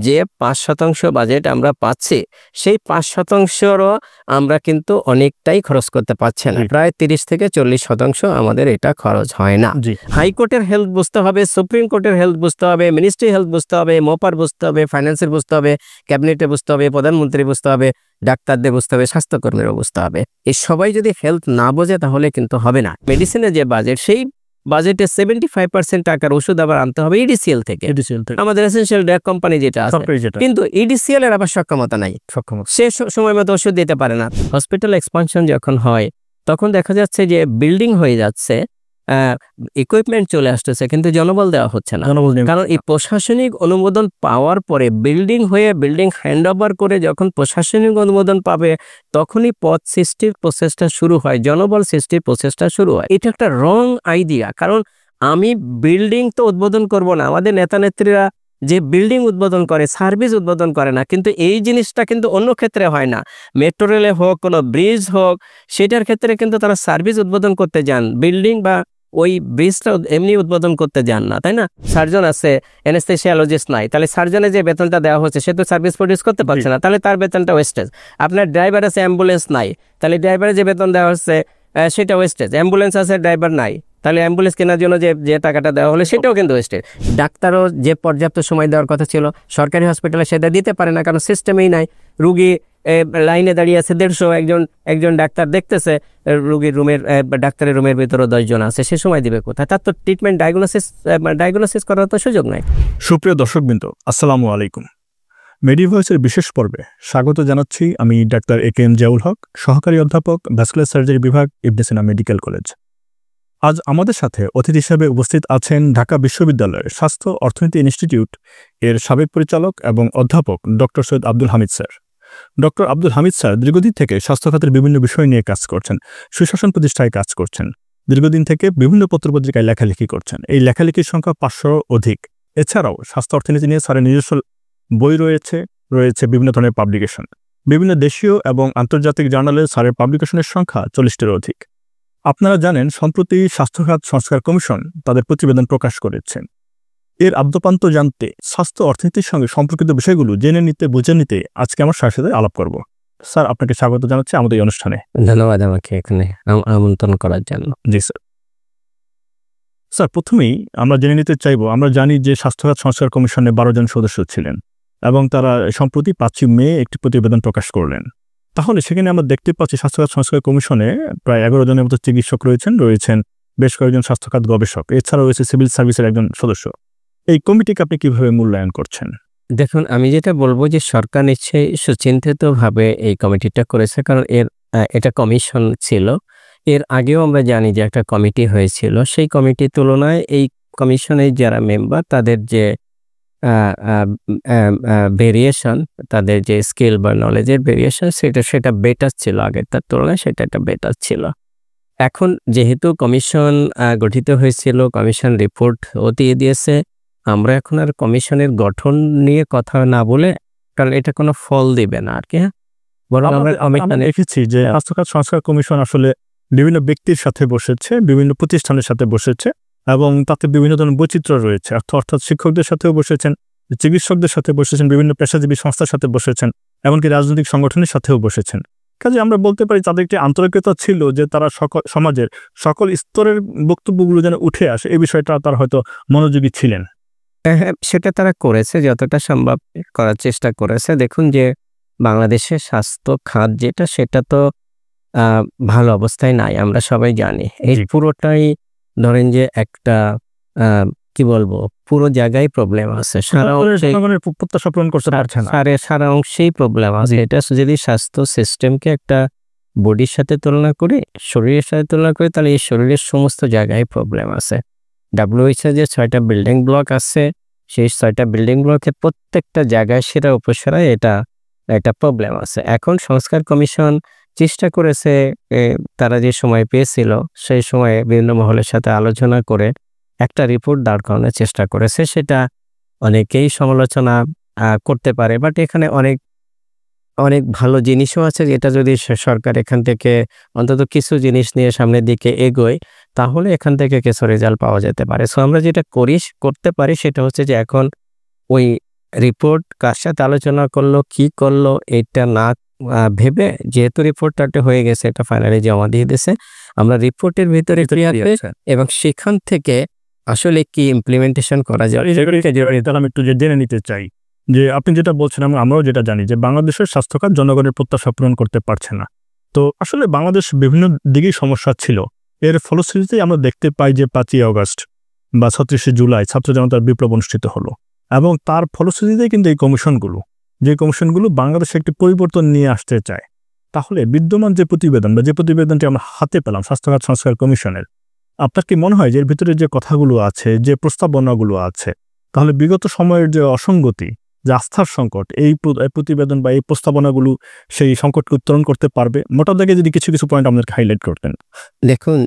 যে ৫% বাজেট আমরা পাচ্ছি সেই ৫%রও আমরা কিন্তু অনেকটাই খরচ করতে পারছি না। প্রায় ৩০ থেকে ৪০% আমাদের এটা খরচ হয় না। হাইকোর্টের হেলথ বুঝতে হবে, সুপ্রিম কোর্টের হেলথ বুঝতে হবে, মিনিস্ট্রি হেলথ বুঝতে হবে, মোপার বুঝতে হবে, ফাইন্যান্সের বুঝতে হবে, ক্যাবিনেটে বুঝতে হবে, প্রধানমন্ত্রী বুঝতে হবে, ডাক্তারদের বুঝতে হবে, স্বাস্থ্যকর্মীরও বুঝতে হবে। এই সবাই যদি হেলথ না বোঝে তাহলে কিন্তু হবে না। মেডিসিনের যে বাজেট সেই বাজেটে 75% টাকার ওষুধ আবার আনতে হবে ইডিসিএল থেকে, আমাদের এসেনশিয়াল ড্রাগ কোম্পানি যেটা আছে, কিন্তু ইডিসিএল এর আবার সক্ষমতা নাই, সে সময় মতো ওষুধ দিতে পারে না। হসপিটাল এক্সপানশন যখন হয় তখন দেখা যাচ্ছে যে বিল্ডিং হয়ে যাচ্ছে, ইকুইপমেন্ট চলে আসতেছে, কিন্তু জনবল দেওয়া হচ্ছে না। কারণ এই প্রশাসনিক অনুমোদন পাওয়ার পরে বিল্ডিং হয়ে বিল্ডিং হ্যান্ড ওভার করে যখন প্রশাসনিক অনুমোদন পাবে তখনই পদ সৃষ্টির প্রসেসটা শুরু হয়, জনবল সৃষ্টির প্রসেসটা শুরু হয়। এটা একটা রং আইডিয়া। কারণ আমি বিল্ডিং তো উদ্বোধন করব না, আমাদের নেতা নেত্রীরা যে বিল্ডিং উদ্বোধন করে সার্ভিস উদ্বোধন করে না, কিন্তু এই জিনিসটা কিন্তু অন্য ক্ষেত্রে হয় না। মেট্রো রেলে হোক, কোনো ব্রিজ হোক, সেটার ক্ষেত্রে কিন্তু তারা সার্ভিস উদ্বোধন করতে যান, বিল্ডিং বা ওই ব্রিজটা এমনি উদ্বোধন করতে যান না, তাই না? সার্জন আছে, অ্যানেস্থেসিওলজিস্ট নাই, তাহলে সার্জনের যে বেতনটা দেওয়া হচ্ছে সে তো সার্ভিস প্রডিউস করতে পারছে না, তাহলে তার বেতনটা ওয়েস্টেজ। আপনার ড্রাইভার আছে, অ্যাম্বুলেন্স নাই, তাহলে ড্রাইভারের যে বেতন দেওয়া হচ্ছে সেটা ওয়েস্টেজ। অ্যাম্বুলেন্স আছে, ড্রাইভার নাই, তাহলে অ্যাম্বুলেন্স কেনার জন্য যে টাকাটা দেওয়া হলো সেটাও কিন্তু ওয়েস্টেজ। ডাক্তারও যে পর্যাপ্ত সময় দেওয়ার কথা ছিল সরকারি হসপিটালে সেটা দিতে পারে না, কারণ সিস্টেমেই নাই। রুগী লাইনে দাঁড়িয়ে আছে 150, একজন ডাক্তার দেখতেছে, রুগীর রুমের ডাক্তারের রুমের ভিতরে 10 জন আছে, সে সময় দিবে কোথায়? তার তো ট্রিটমেন্ট ডায়াগনোসিস করার তো সুযোগ নাই। সুপ্রিয় দর্শকবৃন্দ, আসসালামু আলাইকুম। মেডিভয়েসের বিশেষ পর্বে স্বাগত জানাচ্ছি আমি ডাক্তার AKM জিয়াউল হক, সহকারী অধ্যাপক, ভ্যাসকুলার সার্জারি বিভাগ, ইবনে সিনা মেডিকেল কলেজ। আজ আমাদের সাথে অতিথি হিসেবে উপস্থিত আছেন ঢাকা বিশ্ববিদ্যালয়ের স্বাস্থ্য অর্থনীতি ইনস্টিটিউট এর সাবেক পরিচালক এবং অধ্যাপক doctor Syed Abdul Hamid sir. Doctor Abdul Hamid sir দীর্ঘদিন থেকে স্বাস্থ্য খাতের বিভিন্ন বিষয় নিয়ে কাজ করছেন, সুশাসন প্রতিষ্ঠায় কাজ করছেন, দীর্ঘদিন থেকে বিভিন্ন পত্রপত্রিকায় লেখালেখি করছেন। এই লেখালেখির সংখ্যা 500 অধিক। এছাড়াও স্বাস্থ্য অর্থনীতি নিয়ে স্যারের নিজস্ব বই রয়েছে বিভিন্ন ধরনের পাবলিকেশন। বিভিন্ন দেশীয় এবং আন্তর্জাতিক জার্নালে স্যারের পাবলিকেশনের সংখ্যা 40টির অধিক। আপনারা জানেন, সম্প্রতি স্বাস্থ্যখাত সংস্কার কমিশন তাদের প্রতিবেদন প্রকাশ করেছেন। এর আদ্যপান্ত জানতে, স্বাস্থ্য অর্থনীতির সঙ্গে সম্পর্কিত বিষয়গুলো জেনে নিতে, বুঝে নিতে আজকে আমার স্যারের সাথে আলাপ করব। স্যার, আপনাকে স্বাগত জানাচ্ছি আমাদের এই অনুষ্ঠানে। ধন্যবাদ আমাকে এখানে আমন্ত্রণ করার জন্য। জি স্যার। স্যার, প্রথমেই আমরা জেনে নিতে চাইব, আমরা জানি যে স্বাস্থ্যখাত সংস্কার কমিশনে 12 জন সদস্য ছিলেন এবং তারা সম্প্রতি 5 মে একটি প্রতিবেদন প্রকাশ করলেন। তাহলে সেখানে আমরা দেখতে পাচ্ছি স্বাস্থ্যখাত সংস্কার কমিশনে প্রায় 11 জনের মতো চিকিৎসক রয়েছেন বেশ কয়েকজন স্বাস্থ্যখাত গবেষক, এছাড়াও রয়েছে সিভিল সার্ভিসের একজন সদস্য। এই কমিটিকে আপনি কিভাবে মূল্যায়ন করছেন? দেখুন, আমি যেটা বলবো যে সরকার নিশ্চয়ই সুচিন্তিতভাবে এই কমিটিটা করেছে, কারণ এটা কমিশন ছিল। এর আগেও আমরা জানি যে একটা কমিটি হয়েছিল, সেই কমিটির তুলনায় এই কমিশনের যারা মেম্বার তাদের যে ভেরিয়েশন, তাদের যে স্কিল বা নলেজের ভেরিয়েশন সেটা বেটার ছিল, আগের তার তুলনায় সেটা একটা বেটার ছিল। এখন যেহেতু কমিশন গঠিত হয়েছিল, কমিশন রিপোর্টও দিয়ে দিয়েছে, আমরা এখন আর কমিশনের গঠন নিয়ে কথা না বলে, কারণ এটা কোনো ফল দিবে না আর কি। হ্যাঁ, বরং আমরা দেখেছি যে স্বাস্থ্যখাত সংস্কার কমিশন আসলে বিভিন্ন ব্যক্তির সাথে বসেছে, বিভিন্ন প্রতিষ্ঠানের সাথে বসেছে এবং তাতে বিভিন্ন ধরনের বৈচিত্র্য রয়েছে। অর্থাৎ শিক্ষকদের সাথেও বসেছেন, চিকিৎসকদের সাথে বসেছেন, বিভিন্ন পেশাজীবী সংস্থার সাথে বসেছেন, এমনকি রাজনৈতিক সংগঠনের সাথেও বসেছেন। কাজে আমরা বলতে পারি তাদের একটি আন্তরিকতা ছিল যে তারা সমাজের সকল স্তরের বক্তব্যগুলো যেন উঠে আসে, এই বিষয়টা তারা হয়তো মনোযোগী ছিলেন। হ্যাঁ, সেটা তারা করেছে, যতটা সম্ভব করার চেষ্টা করেছে। দেখুন যে বাংলাদেশের স্বাস্থ্য খাত যেটা, সেটা তো ভালো অবস্থায় নাই, আমরা সবাই জানি। এই পুরোটাই ধরেন যে একটা কি বলবো, পুরো জায়গায় প্রবলেম আছে, সারা অংশেই প্রবলেম আছে। এটা যদি স্বাস্থ্য সিস্টেমকে একটা বডির সাথে তুলনা করি, শরীরের সাথে তুলনা করি, তাহলে এই শরীরের সমস্ত জায়গায় প্রবলেম আছে। WHO যে 6টা বিল্ডিং ব্লক আছে, সেই 6টা বিল্ডিং ব্লকের প্রত্যেকটা জায়গায় সেরা উপসেরায় এটা একটা প্রবলেম আছে। এখন সংস্কার কমিশন চেষ্টা করেছে, তারা যে সময় পেয়েছিল সেই সময়ে বিভিন্ন মহলের সাথে আলোচনা করে একটা রিপোর্ট দাঁড় করানোর চেষ্টা করেছে। সেটা অনেকেই সমালোচনা করতে পারে, বাট এখানে অনেক ভালো জিনিসও আছে, যেটা যদি সরকার এখান থেকে অন্তত কিছু জিনিস নিয়ে সামনের দিকে এগোয় তাহলে এখান থেকে কিছু রেজাল্ট পাওয়া যেতে পারে। সো আমরা যেটা করতে পারি সেটা হচ্ছে যে এখন ওই রিপোর্ট কার সাথে আলোচনা করলো, কি করলো, এটা না ভেবে যেহেতু রিপোর্টটা হয়ে গেছে, এটা ফাইনালি জমা দিয়ে দিয়েছে। আমরা রিপোর্টের ভিতরে এবং সেখান থেকে আসলে কি ইমপ্লিমেন্টেশন করা যায় আমি একটু জেনে নিতে চাই যে আপনি যেটা বলছেন, আমরাও যেটা জানি যে বাংলাদেশের স্বাস্থ্য খাত জনগণের প্রত্যাশা পূরণ করতে পারছে না। তো আসলে বাংলাদেশ বিভিন্ন দিকেই সমস্যা ছিল। এর ফলশ্রুতিতে আমরা দেখতে পাই যে 5ই আগস্ট বা 36শে জুলাই ছাত্র জনতার বিপ্লব অনুষ্ঠিত হলো, এবং তার ফলশ্রুতিতে কিন্তু এই কমিশনগুলো বাংলাদেশে একটি পরিবর্তন নিয়ে আসতে চায়। তাহলে বিদ্যমান যে প্রতিবেদনটি আমরা হাতে পেলাম স্বাস্থ্যখাত সংস্কার কমিশনের, আপনার কি মনে হয় যে এর ভিতরে যে কথাগুলো আছে, যে প্রস্তাবনাগুলো আছে, তাহলে বিগত সময়ের যে অসঙ্গতি, যে আস্থার সংকট, এই প্রতিবেদন বা এই প্রস্তাবনাগুলো সেই সংকটকে উত্তরণ করতে পারবে? মোটা দাগে যদি কিছু পয়েন্ট আপনাদেরকে হাইলাইট করতেন। দেখুন,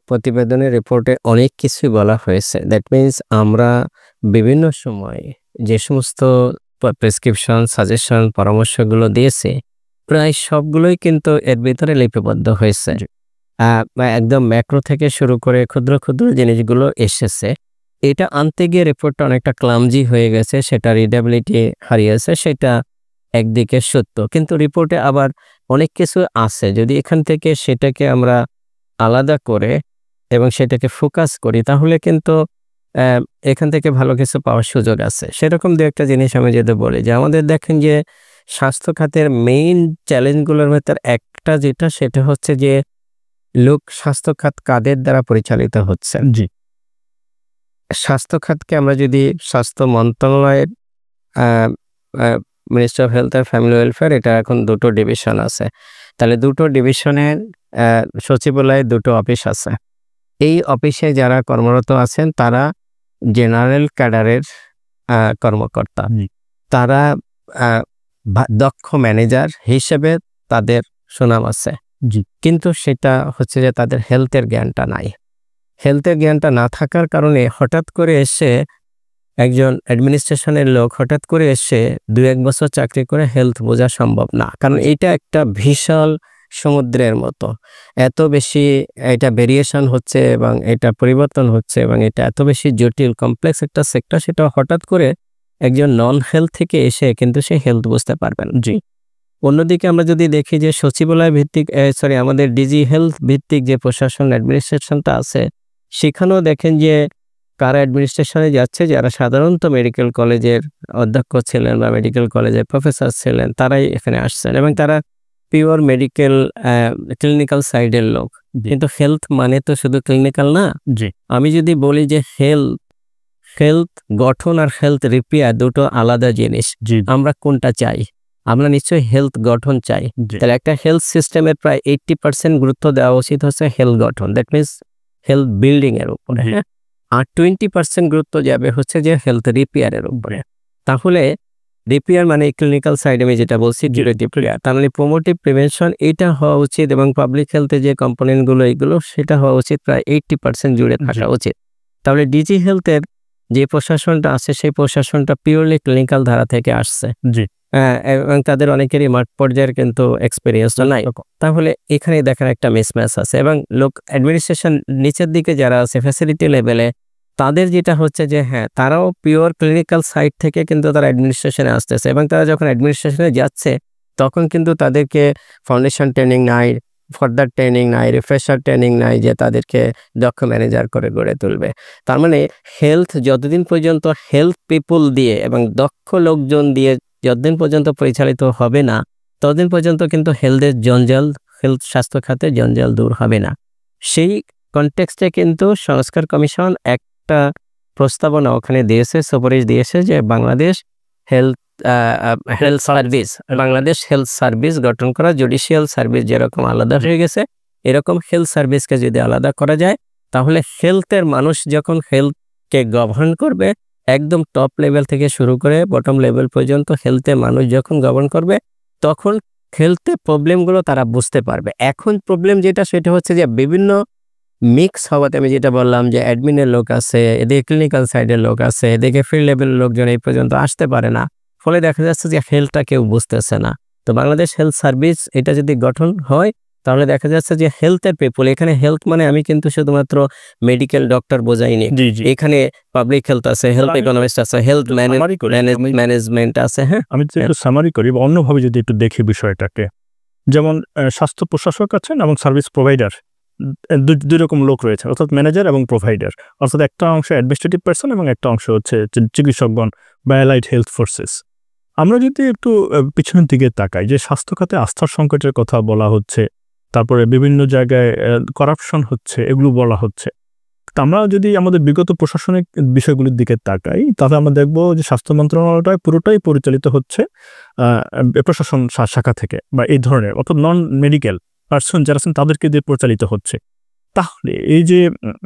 প্রতিবেদনের রিপোর্টে অনেক কিছুই বলা হয়েছে। দ্যাট মিনস আমরা বিভিন্ন সময় যে সমস্ত প্রেসক্রিপশন, সাজেশন, পরামর্শগুলো দিয়েছে, প্রায় সবগুলোই কিন্তু এর ভিতরে লিপিবদ্ধ হয়েছে। একদম ম্যাক্রো থেকে শুরু করে ক্ষুদ্র ক্ষুদ্র জিনিসগুলো এসেছে। এটা আনতে গিয়ে রিপোর্টটা অনেকটা ক্লামজি হয়ে গেছে, সেটা রিডেবিলিটি হারিয়েছে, সেটা একদিকে সত্য। কিন্তু রিপোর্টে আবার অনেক কিছু আছে, যদি এখান থেকে সেটাকে আমরা আলাদা করে এবং সেটাকে ফোকাস করি, তাহলে কিন্তু এখান থেকে ভালো কিছু পাওয়ার সুযোগ আছে। সেরকম দু একটা জিনিস আমি যদি বলি যে আমাদের দেখেন যে স্বাস্থ্য খাতের মেইন চ্যালেঞ্জগুলোর ভেতর একটা যেটা, সেটা হচ্ছে যে স্বাস্থ্য খাত কাদের দ্বারা পরিচালিত হচ্ছে। স্বাস্থ্য খাতকে আমরা যদি স্বাস্থ্য মন্ত্রণালয়ের ministry of health and family welfare, এটা এখন দুটো ডিভিশন আছে, তাহলে দুটো ডিভিশনের সচিবালয়ে দুটো অফিস আছে। এই অফিসে যারা কর্মরত আছেন তারা জেনারেল ক্যাডারের কর্মকর্তা, তারা দক্ষ ম্যানেজার হিসেবে তাদের সুনাম আছে, কিন্তু সেটা হচ্ছে যে তাদের হেলথের জ্ঞানটা নাই। হেলথের জ্ঞানটা না থাকার কারণে হঠাৎ করে এসে একজন অ্যাডমিনিস্ট্রেশনের লোক হঠাৎ করে এসে 2-1 বছর চাকরি করে হেলথ বোঝা সম্ভব না, কারণ এটা একটা বিশাল সমুদ্রের মতো, এত বেশি এটা ভেরিয়েশন হচ্ছে এবং এটা পরিবর্তন হচ্ছে এবং এটা এত বেশি জটিল কমপ্লেক্স একটা সেক্টর, সেটা হঠাৎ করে একজন নন হেলথ থেকে এসে কিন্তু সে হেলথ বুঝতে পারবেন। অন্যদিকে আমরা যদি দেখি যে সচিবালয় ভিত্তিক আমাদের ডিজি হেলথ ভিত্তিক যে প্রশাসন অ্যাডমিনিস্ট্রেশনটা আছে, সেখানেও দেখেন যে কারা অ্যাডমিনিস্ট্রেশনে যাচ্ছে, যারা সাধারণত মেডিকেল কলেজের অধ্যক্ষ ছিলেন বা মেডিকেল কলেজের প্রফেসর ছিলেন, তারাই এখানে আসছেন এবং তারা পিওর মেডিকেল ক্লিনিক্যাল সাইডের লোক। কিন্তু হেলথ মানে তো শুধু ক্লিনিক্যাল না। আমি যদি বলি যে হেলথ গঠন আর হেলথ রিপেয়ার দুটো আলাদা জিনিস, আমরা কোনটা চাই? আমরা নিশ্চয়ই হেলথ গঠন চাই। তাহলে একটা হেলথ সিস্টেমের প্রায় 80% গুরুত্ব দেওয়া উচিত হচ্ছে হেলথ গঠন, দ্যাট মিনস হেলথ বিল্ডিং এর উপরে, আর 20% গুরুত্ব যাবে হচ্ছে যে হেলথ রিপেয়ারের উপরে। তাহলে রিপেয়ার মানে ক্লিনিক্যাল সাইড আমি যেটা বলছি রিপেয়ার, তার মানে প্রমোটিভ প্রিভেনশন, এটা হওয়া উচিত এবং পাবলিক হেলথে যে কম্পোনেন্টগুলো এইগুলো সেটা হওয়া উচিত প্রায় 80% জুড়ে থাকা উচিত। তাহলে ডিজি হেলথের যে প্রশাসনটা আছে সেই প্রশাসনটা পিওরলি ক্লিনিক্যাল ধারা থেকে আসছে, এবং তাদের অনেকেরই মাঠ পর্যায়ের কিন্তু এক্সপিরিয়েন্স নাই। তাহলে এখানে দেখার একটা মিসম্যাচ আছে এবং অ্যাডমিনিস্ট্রেশন নিচের দিকে যারা আছে ফ্যাসিলিটি লেভেলে, তাদের যেটা হচ্ছে যে হ্যাঁ, তারাও পিওর ক্লিনিক্যাল সাইড থেকে কিন্তু তারা অ্যাডমিনিস্ট্রেশনে আসতেছে এবং তারা যখন অ্যাডমিনিস্ট্রেশনে যাচ্ছে তখন কিন্তু তাদেরকে ফাউন্ডেশন ট্রেনিং নাই, ফার্দার ট্রেনিং নাই, রিফ্রেশার ট্রেনিং নাই যে তাদেরকে দক্ষ ম্যানেজার করে গড়ে তুলবে। তার মানে হেলথ যতদিন পর্যন্ত হেলথ পিপুল দিয়ে এবং দক্ষ লোকজন দিয়ে যতদিন পর্যন্ত পরিচালিত হবে না, ততদিন পর্যন্ত কিন্তু হেলথ স্বাস্থ্য খাতে জঞ্জাল দূর হবে না। সেই কনটেক্সটে কিন্তু সংস্কার কমিশন একটা প্রস্তাবনা ওখানে দিয়েছে, সুপারিশ দিয়েছে যে বাংলাদেশ হেলথ সার্ভিস গঠন করা, জুডিশিয়াল সার্ভিস যেরকম আলাদা হয়ে গেছে, এরকম হেলথ সার্ভিসকে যদি আলাদা করা যায়, তাহলে হেলথের মানুষ যখন হেলথকে গভর্ন করবে, একদম টপ লেভেল থেকে শুরু করে বটম লেভেল পর্যন্ত হেলথের মানুষ যখন গভর্ন করবে, তখন হেলথের প্রবলেমগুলো তারা বুঝতে পারবে। এখন প্রবলেম যেটা, সেটা হচ্ছে যে বিভিন্ন মিক্স হওয়াতে, আমি যেটা বললাম যে অ্যাডমিনের লোক আছে, এদিকে ক্লিনিক্যাল সাইডের লোক আছে, এদিকে ফিল্ড লেভেলের লোকজন এই পর্যন্ত আসতে পারে না, ফলে দেখা যাচ্ছে যে হেলথটা কেউ বুঝতেছে না। তো বাংলাদেশ হেলথ সার্ভিস এটা যদি গঠন হয়, তাহলে দেখা যাচ্ছে যে হেলথের পিপল, এখানে হেলথ মানে আমি কিন্তু শুধুমাত্র মেডিকেল ডক্টর বোঝাইনি, এখানে পাবলিক হেলথ আছে, হেলথ ইকোনমিস্ট আছে, হেলথ ম্যানেজমেন্ট আছে। হ্যাঁ, আমি যদি একটু সামারি করি বা অন্যভাবে যদি একটু দেখি বিষয়টাকে, যেমন স্বাস্থ্য প্রশাসক আছেন এবং সার্ভিস প্রোভাইডার, দুই রকম লোক রয়েছে, অর্থাৎ ম্যানেজার এবং প্রোভাইডার, অর্থাৎ একটা অংশ অ্যাডমিনিস্ট্রেটিভ পার্সন এবং একটা অংশ হচ্ছে চিকিৎসকগণ বা অ্যালাইড হেলথ ফোর্সেস। আমরা যদি একটু পিছনের দিকে তাকাই, যে স্বাস্থ্য খাতে আস্থার সংকটের কথা বলা হচ্ছে, তারপরে বিভিন্ন জায়গায় করাপশন হচ্ছে, এগুলো বলা হচ্ছে। আমরা যদি আমাদের বিগত প্রশাসনিক বিষয়গুলির দিকে তাকাই, তাহলে আমরা দেখব যে স্বাস্থ্য মন্ত্রণালয়টা পুরোটাই পরিচালিত হচ্ছে প্রশাসন শাখা থেকে, বা এই ধরনের অর্থাৎ নন মেডিকেল পার্সন যারা আছেন তাদেরকে দিয়ে পরিচালিত হচ্ছে। তাহলে এই যে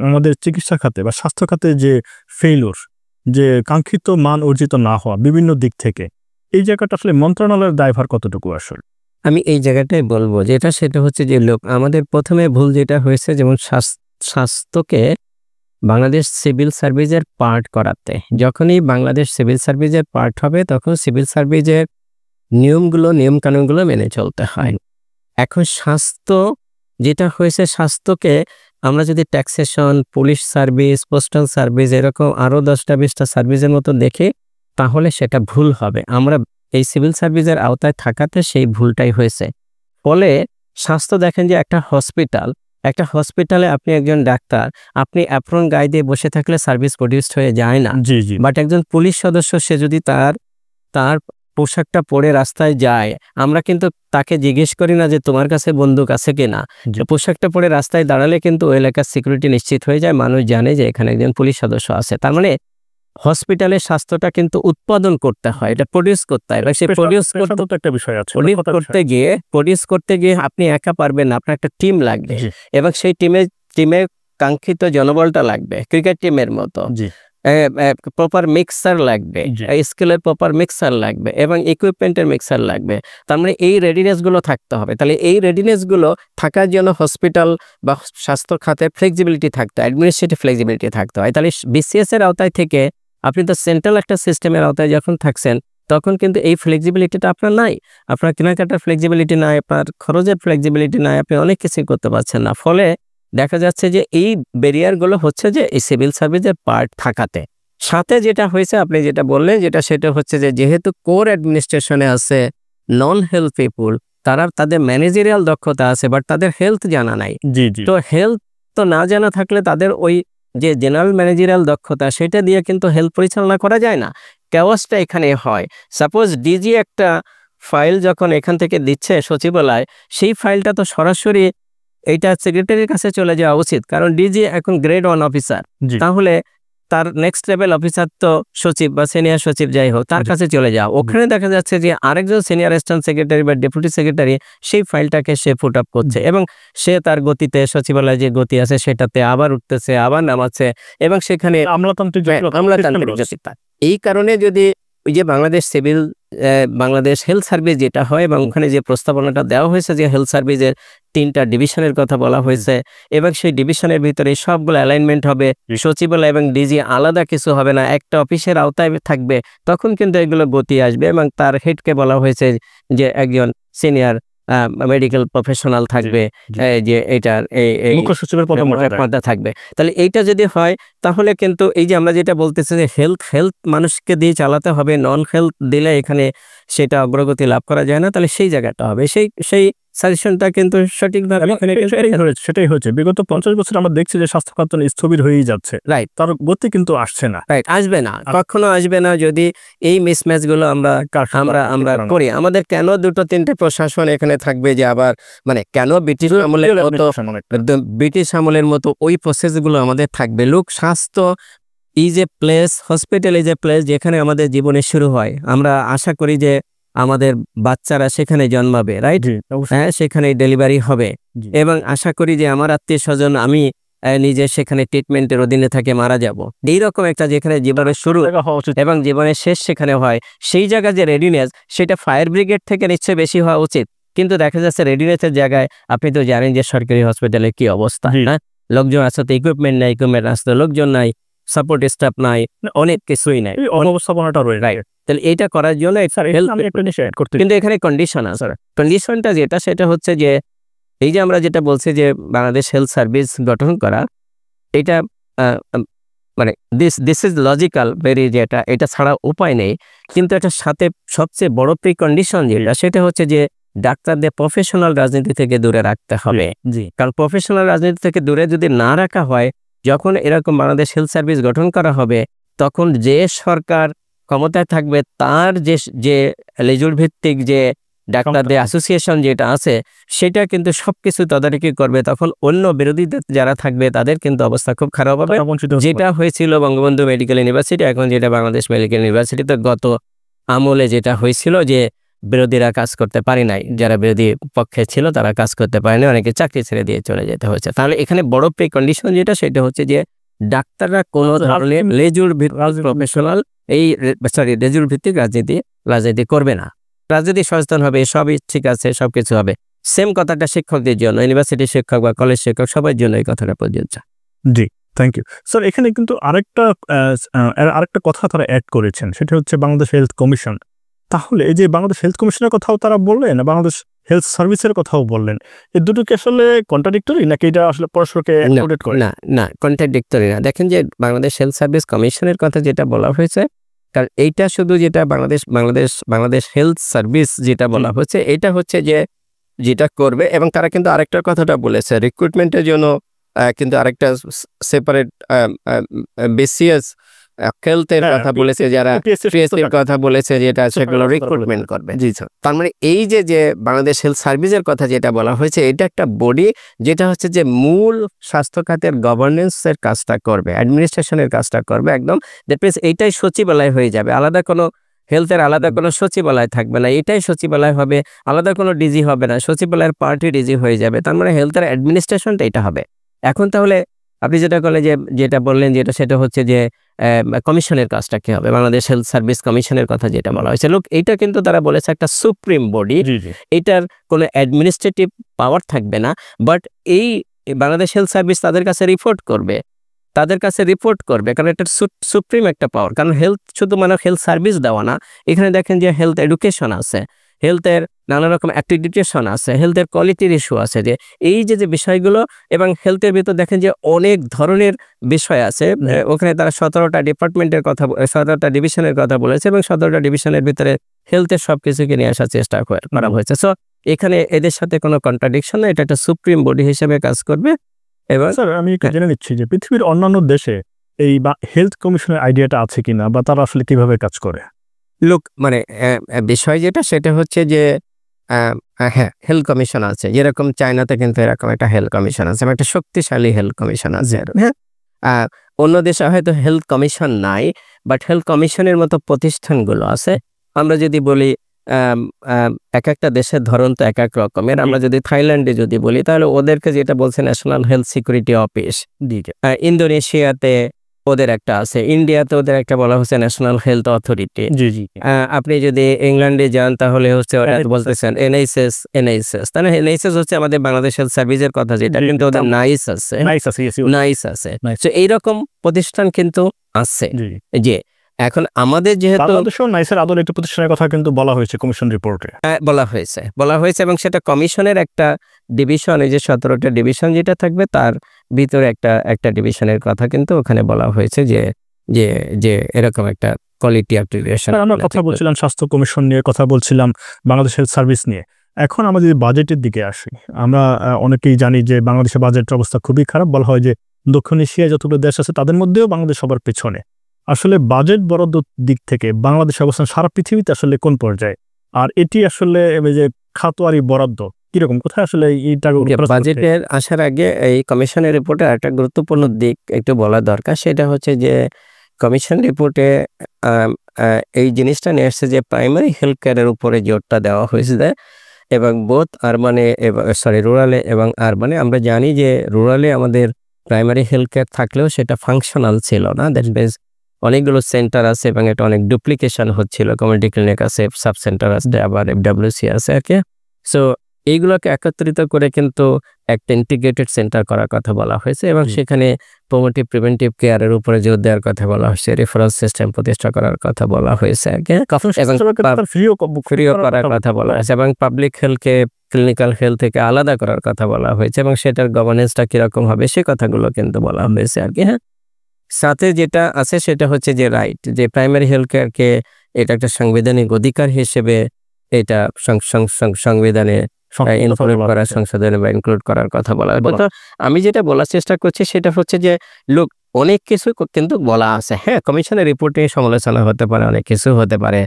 আমাদের চিকিৎসা খাতে বা স্বাস্থ্য খাতে যে ফেইলুর, যে কাঙ্ক্ষিত মান অর্জিত না হওয়া বিভিন্ন দিক থেকে, এই জায়গাটা আসলে মন্ত্রণালয়ের দায়ভার কতটুকু আসলে? আমি এই জায়গাটাই বলবো, সেটা হচ্ছে যে আমাদের প্রথমে ভুল যেটা হয়েছে, যেমন স্বাস্থ্যকে বাংলাদেশ সিভিল সার্ভিসের পার্ট করাতে, যখনই বাংলাদেশ সিভিল সার্ভিসের পার্ট হবে তখন সিভিল সার্ভিসের নিয়ম কানুনগুলো মেনে চলতে হয়। এখন স্বাস্থ্য যেটা হয়েছে, স্বাস্থ্যকে আমরা যদি taxation, police service, postal service, এরকম আরও 10টা-20টা সার্ভিসের মতো দেখি, তাহলে সেটা ভুল হবে। আমরা এই সিভিল সার্ভিসের আওতায় থাকাতে সেই ভুলটাই হয়েছে। ফলে স্বাস্থ্য দেখেন যে একটা হসপিটালে আপনি একজন ডাক্তার, আপনি অ্যাপ্রন গায়ে দিয়ে বসে থাকলে সার্ভিস প্রডিউসড হয়ে যায় না। বাট একজন পুলিশ সদস্য, সে যদি তার পোশাকটা পরে রাস্তায় যায়, আমরা কিন্তু তাকে জিজ্ঞেস করি না যে তোমার কাছে বন্দুক আছে কিনা। পোশাকটা পরে রাস্তায় দাঁড়ালে কিন্তু ওই এলাকার সিকিউরিটি নিশ্চিত হয়ে যায়, মানুষ জানে যে এখানে একজন পুলিশ সদস্য আছে। তার মানে হসপিটালের স্বাস্থ্যটা কিন্তু উৎপাদন করতে হয়, এটা প্রডিউস করতে হয়। সেই প্রডিউস করতে গিয়ে আপনি একা পারবেন না, আপনার একটা টিম লাগবে, এবং সেই টিমে কাঙ্ক্ষিত জনবলটা লাগবে, ক্রিকেট টিমের মতো। প্রপার মিক্সার লাগবে, স্কিলের প্রপার মিক্সার লাগবে, এবং ইকুইপমেন্টের মিক্সার লাগবে। তার মানে এই রেডিনেসগুলো থাকতে হবে। তাহলে এই রেডিনেসগুলো থাকার জন্য হসপিটাল বা স্বাস্থ্য খাতে ফ্লেক্সিবিলিটি থাকতে হয়, অ্যাডমিনিস্ট্রেটিভ ফ্লেক্সিবিলিটি থাকতে হয়। তাহলে বিসিএস এর আওতায় থেকে আপনি তো সেন্ট্রাল একটা সিস্টেমের আওতায় যখন থাকছেন, তখন কিন্তু এই ফ্লেক্সিবিলিটিটা আপনার নাই। আপনার কেনাকাটার ফ্লেক্সিবিলিটি নাই, আপনার খরচের ফ্লেক্সিবিলিটি নাই, আপনি অনেক কিছুই করতে পারছেন না। ফলে দেখা যাচ্ছে যে এই ব্যারিয়ারগুলো হচ্ছে যে এই সিভিল সার্ভিসের পার্ট থাকাতে। সাথে যেটা হয়েছে, আপনি যেটা বললেন, সেটা হচ্ছে যে যেহেতু কোর অ্যাডমিনিস্ট্রেশনে আছে নন হেলথ পিপুল, তাদের ম্যানেজারিয়াল দক্ষতা আছে, বাট তাদের হেলথ জানা নাই। তো হেলথ তো না জানা থাকলে তাদের ওই যে জেনারেল ম্যানেজারিয়াল দক্ষতা, সেটা দিয়ে কিন্তু হেলথ পরিচালনা করা যায় না। কেওয়াসটা এখানে হয়। সাপোজ ডিজি একটা ফাইল যখন এখান থেকে দিচ্ছে সচিবালয়, সেই ফাইলটা তো সরাসরি এইটা সেক্রেটারির কাছে চলে যাওয়া উচিত, কারণ ডিজি এখন গ্রেড 1 অফিসার। তাহলে তার নেক্সট লেভেল অফিসার তো সচিব বা সিনিয়র সচিব যাই হোক, তার কাছে চলে যাও। ওখানে দেখা যাচ্ছে যে আরেকজন সিনিয়র অ্যাসিস্ট্যান্ট সেক্রেটারি বা ডেপুটি সেক্রেটারি সেই ফাইলটাকে সে ফুট আপ করছে, এবং সে তার গতিতে, সচিবালয়ে যে গতি আছে সেটাতে আবার উঠতেছে, আবার নামাচ্ছে, এবং সেখানে আমলাতান্ত্রিক জটিলতা। এই কারণে যদি ওই যে বাংলাদেশ হেলথ সার্ভিস যেটা হয়, এবং ওখানে যে প্রস্তাবনাটা দেওয়া হয়েছে যে হেলথ সার্ভিসের 3টা ডিভিশনের কথা বলা হয়েছে, এবং সেই ডিভিশনের ভিতরে সবগুলো অ্যালাইনমেন্ট হবে, সচিবালয় এবং ডিজি আলাদা কিছু হবে না, একটা অফিসের আওতায় থাকবে, তখন কিন্তু এগুলো গতি আসবে। এবং তার হেডকে বলা হয়েছে যে একজন সিনিয়র মেডিকেল প্রফেশনাল থাকবে, যে এটার মুখ্য সচিবের পদে থাকবে। তাহলে এইটা যদি হয়, তাহলে কিন্তু এই যে আমরা যেটা বলতেছি যে হেলথ মানুষকে দিয়ে চালাতে হবে, নন হেলথ দিলে এখানে সেটা অগ্রগতি লাভ করা যায় না। তাহলে সেই জায়গাটা হবে, সেই সাজেশনটা কিন্তু সঠিকভাবে সেটাই হচ্ছে। বিগত 50 বছর আমরা দেখছি যে স্বাস্থ্য খাত স্থবির হয়েই যাচ্ছে, রাইট, তার গতি কিন্তু আসছে না, রাইট, আসবে না, কখনো আসবে না যদি এই মিসম্যাচগুলো আমরা করি। আমাদের কেন 2-3টে প্রশাসন এখানে থাকবে, যে আবার মানে কেন ব্রিটিশ আমলের মতো ওই প্রসেসগুলো আমাদের থাকবে। লোক স্বাস্থ্য is a place, hospital is a place যেখানে আমাদের জীবনে শুরু হয়। আমরা আশা করি যে আমাদের বাচ্চারা সেখানে জন্মাবে, রাইট, হ্যাঁ, সেখানে ডেলিভারি হবে, এবং আশা করি যে আমার আত্মীয় স্বজন, আমি নিজে সেখানে ট্রিটমেন্টের অধীনে থাকে মারা যাব। এইরকম একটা যেখানে জীবনের শুরু এবং জীবনের শেষ সেখানে হয়, সেই জায়গা যে রেডিনেস, সেটা ফায়ার ব্রিগেড থেকে নিশ্চয়ই বেশি হওয়া উচিত। কিন্তু দেখা যাচ্ছে রেডিনেসের জায়গায় আপনি তো জানেন যে সরকারি হসপিটালে কি অবস্থা, হ্যাঁ, লোকজন আসতে ইকুইপমেন্ট নাই, ইকুইপমেন্ট আসতে লোকজন নাই, সাপোর্ট স্টাফ নাই, অনেক কিছুই নাই, অবস্থাপনাটা রয়েছে, রাইট। তাহলে এইটা করার জন্য কিন্তু এখানে কন্ডিশন আছে। কন্ডিশনটা যেটা, সেটা হচ্ছে যে এই যে আমরা যেটা বলছি যে বাংলাদেশ হেলথ সার্ভিস গঠন করা, এটা মানে দিস ইজ লজিক্যাল ভেরি, যেটা এটা ছাড়া উপায় নেই। কিন্তু এটার সাথে সবচেয়ে বড় প্রিকন্ডিশন যেটা, সেটা হচ্ছে যে ডাক্তারদের প্রফেশনাল রাজনীতি থেকে দূরে রাখতে হবে। কারণ প্রফেশনাল রাজনীতি থেকে দূরে যদি না রাখা হয়, যখন এরকম বাংলাদেশ হেলথ সার্ভিস গঠন করা হবে, তখন যে সরকার ক্ষমতায় থাকবে তার যে লেজুর ভিত্তিক যে ডাক্তারদের অ্যাসোসিয়েশন যেটা আছে, সেটা কিন্তু সবকিছু তদারকি করবে। তখন অন্য বিরোধীদের যারা থাকবে তাদের কিন্তু অবস্থা খুব খারাপ হবে। যেটা হয়েছিল বঙ্গবন্ধু মেডিকেল ইউনিভার্সিটি, এখন যেটা বাংলাদেশ মেডিকেল ইউনিভার্সিটিতে গত আমলে যেটা হয়েছিল যে বিরোধীরা কাজ করতে পারে নাই, যারা বিরোধী পক্ষে ছিল তারা কাজ করতে পারেনি, অনেকে চাকরি ছেড়ে দিয়ে চলে যেতে হয়েছে। তাহলে এখানে বড় প্রিকন্ডিশন যেটা, সেটা হচ্ছে যে ডাক্তাররা কোনো ধরনের লেজুর প্রফেশনাল লেজুর ভিত্তিক রাজনীতি করবে না। রাজনীতি সচেতন হবে, সবই ঠিক আছে, সবকিছু হবে। সেম কথাটা শিক্ষকদের জন্য, ইউনিভার্সিটি শিক্ষক বা কলেজ শিক্ষক সবার জন্য এই কথাটা প্রযোজ্য। জি, থ্যাংক ইউ স্যার। এখানে কিন্তু আরেকটা কথা তারা অ্যাড করেছেন, সেটা হচ্ছে বাংলাদেশ হেলথ কমিশন। তাহলে এই যে বাংলাদেশ হেলথ কমিশনের কথাও তারা বললেন, বাংলাদেশ হেলথ সার্ভিসের কথাও বললেন, এই দুটো কি আসলে কন্ট্রাডিক্টরি নাকি এটা আসলে পরস্পরকে অ্যাকোমোডেট করে? না, কন্ট্রাডিক্টরি না। দেখেন যে বাংলাদেশ হেলথ সার্ভিস কমিশনের কথা যেটা বলা হয়েছে, কারণ এইটা শুধু যেটা বাংলাদেশ হেলথ সার্ভিস যেটা বলা হচ্ছে, এটা হচ্ছে যে যেটা করবে, এবং তারা কিন্তু আরেকটা কথাটা বলেছে, রিক্রুটমেন্টের জন্য কিন্তু আরেকটা সেপারেট বিসিএস হেলথের কথা বলেছে, যারা পিএসসির কথা বলেছে, যেটা সেগুলো রিক্রুটমেন্ট করবে। জি স্যার। তার মানে এই যে বাংলাদেশ হেলথ সার্ভিসের কথা যেটা বলা হয়েছে, এটা একটা বডি যেটা হচ্ছে যে মূল স্বাস্থ্য খাতের গভর্নেন্সের কাজটা করবে, অ্যাডমিনিস্ট্রেশনের কাজটা করবে একদম। দ্যাট মিনস এইটাই সচিবালয় হয়ে যাবে, আলাদা কোনো হেলথের আলাদা কোনো সচিবালয় থাকবে না, এটাই সচিবালয় হবে, আলাদা কোনো ডিজি হবে না, সচিবালয়ের পার্টি ডিজি হয়ে যাবে। তার মানে হেলথের অ্যাডমিনিস্ট্রেশনটা এটা হবে। এখন তাহলে আপনি যেটা বললেন সেটা হচ্ছে যে কমিশনের কাজটা কি হবে, বাংলাদেশ হেলথ সার্ভিস কমিশনের কথা যেটা বলা হয়েছে। লোক এইটা কিন্তু তারা বলেছে একটা সুপ্রিম বডি, এটার কোনো অ্যাডমিনিস্ট্রেটিভ পাওয়ার থাকবে না, বাট এই বাংলাদেশ হেলথ সার্ভিস তাদের কাছে রিপোর্ট করবে, কারণ এটা সুপ্রিম একটা পাওয়ার। কারণ হেলথ শুধু মানে হেলথ সার্ভিস দেওয়া না, এখানে দেখেন যে হেলথ এডুকেশন আছে, হেলথের নানা রকম অ্যাক্রিডিটেশন আছে, হেলথের কোয়ালিটির ইস্যু আছে, যে এই যে বিষয়গুলো, এবং হেলথের ভিতর দেখেন যে অনেক ধরনের বিষয় আছে। ওখানে তারা 17টা ডিপার্টমেন্টের কথা, 17টা ডিভিশনের কথা বলেছে, এবং 17টা ডিভিশনের ভিতরে হেলথের সবকিছুকে নিয়ে আসার চেষ্টা করা হয়েছে। সো এখানে এদের সাথে কোনো কন্ট্রাডিকশন না, এটা একটা সুপ্রিম বডি হিসেবে কাজ করবে। এবার স্যার আমি একটু জেনে নিচ্ছি যে পৃথিবীর অন্যান্য দেশে এই হেলথ কমিশনের আইডিয়াটা আছে কিনা, বা তারা আসলে কিভাবে কাজ করে? লোক মানে বিষয় যেটা, সেটা হচ্ছে যে হ্যাঁ, হেলথ কমিশন আছে, যেরকম চায়নাতে কিন্তু এরকম একটা হেলথ কমিশন আছে, একটা শক্তিশালী হেলথ কমিশন আছে। হ্যাঁ, অন্য দেশে হয়তো হেলথ কমিশন নাই, বাট হেলথ কমিশনের মতো প্রতিষ্ঠানগুলো আছে। আমরা যদি বলি এক একটা দেশের ধরন তো এক এক রকমের। আমরা যদি থাইল্যান্ডে যদি বলি, তাহলে ওদেরকে যেটা বলছে ন্যাশনাল হেলথ সিকিউরিটি অফিস। ইন্দোনেশিয়াতে ওদের একটা আছে, ইন্ডিয়াতে ওদের একটা বলা হচ্ছে ন্যাশনাল হেলথ অথরিটি। আপনি যদি ইংল্যান্ডে যান, তাহলে হচ্ছে বলতেছেন এনএইচএস। তাহলে এনএইচএস হচ্ছে আমাদের বাংলাদেশ হেলথ সার্ভিসের কথা, যেটা কিন্তু ওদের নাইস আছে। তো এইরকম প্রতিষ্ঠান কিন্তু আছে। যে এখন আমাদের যেহেতু নাইসের আদলে একটা প্রতিষ্ঠানের কথা কিন্তু বলা হয়েছে কমিশন রিপোর্টে, বলা হয়েছে, এবং সেটা কমিশনের একটা ডিভিশন, এই যে 17টা ডিভিশন যেটা থাকবে, তার ভিতরে একটা ডিভিশনের কথা কিন্তু ওখানে বলা হয়েছে, যে এরকম একটা কোয়ালিটি অ্যাক্রিডিটেশন। আমরা কথা বলছিলাম স্বাস্থ্য কমিশন নিয়ে, কথা বলছিলাম বাংলাদেশ হেলথ সার্ভিস নিয়ে। এখন আমরা যদি বাজেটের দিকে আসি, আমরা অনেকেই জানি যে বাংলাদেশের বাজেটের অবস্থা খুবই খারাপ। বলা হয় যে দক্ষিণ এশিয়ায় যতগুলো দেশ আছে তাদের মধ্যেও বাংলাদেশ সবার পেছনে। আসলে বাজেট বরাদ্দ দিক থেকে বাংলাদেশের অবস্থান সারা পৃথিবীতে আসলে কোন পর্যায়ে, আর এটি আসলে যে খাতোয়ারি বরাদ্দ কিরকম, কোথায় আসলে এইটা? বাজেটের আসার আগে এই কমিশনের রিপোর্টে একটা গুরুত্বপূর্ণ দিক একটু বলা দরকার, সেটা হচ্ছে যে কমিশন রিপোর্টে এই জিনিসটা নিয়ে আসছে যে প্রাইমারি হেলথ কেয়ারের উপরে জোরটা দেওয়া হয়েছে, এবং বোথ রুরালে এবং আরবানে। আমরা জানি যে রুরালে আমাদের প্রাইমারি হেলথ কেয়ার থাকলেও সেটা ফাংশনাল ছিল না। দ্যাট মিনস অনেকগুলো সেন্টার আছে এবং এটা অনেক ডুপ্লিকেশন হচ্ছিল, কমিউনিটি ক্লিনিক আছে, সাব সেন্টার আছে, আবার FWC আছে আর কি। সো এইগুলোকে একত্রিত করে কিন্তু একটা ইন্টিগ্রেটেড সেন্টার করার কথা বলা হয়েছে, এবং সেখানে প্রমোটিভ প্রিভেন্টিভ কেয়ারের উপরে জোর দেওয়ার কথা বলা হয়েছে, রেফারেল সিস্টেম প্রতিষ্ঠা করার কথা বলা হয়েছে আর কি, এবং ফ্রিও করার কথা বলা হয়েছে, এবং পাবলিক হেলথকে ক্লিনিক্যাল হেলথ থেকে আলাদা করার কথা বলা হয়েছে এবং সেটার গভর্নেন্সটা কিরকম হবে সে কথাগুলো কিন্তু বলা হয়েছে আর কি। হ্যাঁ, সাথে যেটা আছে সেটা হচ্ছে যে রাইট, যে প্রাইমারি হেলথ কেয়ারকে এটা একটা সাংবিধানিক অধিকার হিসেবে এটা সংবিধানে ইনক্লুড করা, সংশোধনে বা ইনক্লুড করার কথা বলা হয়। তো আমি যেটা বলার চেষ্টা করছি সেটা হচ্ছে যে লোক অনেক কিছু কিন্তু বলা আছে। হ্যাঁ, কমিশনের রিপোর্টে সমালোচনা হতে পারে, অনেক কিছু হতে পারে।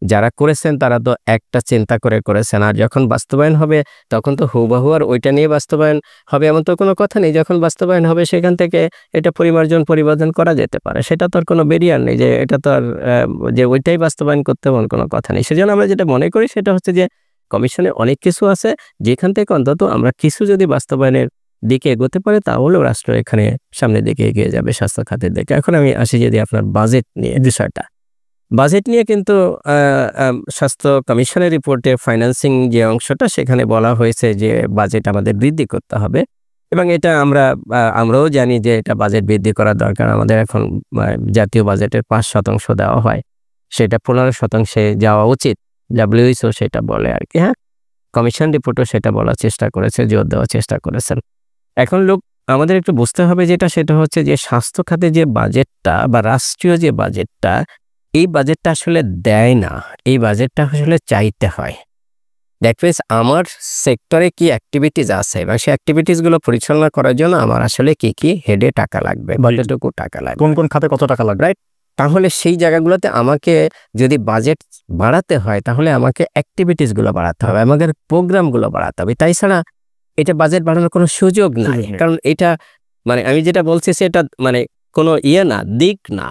যারা করেছেন তারা তো একটা চিন্তা করে করেছেন, আর যখন বাস্তবায়ন হবে তখন তো হুবহু আর ওইটা নিয়ে বাস্তবায়ন হবে এমন তো কোনো কথা নেই। যখন বাস্তবায়ন হবে সেখান থেকে এটা পরিবর্তন করা যেতে পারে, সেটা তো আর কোনো ব্যারিয়ার নেই যে এটা তো আর যে ওইটাই বাস্তবায়ন করতে এমন কোনো কথা নেই। সেজন্য আমরা যেটা মনে করি সেটা হচ্ছে যে কমিশনে অনেক কিছু আছে যেখান থেকে অন্তত আমরা কিছু যদি বাস্তবায়নের দিকে এগোতে পারে তাহলেও রাষ্ট্র এখানে সামনের দিকে এগিয়ে যাবে স্বাস্থ্য খাতের দিকে। এখন আমি আসি যদি আপনার বাজেট নিয়ে বিষয়টা, বাজেট নিয়ে কিন্তু স্বাস্থ্য কমিশনের রিপোর্টে ফাইন্যান্সিং যে অংশটা সেখানে বলা হয়েছে যে বাজেট আমাদের বৃদ্ধি করতে হবে এবং এটা আমরাও জানি যে এটা বাজেট বৃদ্ধি করার দরকার। আমাদের এখন জাতীয় বাজেটের 5% দেওয়া হয়, সেটা 15% যাওয়া উচিত, WHO সেটা বলে আর কি। হ্যাঁ, কমিশন রিপোর্টও সেটা বলার চেষ্টা করেছে, জোর দেওয়ার চেষ্টা করেছেন। এখন আমাদের একটু বুঝতে হবে সেটা হচ্ছে যে স্বাস্থ্য খাতে যে বাজেটটা বা রাষ্ট্রীয় যে বাজেটটা, এই বাজেটটা আসলে দেয় না, এই বাজেটটা আসলে চাইতে হয়। দ্যাট মিনস আমার সেক্টরে কি অ্যাক্টিভিটিস আছে এবং সেই অ্যাক্টিভিটিসগুলো পরিচালনা করার জন্য আমার আসলে কি হেডে টাকা লাগবে, কতটুকু টাকা লাগবে, কোন কোন খাতে কত টাকা লাগবে, রাইট? তাহলে সেই জায়গাগুলোতে আমাকে যদি বাজেট বাড়াতে হয় তাহলে আমাকে অ্যাক্টিভিটিসগুলো বাড়াতে হবে, আমাদের প্রোগ্রামগুলো বাড়াতে হবে। তাই ছাড়া এটা বাজেট বাড়ানোর কোনো সুযোগ নাই। কারণ এটা আমি যেটা বলছি সেটা কোনো না, দিক না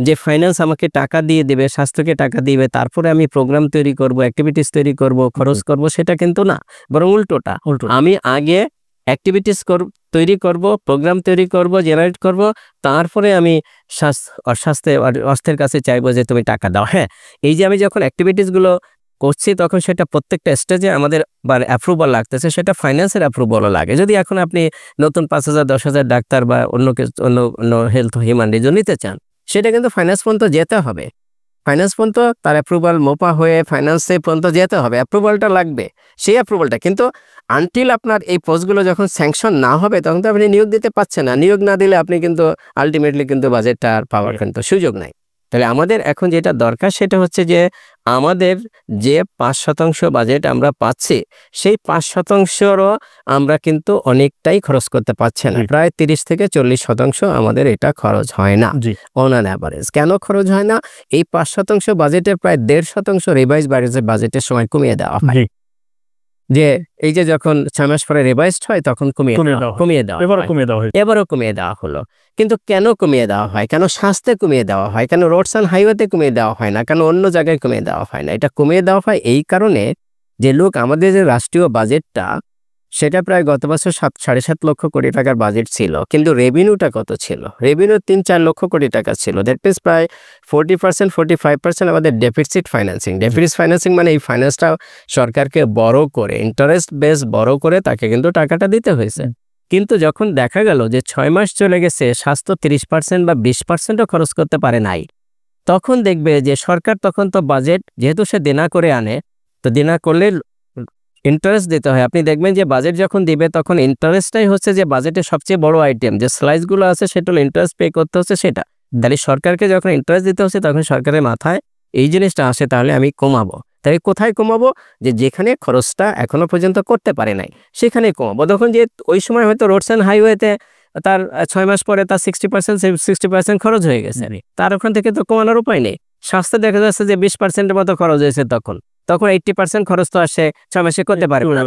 যে ফাইন্যান্স আমাকে টাকা দিয়ে দেবে, স্বাস্থ্যকে টাকা দিবে, তারপরে আমি প্রোগ্রাম তৈরি করব, অ্যাক্টিভিটিস তৈরি করব, খরচ করব, সেটা কিন্তু না। বরং উল্টোটা, আমি আগে অ্যাক্টিভিটিস তৈরি করব, প্রোগ্রাম তৈরি করব, জেনারেট করব, তারপরে আমি অর্থের কাছে চাইবো যে তুমি টাকা দাও। হ্যাঁ, এই যে আমি যখন অ্যাক্টিভিটিসগুলো করছি তখন সেটা প্রত্যেকটা স্টেজে আমাদের অ্যাপ্রুভাল লাগতেছে, সেটা ফাইন্যান্সের অ্যাপ্রুভালও লাগে। যদি এখন আপনি নতুন 5,000 10,000 ডাক্তার বা অন্য হেলথ হিউম্যান রিজন নিতে চান, সেটা কিন্তু ফাইন্যান্স পর্যন্ত যেতে হবে। ফাইন্যান্স পর্যন্ত তার অ্যাপ্রুভাল মোপা হয়ে ফাইন্যান্সে পর্যন্ত যেতে হবে, অ্যাপ্রুভালটা লাগবে। সেই অ্যাপ্রুভালটা কিন্তু আনটিল আপনার এই পোস্টগুলো যখন স্যাংশন না হবে তখন তো আপনি নিয়োগ দিতে পারছেন না। নিয়োগ না দিলে আপনি কিন্তু আলটিমেটলি কিন্তু বাজেটটা আর পাওয়ার কিন্তু সুযোগ নাই। তাহলে আমাদের এখন যেটা দরকার সেটা হচ্ছে যে আমাদের যে 5% বাজেট আমরা পাচ্ছি সেই 5%রও আমরা কিন্তু অনেকটাই খরচ করতে পারছি না। প্রায় 30 থেকে 40% আমাদের এটা খরচ হয় না অন অ্যান অ্যাভারেজ। কেন খরচ হয় না? এই 5% বাজেটের প্রায় 1.5% রিভাইজ বাজেটের সময় কমিয়ে দেওয়া হয়। যে এই যে যখন 6 মাস পরে রিভাইজড হয় তখন এবারও কমিয়ে দেওয়া হলো। কিন্তু কেন কমিয়ে দেওয়া হয়? কেন স্বাস্থ্যে কমিয়ে দেওয়া হয়? কেন রোডস অ্যান্ড হাইওয়েতে কমিয়ে দেওয়া হয় না? কেন অন্য জায়গায় কমিয়ে দেওয়া হয় না? এটা কমিয়ে দেওয়া হয় এই কারণে যে আমাদের যে রাষ্ট্রীয় বাজেটটা সেটা প্রায় গত বছর 7.5 লক্ষ কোটি টাকার বাজেট ছিল, কিন্তু রেভিনিউটা কত ছিল? রেভিনিউ 3-4 লক্ষ কোটি টাকা ছিল। দ্যাট মিনস প্রায় 40% আমাদের ডেফিসিট ফাইন্যান্সিং। ডেফিসিট ফাইন্যান্সিং মানে এই ফাইন্যান্সটা সরকারকে বড় করে, ইন্টারেস্ট বেস বড় করে তাকে কিন্তু টাকাটা দিতে হয়েছে। কিন্তু যখন দেখা গেল যে 6 মাস চলে গেছে, স্বাস্থ্য 30% বা 20%ও খরচ করতে পারে নাই, তখন দেখবে যে সরকার তখন তো বাজেট যেহেতু সে দেনা করে আনে, তো দেনা করলে ইন্টারেস্ট দিতে হয়। আপনি দেখবেন যে বাজেট যখন দিবে তখন ইন্টারেস্টটাই হচ্ছে যে বাজেটের সবচেয়ে বড় আইটেম, যে স্লাইসগুলো আছে সেটা হলো ইন্টারেস্ট পে করতে হচ্ছে সেটা। তাহলে সরকারকে যখন ইন্টারেস্ট দিতে হচ্ছে তখন সরকারের মাথায় এই জিনিসটা আসে, তাহলে আমি কমাবো। তাই কোথায় কমাবো? যেখানে খরচটা এখনো পর্যন্ত করতে পারে নাই সেখানে কমাবো। তখন যে ওই সময় হয়তো রোডস অ্যান্ড হাইওয়েতে তার 6 মাস পরে তার 60% খরচ হয়ে গেছে, তার ওখান থেকে তো কমানোর উপায় নেই। স্বাস্থ্যে দেখা যাচ্ছে যে 20%-এর মতো খরচ হয়েছে, তখন 80% খরচ তো আসে 6 মাসে করতে পারে না।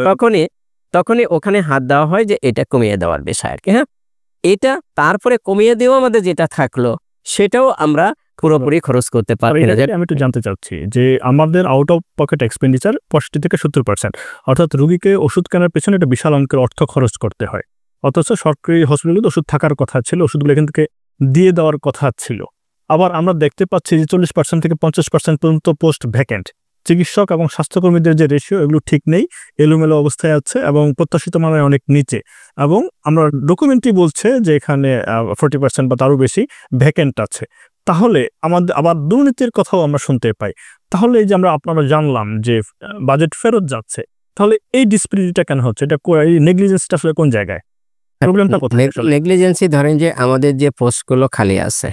তখনই ওখানে হাত দেওয়া হয় যে এটা কমিয়ে দেওয়ার বিষয় আর কি। হ্যাঁ, এটা তারপরে কমিয়ে দেওয়া আমাদের যেটা থাকলো সেটাও আমরা পুরোপুরি খরচ করতে পারি না। আমি একটু জানতে চাচ্ছি যে আমাদের আউট অফ পকেট এক্সপেন্ডিচার 65 থেকে 70%, অর্থাৎ রোগীকে ওষুধ কেনার পেছনে একটা বিশাল অঙ্কের অর্থ খরচ করতে হয়। অথচ সরকারি হসপিটালগুলোতে ওষুধ থাকার কথা ছিল, ওষুধগুলো এখান থেকে দিয়ে দেওয়ার কথা ছিল। আবার আমরা দেখতে পাচ্ছি যে 40% থেকে 50% পর্যন্ত পোস্ট ভ্যাকেন্ট। চিকিৎসক এবং স্বাস্থ্যকর্মীদের যে রেশিও এগুলো ঠিক নেই, এলোমেলো অবস্থায় আছে এবং প্রত্যাশিত মানের অনেক নিচে। এবং আমরা ডকুমেন্টই বলছে যে এখানে 40% বা তারও বেশি ভ্যাকেন্ট আছে। তাহলে আমাদের আবার দুর্নীতির কথাও আমরা শুনতে পাই। তাহলে এই যে আপনারা জানলাম যে বাজেট ফেরত যাচ্ছে, তাহলে এই ডিসপ্যারিটিটা কেন হচ্ছে? এটা নেগলিজেন্সটা আসলে কোন জায়গায়? প্রবলেমটা কোথায়? নেগলিজেন্সি ধরেন যে আমাদের যে পোস্টগুলো খালি আছে,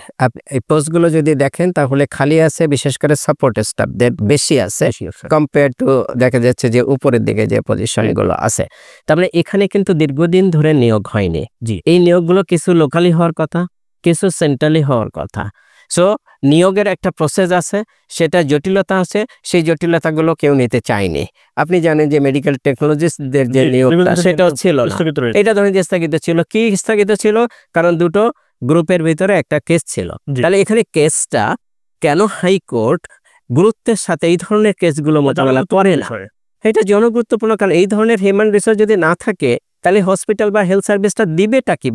এই পোস্টগুলো যদি দেখেন তাহলে খালি আছে বিশেষ করে সাপোর্ট স্টাফদের বেশি আছে কম্পেয়ার টু দেখা যাচ্ছে যে উপরের দিকে যে পজিশনগুলো আছে। তার মানে এখানে কিন্তু দীর্ঘদিন ধরে নিয়োগ হয়নি। এই নিয়োগগুলো কিছু লোকালি হওয়ার কথা, কিছু সেন্ট্রালি হওয়ার কথা। সো নিয়োগের একটা প্রসেস আছে, সেটা জটিলতা আছে, সেই জটিলতাগুলো কেউ নিতে চায়নি। আপনি জানেন যে মেডিকেল টেকনোলজিস্টদের যে নিয়োগটা সেটাও ছিল না, এটা ধরেন যে স্থগিত ছিল। কি স্থগিত ছিল? কারণ দুটো গ্রুপের ভিতরে একটা কেস ছিল। তাহলে এখানে কেসটা কেন হাইকোর্ট গুরুত্বের সাথে এই ধরনের কেসগুলো মোকাবেলা করে না, এটা জনগুরুত্বপূর্ণ। কারণ এই ধরনের হিউম্যান রিসোর্স যদি না থাকে তাহলে হসপিটাল বা হেলথ সার্ভিসটা দিবেটা কি?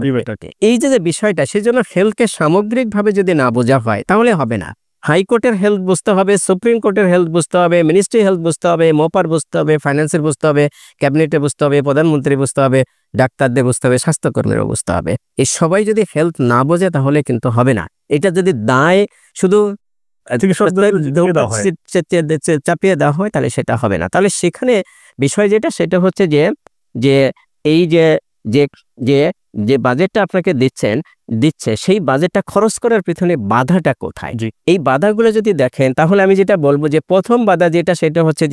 এই যে বিষয়টা, সেজন্য হেলথকে সামগ্রিকভাবে যদি না বোঝা হয় তাহলে হবে না। হাইকোর্টের হেলথ বুঝতে হবে, সুপ্রিম কোর্টের হেলথ বুঝতে হবে, মিনিস্ট্রি হেলথ বুঝতে হবে, মোপার বুঝতে হবে, ফাইন্যান্সের বুঝতে হবে, ক্যাবিনেটে বুঝতে হবে, প্রধানমন্ত্রী বুঝতে হবে, ডাক্তারদের বুঝতে হবে, স্বাস্থ্যকর্মীরও বুঝতে হবে। এই সবাই যদি হেলথ না বোঝে তাহলে কিন্তু হবে না। এটা যদি দায় শুধু চাপিয়ে দেওয়া হয় তাহলে সেটা হবে না। তাহলে সেখানে বিষয় যেটা সেটা হচ্ছে যে এই যে বাজেটটা আপনাকে দিচ্ছে সেই বাজেটটা খরচ করার পিছনে বাধাটা কোথায়? এই বাধাগুলো যদি দেখেন তাহলে আমি যেটা বলবো যে প্রথম বাধা যেটা সেটা হচ্ছে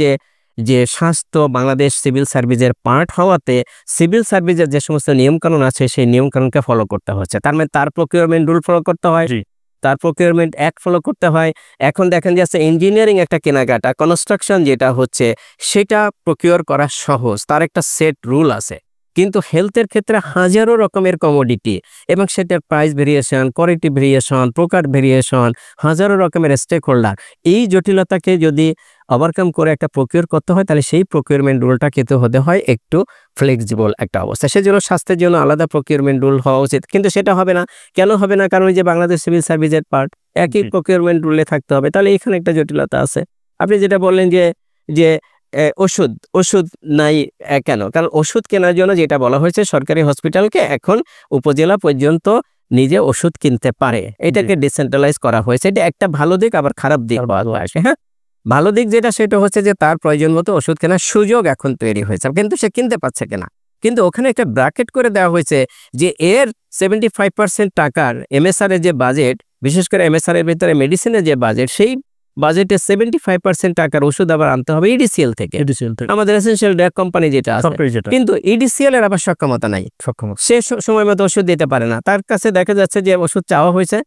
যে স্বাস্থ্য বাংলাদেশ সিভিল সার্ভিসের পার্ট হওয়াতে সিভিল সার্ভিসের যে সমস্ত নিয়মকানুন আছে সেই নিয়মকানুনকে ফলো করতে হচ্ছে। তার মানে তার প্রকিউরমেন্ট রুল ফলো করতে হয়, তার প্রকিউরমেন্ট অ্যাক্ট ফলো করতে হয়। এখন দেখেন যে আছে ইঞ্জিনিয়ারিং একটা কেনাকাটা, কনস্ট্রাকশন যেটা হচ্ছে সেটা প্রকিউর করা সহজ, তার একটা সেট রুল আছে। কিন্তু হেলথের ক্ষেত্রে হাজারো রকমের কমোডিটি এবং সেটার প্রাইস ভেরিয়েশন, কোয়ালিটি ভেরিয়েশন, প্রকার ভেরিয়েশন, হাজারো রকমের স্টেক হোল্ডার, এই জটিলতাকে যদি ওভারকাম করে একটা প্রকিউর করতে হয় তাহলে সেই প্রকিউরমেন্ট রুলটা কিন্তু হতে হয় একটু ফ্লেক্সিবল একটা অবস্থা। সেজন্য স্বাস্থ্যের জন্য আলাদা প্রকিউরমেন্ট রুল হওয়া উচিত, কিন্তু সেটা হবে না। কেন হবে না? কারণ ওই যে বাংলাদেশ সিভিল সার্ভিসের পার্ট একই প্রকিউরমেন্ট রুলে থাকতে হবে। তাহলে এখানে একটা জটিলতা আছে। আপনি যেটা বললেন যে ওষুধ নাই কেন? কারণ ওষুধ কেনার জন্য যেটা বলা হয়েছে সরকারি হসপিটালকে এখন উপজেলা পর্যন্ত নিজে ওষুধ কিনতে পারে, এটাকে ডিসেন্ট্রালাইজ করা হয়েছে। এটা একটা ভালো দিক, আবার খারাপ দিক আছে। হ্যাঁ, ভালো দিক যেটা সেটা হচ্ছে যে তার প্রয়োজন মতো ওষুধ কেনার সুযোগ এখন তৈরি হয়েছে, কিন্তু সে কিনতে পারছে কিনা। কিন্তু ওখানে একটা ব্র্যাকেট করে দেওয়া হয়েছে যে এর 75% টাকার এমএসআর এর যে বাজেট, বিশেষ করে এমএসআর এর ভিতরে মেডিসিনের যে বাজেট, সেই বাজেটে 75% টাকার ওষুধ আবার আনতে হবে ইডিসিএল থেকে, আমাদের এসেনশিয়াল ড্রাগ কোম্পানি যেটা আছে। কিন্তু ইডিসিএল এর আবার সক্ষমতা নাই, সে সময় মতো ওষুধ দিতে পারে না। তার কাছে দেখা যাচ্ছে যে ওষুধ চাওয়া হয়েছে,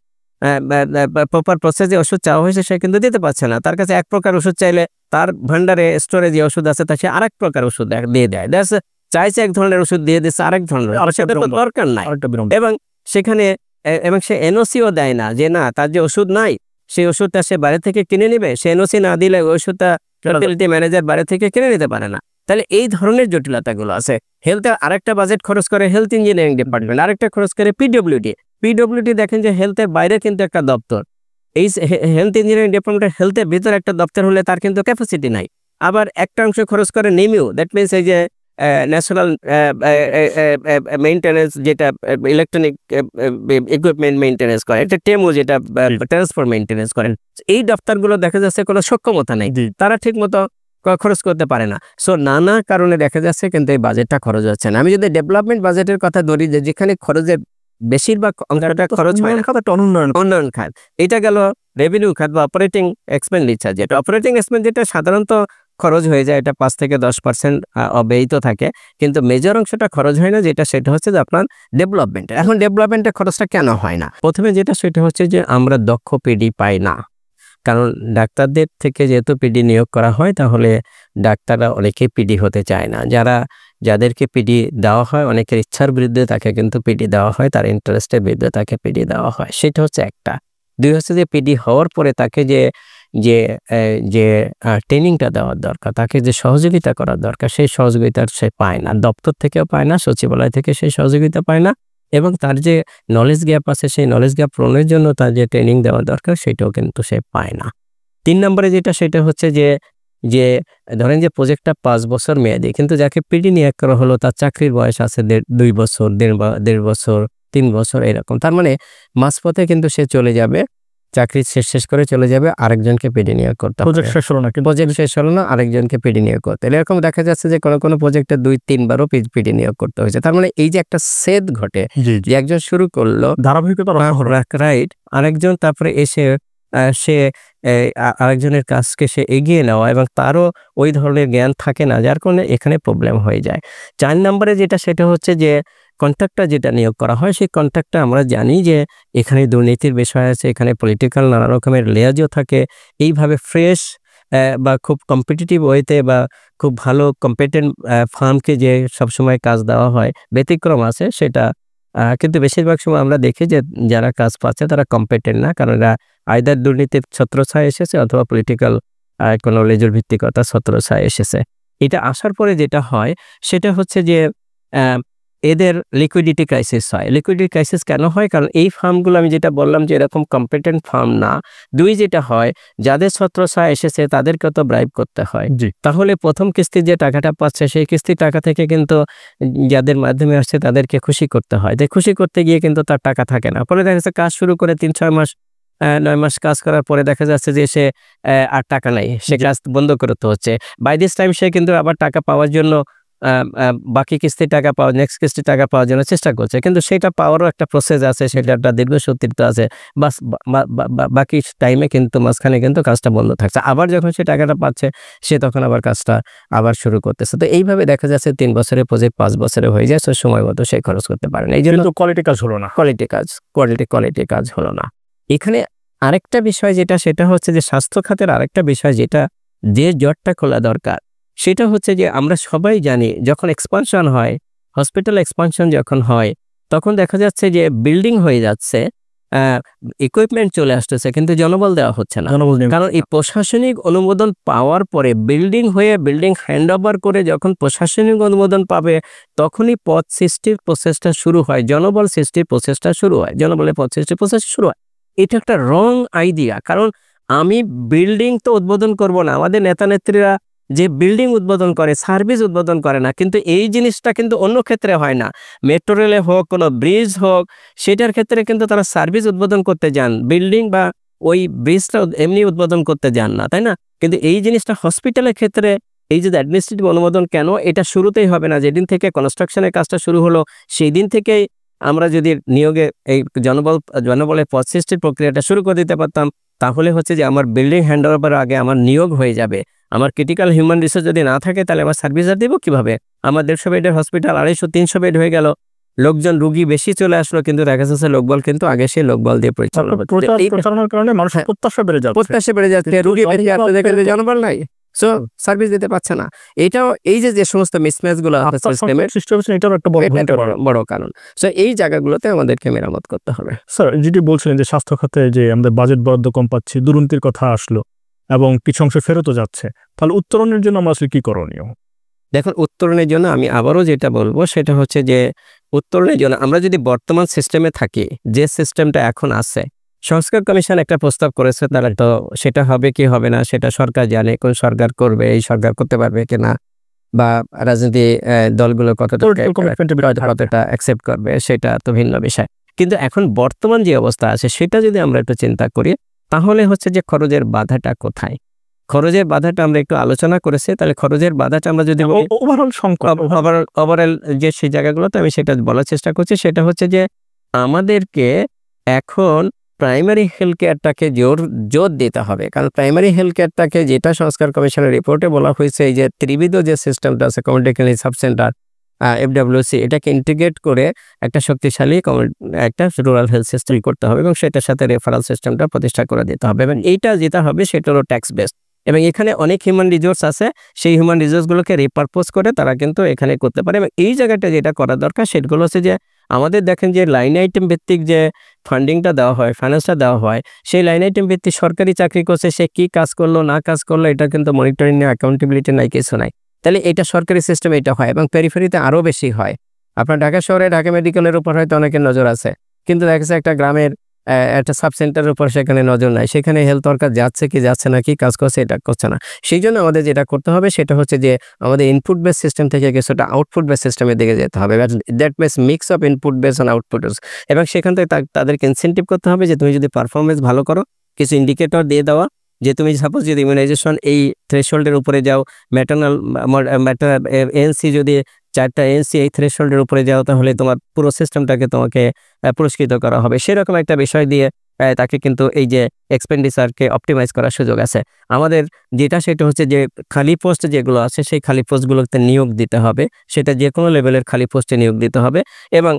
প্রপার প্রসেসে ওষুধ চাওয়া হয়েছে, সে কিন্তু দিতে পারছে না। তার কাছে এক প্রকার ওষুধ চাইলে তার ভান্ডারে স্টোরে যে ওষুধ আছে তা সে আরেক প্রকার ওষুধ দিয়ে দেয়। চাইছে এক ধরনের ওষুধ দিয়ে দিচ্ছে আরেক ধরনের, সেটা তো দরকার নাই। এবং সেখানে সে এনওসিও দেয় না, যে না তার যে ওষুধ নাই সেই ওষুধটা সে বাইরে থেকে কিনে নিবে। সে এনওসি না দিলে ওষুধটা ফ্যাসিলিটি ম্যানেজার বাইরে থেকে কিনে নিতে পারে না। তাহলে এই ধরনের জটিলতাগুলো আছে। হেলথের আরেকটা বাজেট খরচ করে হেলথ ইঞ্জিনিয়ারিং ডিপার্টমেন্ট, আরেকটা খরচ করে পিডব্লিউডি। দেখেন যে হেলথের বাইরে কিন্তু একটা দপ্তর, এই হেলথ ইঞ্জিনিয়ারিং ডিপার্টমেন্টের হেলথের ভিতরে একটা দপ্তর হলে তার কিন্তু ক্যাপাসিটি নাই। আবার একটা অংশ খরচ করে নিমিউ, দ্যাট মিনস এই যে ন্যাশনাল মেইনটেনেন্স, যেটা ইলেকট্রনিক ইকুইপমেন্ট মেইনটেনেন্স করে, একটা টেমো যেটা ট্রান্সপোর্ট মেইনটেনেন্স করেন। এই দপ্তরগুলো দেখা যাচ্ছে কোনো সক্ষমতা নেই, তারা ঠিক মতো খরচ করতে পারে না। সো নানা কারণে দেখা যাচ্ছে কিন্তু এই বাজেটটা খরচ হচ্ছে না। আমি যদি ডেভেলপমেন্ট বাজেটের কথা ধরি, যেখানে খরচের বেশিরভাগ অংশটা খরচ হয় উন্নয়ন খাত, এটা গেল রেভিনিউ খাত বা অপারেটিং এক্সপেন্ডিচার। যেটা অপারেটিং এক্সপেন্ডিচার সাধারণত খরচ হয়ে যায়, এটা 5 থেকে 10% অব্যয়িত থাকে, কিন্তু মেজর অংশটা খরচ হয় না। যেটা সেটা হচ্ছে যে আপনার ডেভেলপমেন্ট। এখন ডেভেলপমেন্টের খরচটা কেন হয় না? প্রথমে যেটা সেটা হচ্ছে যে আমরা দক্ষ পিডি পাই না। কারণ ডাক্তারদের থেকে যেহেতু পিডি নিয়োগ করা হয়, তাহলে ডাক্তাররা অনেকেই পিডি হতে চায় না। যাদেরকে পিডি দেওয়া হয় অনেকের ইচ্ছার বিরুদ্ধে তাকে কিন্তু পিডি দেওয়া হয়, তার ইন্টারেস্টের বিরুদ্ধে তাকে পিডি দেওয়া হয়। সেটা হচ্ছে একটা। দুই হচ্ছে যে পিডি হওয়ার পরে তাকে যে ট্রেনিংটা দেওয়ার দরকার, তাকে যে সহযোগিতা করার দরকার, সেই সহযোগিতা সে পায় না। দপ্তর থেকেও পায় না, সচিবালয় থেকে সেই সহযোগিতা পায় না, এবং তার যে নলেজ গ্যাপ আছে সেই নলেজ গ্যাপ পূরণের জন্য তার যে ট্রেনিং দেওয়া দরকার সেটাও কিন্তু সে পায় না। 3 নম্বরে যেটা সেটা হচ্ছে যে ধরেন যে প্রজেক্টটা 5 বছর মেয়াদি, কিন্তু যাকে পিডি নিয়োগ করা হলো তার চাকরির বয়স আছে 2 বছর, 1.5 বছর, 3 বছর এরকম। তার মানে মাঝপথে কিন্তু সে চলে যাবে চাকরি শেষ করে চলে যাবে, আরেকজনকে পেডে নিয়োগ করতে হবে। প্রজেক্ট শেষ হলো না, প্রজেক্ট শেষ হলো না, আরেকজনকে পেডে নিয়োগ করতে। এরকম দেখা যাচ্ছে যে কোনো প্রজেক্টে 2-3 বারও পেডে নিয়োগ করতে হয়েছে। তার মানে এই যে একটা সেদ ঘটে, যে একজন শুরু করলো ধারাবাহিকতা, রাইট, আরেকজন তারপরে এসে সে আরেকজনের কাজকে সে এগিয়ে নেওয়া, এবং তারও ওই ধরনের জ্ঞান থাকে না, যার কারণে এখানে প্রবলেম হয়ে যায়। 4 নম্বরে যেটা, সেটা হচ্ছে যে কন্ট্রাক্টর যেটা নিয়োগ করা হয়, সেই কন্ট্রাক্টর আমরা জানি যে এখানে দুর্নীতির বিষয় আছে, এখানে পলিটিক্যাল নানা রকমের লেয়াজও থাকে। এইভাবে ফ্রেশ বা খুব কম্পিটিটিভ ওয়েতে বা খুব ভালো কম্পিটেন্ট ফার্মকে যে সবসময় কাজ দেওয়া হয়, ব্যতিক্রম আছে সেটা, কিন্তু বেশিরভাগ সময় আমরা দেখি যে যারা কাজ পাচ্ছে তারা কম্পিটেন্ট না, কারণ এরা আইদার দুর্নীতির ছত্রছায়া এসেছে অথবা পলিটিক্যাল কোনো লেজুর ভিত্তিকতা ছত্রছায়া এসেছে। এটা আসার পরে যেটা হয় সেটা হচ্ছে যে এদের লিকুইডিটি ক্রাইসিস হয়। লিকুইডিটি ক্রাইসিস কেন হয়? কারণ এই ফার্মগুলো আমি যেটা বললাম যে এরকম কম্পিটেন্ট ফার্ম না। 2 যেটা হয়, যাদের ছত্রছায়া এসেছে তাদেরকে তো ব্রাইব করতে হয়। তাহলে প্রথম কিস্তির যে টাকাটা পাচ্ছে সেই কিস্তির টাকা থেকে কিন্তু যাদের মাধ্যমে আসছে তাদেরকে খুশি করতে হয়। তাই খুশি করতে গিয়ে কিন্তু তার টাকা থাকে না। পরে দেখা যাচ্ছে কাজ শুরু করে 3-6 মাস 9 মাস কাজ করার পরে দেখা যাচ্ছে যে সে আর টাকা নাই, সে কাজ বন্ধ করতে হচ্ছে। বাই দিস টাইম সে কিন্তু আবার টাকা পাওয়ার জন্য বাকি কিস্তির টাকা পাওয়া, নেক্সট কিস্তির টাকা পাওয়ার জন্য চেষ্টা করছে, কিন্তু সেটা পাওয়ারও একটা প্রসেস আছে, সেটা একটা দীর্ঘসূত্রিতা আছে। বাস বাকি টাইমে কিন্তু মাঝখানে কিন্তু কাজটা বন্ধ থাকছে। আবার যখন সে টাকাটা পাচ্ছে সে তখন আবার কাজটা আবার শুরু করতেছে। তো এইভাবে দেখা যাচ্ছে 3 বছরের প্রজেক্ট 5 বছরে হয়ে যায়, সময় মতো সে খরচ করতে পারে না। এই জন্য কোয়ালিটি কাজ হলো না, কোয়ালিটি কাজ হলো না। এখানে আরেকটা বিষয় যেটা, সেটা হচ্ছে যে স্বাস্থ্য খাতের আরেকটা বিষয় যেটা, যে জটটা খোলা দরকার, সেটা হচ্ছে যে আমরা সবাই জানি যখন এক্সপানশন হয়, হসপিটাল এক্সপানশন যখন হয়, তখন দেখা যাচ্ছে যে বিল্ডিং হয়ে যাচ্ছে, ইকুইপমেন্ট চলে আসতেছে, কিন্তু জনবল দেওয়া হচ্ছে না। কারণ এই প্রশাসনিক অনুমোদন পাওয়ার পরে বিল্ডিং হয়ে বিল্ডিং হ্যান্ড ওভার করে যখন প্রশাসনিক অনুমোদন পাবে, তখনই পদ সৃষ্টির প্রসেসটা শুরু হয়, জনবল সৃষ্টির প্রসেসটা শুরু হয়, জনবলের পদ সৃষ্টির প্রসেস শুরু হয়। এটা একটা রং আইডিয়া। কারণ আমি বিল্ডিং তো উদ্বোধন করব না, আমাদের নেতা নেত্রীরা যে বিল্ডিং উদ্বোধন করে, সার্ভিস উদ্বোধন করে না। কিন্তু এই জিনিসটা কিন্তু অন্য ক্ষেত্রে হয় না। মেট্রো রেলে হোক, কোনো ব্রিজ হোক, সেটার ক্ষেত্রে কিন্তু তারা সার্ভিস উদ্বোধন করতে যান, বিল্ডিং বা ওই ব্রিজটা এমনি উদ্বোধন করতে যান না, তাই না? কিন্তু এই জিনিসটা হসপিটালের ক্ষেত্রে, এই যে অ্যাডমিনিস্ট্রেটিভ অনুমোদন কেন, এটা শুরুতেই হবে না। যেদিন থেকে কনস্ট্রাকশনের কাজটা শুরু হলো সেই দিন থেকেই আমরা যদি নিয়োগে এই জনবলের পদ সৃষ্টির প্রক্রিয়াটা শুরু করে দিতে পারতাম, তাহলে হচ্ছে যে আমার বিল্ডিং হ্যান্ড ওভারের আগে আমার নিয়োগ হয়ে যাবে। আমার ক্রিটিক্যাল হিউম্যান রিসোর্স যদি না থাকে তাহলে আমার সার্ভিস আর দেবো কিভাবে? আমার 150 বেডের হসপিটাল 250-300 বেড হয়ে গেল, লোকজন রুগী বেশি চলে আসলো, কিন্তু দেখা যাচ্ছে লোকবল কিন্তু আগে সেই লোকবল দিয়ে প্রচারণার কারণে মানুষের প্রত্যাশা বেড়ে যাচ্ছে, রুগী বেশি আসলে দেখে জনবল নাই, সো সার্ভিস দিতে পারছে না। এটাও এই যে সমস্ত মিসম্যাচ গুলো এটার একটা বড় কারণ। সো এই জায়গাগুলোতে আমাদেরকে মেরামত করতে হবে। স্যার, যেটি বলছিলেন যে স্বাস্থ্য খাতে যে আমরা বাজেট বরাদ্দ কম পাচ্ছি, দুর্নীতির কথা আসলো এবং কিছু অংশ ফেরতও যাচ্ছে, তাহলে উত্তরণের জন্য আমরা আসলে কি করণীয়? দেখুন, উত্তরণের জন্য আমি আবারও যেটা বলবো সেটা হচ্ছে যে উত্তরণের জন্য আমরা যদি বর্তমান সিস্টেমে থাকি, যে সিস্টেমটা এখন আছে, সংস্কার কমিশন একটা প্রস্তাব করেছে, তারা তো সেটা হবে কি হবে না সেটা সরকার জানে, কোন সরকার করবে, এই সরকার করতে পারবে কিনা, বা রাজনীতি দলগুলো কতটা অ্যাকসেপ্ট করবে সেটা তো ভিন্ন বিষয়। কিন্তু এখন বর্তমান যে অবস্থা আছে সেটা যদি আমরা একটু চিন্তা করি, তাহলে হচ্ছে যে খরচের বাধাটা কোথায়। খরচের বাধাটা আমরা একটু আলোচনা করেছি, তাহলে খরচের বাধাটা আমরা যদি ওভারঅল যে সেই জায়গাগুলোতে আমি সেটা বলার চেষ্টা করছি, সেটা হচ্ছে যে আমাদেরকে এখন প্রাইমারি হেলথ কেয়ারটাকে জোর দিতে হবে। কারণ প্রাইমারি হেলথ কেয়ারটাকে, যেটা সংস্কার কমিশনের রিপোর্টে বলা হয়েছে, এই যে ত্রিবিধ যে সিস্টেমটা আছে, community clinic, sub centre, FWC, এটাকে ইন্টিগ্রেট করে একটা শক্তিশালী একটা রুরাল হেলথ সিস্টেম করতে হবে, এবং সেটার সাথে রেফারেল সিস্টেমটা প্রতিষ্ঠা করে দিতে হবে। এবং এইটা যেটা হবে সেটা হলো ট্যাক্স বেসড, এবং এখানে অনেক হিউম্যান রিসোর্স আছে, সেই হিউম্যান রিসোর্সগুলোকে রিপারপোজ করে তারা কিন্তু এখানে করতে পারে। এবং এই জায়গাটা যেটা করা দরকার সেগুলো হচ্ছে যে আমাদের দেখেন যে লাইন আইটেম ভিত্তিক যে ফান্ডিংটা দেওয়া হয়, ফাইন্যান্সটা দেওয়া হয়, সেই লাইন আইটেম ভিত্তিক সরকারি চাকরি করছে, সে কি কাজ করলো না কাজ করলো এটা কিন্তু মনিটরিং নেই, অ্যাকাউন্টেবিলিটি নাই, কিছু নাই। তাহলে এটা সরকারি সিস্টেম এটা হয়, এবং পেরিফেরিতে আরও বেশি হয়। আপনার ঢাকা শহরে ঢাকা মেডিকেলের উপর হয়তো অনেকের নজর আছে, কিন্তু দেখা যাচ্ছে একটা গ্রামের একটা সাব সেন্টারের উপর সেখানে নজর নাই, সেখানে হেলথ ওয়ার্কার যাচ্ছে কি যাচ্ছে না, কি কাজ করছে এটা করছে না। সেই জন্য আমাদের যেটা করতে হবে সেটা হচ্ছে যে আমাদের ইনপুট বেস সিস্টেম থেকে কিছুটা আউটপুট বেস সিস্টেমের দিকে যেতে হবে। That means mix of input base and output base, এবং সেখান থেকে তাদেরকে ইনসেন্টিভ করতে হবে যে তুমি যদি পারফরমেন্স ভালো করো কিছু ইন্ডিকেটর দিয়ে দেওয়া যে তুমি সাপোজ যদি ইমিউনাইজেশন এই থ্রেশহোল্ডের উপরে যাও, ম্যাটারনাল এএনসি যদি 4টা এএনসি এই থ্রেশহোল্ডের উপরে যাও, তাহলে তোমার পুরো সিস্টেমটাকে তোমাকে পুরস্কৃত করা হবে। সেরকম একটা বিষয় দিয়ে তাকে কিন্তু এই যে এক্সপেন্ডিচারকে অপটিমাইজ করার সুযোগ আছে। আমাদের যেটা সেটা হচ্ছে যে খালি পোস্ট যেগুলো আছে সেই খালি পোস্টগুলোতে নিয়োগ দিতে হবে, সেটা যে কোনো লেভেলের খালি পোস্টে নিয়োগ দিতে হবে এবং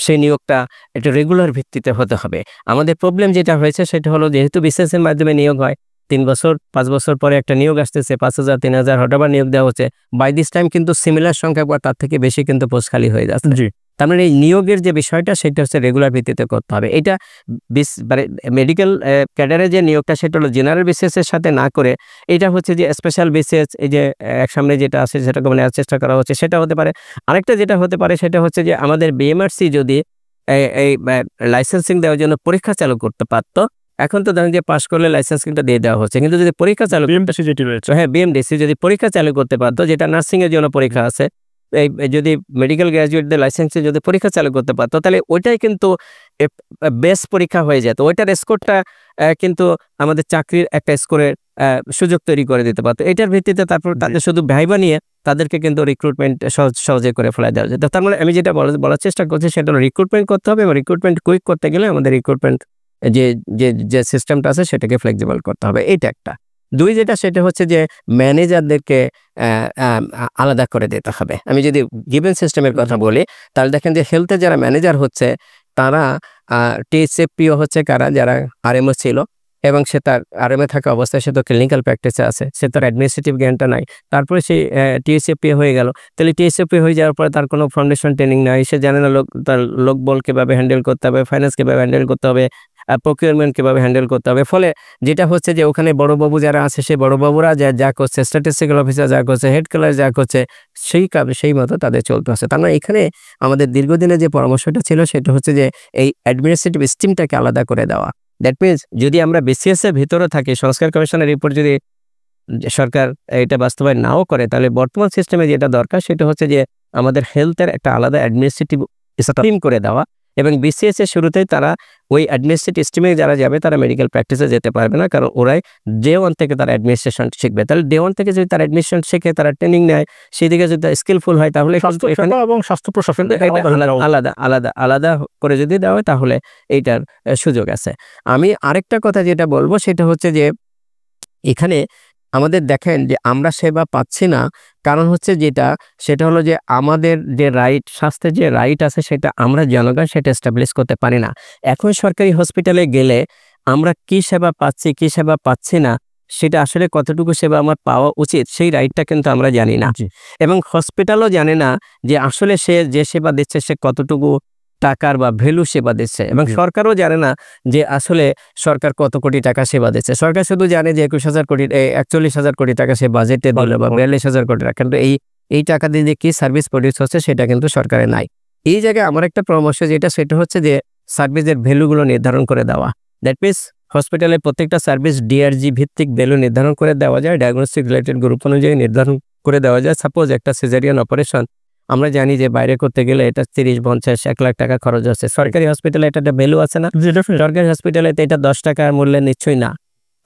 সেই নিয়োগটা একটা রেগুলার ভিত্তিতে হতে হবে। আমাদের প্রবলেম যেটা হয়েছে সেটা হলো যেহেতু বিসিএসের মাধ্যমে নিয়োগ হয়, 3 বছর 5 বছর পরে একটা নিয়োগ আসতেছে, 5,000 3,000 হঠাৎ নিয়োগ দেওয়া হচ্ছে, বাই দিস টাইম কিন্তু সিমিলার সংখ্যা বা তার থেকে বেশি কিন্তু পোস্ট খালি হয়ে যাচ্ছে। তার মানে এই নিয়োগের যে বিষয়টা সেটা হচ্ছে রেগুলার ভিত্তিতে করতে হবে। এটা মেডিকেল ক্যাডারে যে নিয়োগটা সেটা হলো জেনারেল বিসিএসের সাথে না করে এটা হচ্ছে যে স্পেশাল বিসিএস, এই যে এক সামনে যেটা আছে সেটাকে নেওয়ার চেষ্টা করা হচ্ছে, সেটা হতে পারে। আরেকটা যেটা হতে পারে সেটা হচ্ছে যে আমাদের বিএমআরসি যদি এই লাইসেন্সিং দেওয়ার জন্য পরীক্ষা চালু করতে পারতো। এখন তো ধরেন যে পাশ করলে লাইসেন্সিংটা দিয়ে দেওয়া হচ্ছে, কিন্তু যদি পরীক্ষা চালু বিএমডিসি যেটি রয়েছে, হ্যাঁ বিএমডিসি যদি পরীক্ষা চালু করতে পারতো, যেটা নার্সিংয়ের জন্য পরীক্ষা আছে, এই যদি মেডিকেল গ্র্যাজুয়েটদের লাইসেন্সে যদি পরীক্ষা চালু করতে পারতো তাহলে ওইটাই কিন্তু বেস্ট পরীক্ষা হয়ে যেত। ওইটার স্কোরটা কিন্তু আমাদের চাকরির একটা স্কোরের সুযোগ তৈরি করে দিতে পারতো। এটার ভিত্তিতে তারপর তাদের শুধু ভাইবা নিয়ে তাদেরকে কিন্তু রিক্রুটমেন্ট সহজে করে ফেলা দেওয়া যেত। তার মানে আমি যেটা বলার চেষ্টা করছি সেটা হলো রিক্রুটমেন্ট করতে হবে এবং রিক্রুটমেন্ট কুইক করতে গেলে আমাদের রিক্রুটমেন্ট যে সিস্টেমটা আছে সেটাকে ফ্লেক্সিবল করতে হবে। এইটা একটা। 2 যেটা সেটা হচ্ছে যে ম্যানেজারদেরকে আলাদা করে দিতে হবে। আমি যদি গিভেন সিস্টেমের কথা বলি তাহলে দেখেন যে হেলথে যারা ম্যানেজার হচ্ছে তারা টিএসএফপিও হচ্ছে কারা, যারা আরএমও ছিল এবং সে তার আরএমএ থাকা অবস্থায় সে তো ক্লিনিক্যাল প্র্যাকটিসে আছে, সে তার অ্যাডমিনিস্ট্রেটিভ জ্ঞানটা নাই, তারপরে সে টিএসএফপি হয়ে গেল। তাহলে টিএসএফপি হয়ে যাওয়ার পরে তার কোনো ফাউন্ডেশন ট্রেনিং নাই, সে জানে না তার লোকবল কীভাবে হ্যান্ডেল করতে হবে, ফাইন্যান্স কীভাবে হ্যান্ডেল করতে হবে, প্রকিউরমেন্ট কীভাবে হ্যান্ডেল করতে হবে। ফলে যেটা হচ্ছে যে ওখানে বড়বাবু যারা আছে সেই বড়বাবুরা যা করছে, স্ট্যাটিস্টিক্যাল অফিসার যা করছে, হেড ক্লার্ক যা করছে, সেই মতো তাদের চলতে আছে। তার মানে এখানে আমাদের দীর্ঘদিনের যে পরামর্শটা ছিল সেটা হচ্ছে যে এই অ্যাডমিনিস্ট্রেটিভ স্টিমটাকে আলাদা করে দেওয়া। দ্যাট মিনস যদি আমরা বিসিএস এর ভিতরে থাকি, সংস্কার কমিশনের রিপোর্ট যদি সরকার এটা বাস্তবায়ন নাও করে, তাহলে বর্তমান সিস্টেমে যেটা দরকার সেটা হচ্ছে যে আমাদের হেলথের একটা আলাদা অ্যাডমিনিস্ট্রেটিভ স্টিম করে দেওয়া এবং বিসিএস এর শুরুতেই তারা ওই অ্যাডমিনিস্ট্রেটিভ স্টিমে যারা যাবে তারা মেডিকেল প্র্যাকটিসে যেতে পারবে না, কারণ ওরাই ডে 1 থেকে তারা অ্যাডমিনিস্ট্রেশন শিখবে। তাহলে ডে 1 থেকে যদি তারা অ্যাডমিনিস্ট্রেশন শিখে, তারা ট্রেনিং নেয়, সেই দিকে যদি স্কিলফুল হয় তাহলে এবং স্বাস্থ্য প্রশাসন আলাদা করে যদি দেওয়া হয় তাহলে এইটার সুযোগ আছে। আমি আরেকটা কথা যেটা বলবো সেটা হচ্ছে যে এখানে আমাদের দেখেন যে আমরা সেবা পাচ্ছি না, কারণ হচ্ছে সেটা হলো যে আমাদের যে রাইট, স্বাস্থ্যের যে রাইট আছে সেটা আমরা জনগণ সেটা এস্টাবলিশ করতে পারি না। এখন সরকারি হসপিটালে গেলে আমরা কি সেবা পাচ্ছি কি সেবা পাচ্ছি না সেটা আসলে কতটুকু সেবা আমার পাওয়া উচিত সেই রাইটটা কিন্তু আমরা জানি না, এবং হসপিটালও জানে না যে আসলে সে যে সেবা দিচ্ছে সে কতটুকু টাকার বা ভ্যালু সেবা দিচ্ছে, এবং সরকারও জানে না যে আসলে সরকার কত কোটি টাকা সেবা দিচ্ছে। সরকার শুধু জানে যে 41,000 কোটি টাকা সে বাজেটে দিল বা 42,000 কোটি টাকা, কিন্তু এই টাকা দিয়ে যে কি সার্ভিস প্রডিউস হচ্ছে সেটা কিন্তু সরকারের নাই। এই জায়গায় আমার একটা পরামর্শ সেটা হচ্ছে যে সার্ভিসের ভ্যালুগুলো নির্ধারণ করে দেওয়া। দ্যাট মিনস হসপিটালে প্রত্যেকটা সার্ভিস ডিআরজি ভিত্তিক ভ্যালু নির্ধারণ করে দেওয়া যায়, ডায়াগনস্টিক রিলেটেড গ্রুপ অনুযায়ী নির্ধারণ করে দেওয়া যায়। সাপোজ একটা সিজারিয়ান অপারেশন আমরা জানি যে বাইরে করতে গেলে এটা 30-50-1 লাখ টাকা খরচ হচ্ছে, সরকারি হসপিটালে এটা একটা ভ্যালু আছে না, সরকারি হসপিটালে এটা 10 টাকার মূল্যে নিশ্চয়ই না।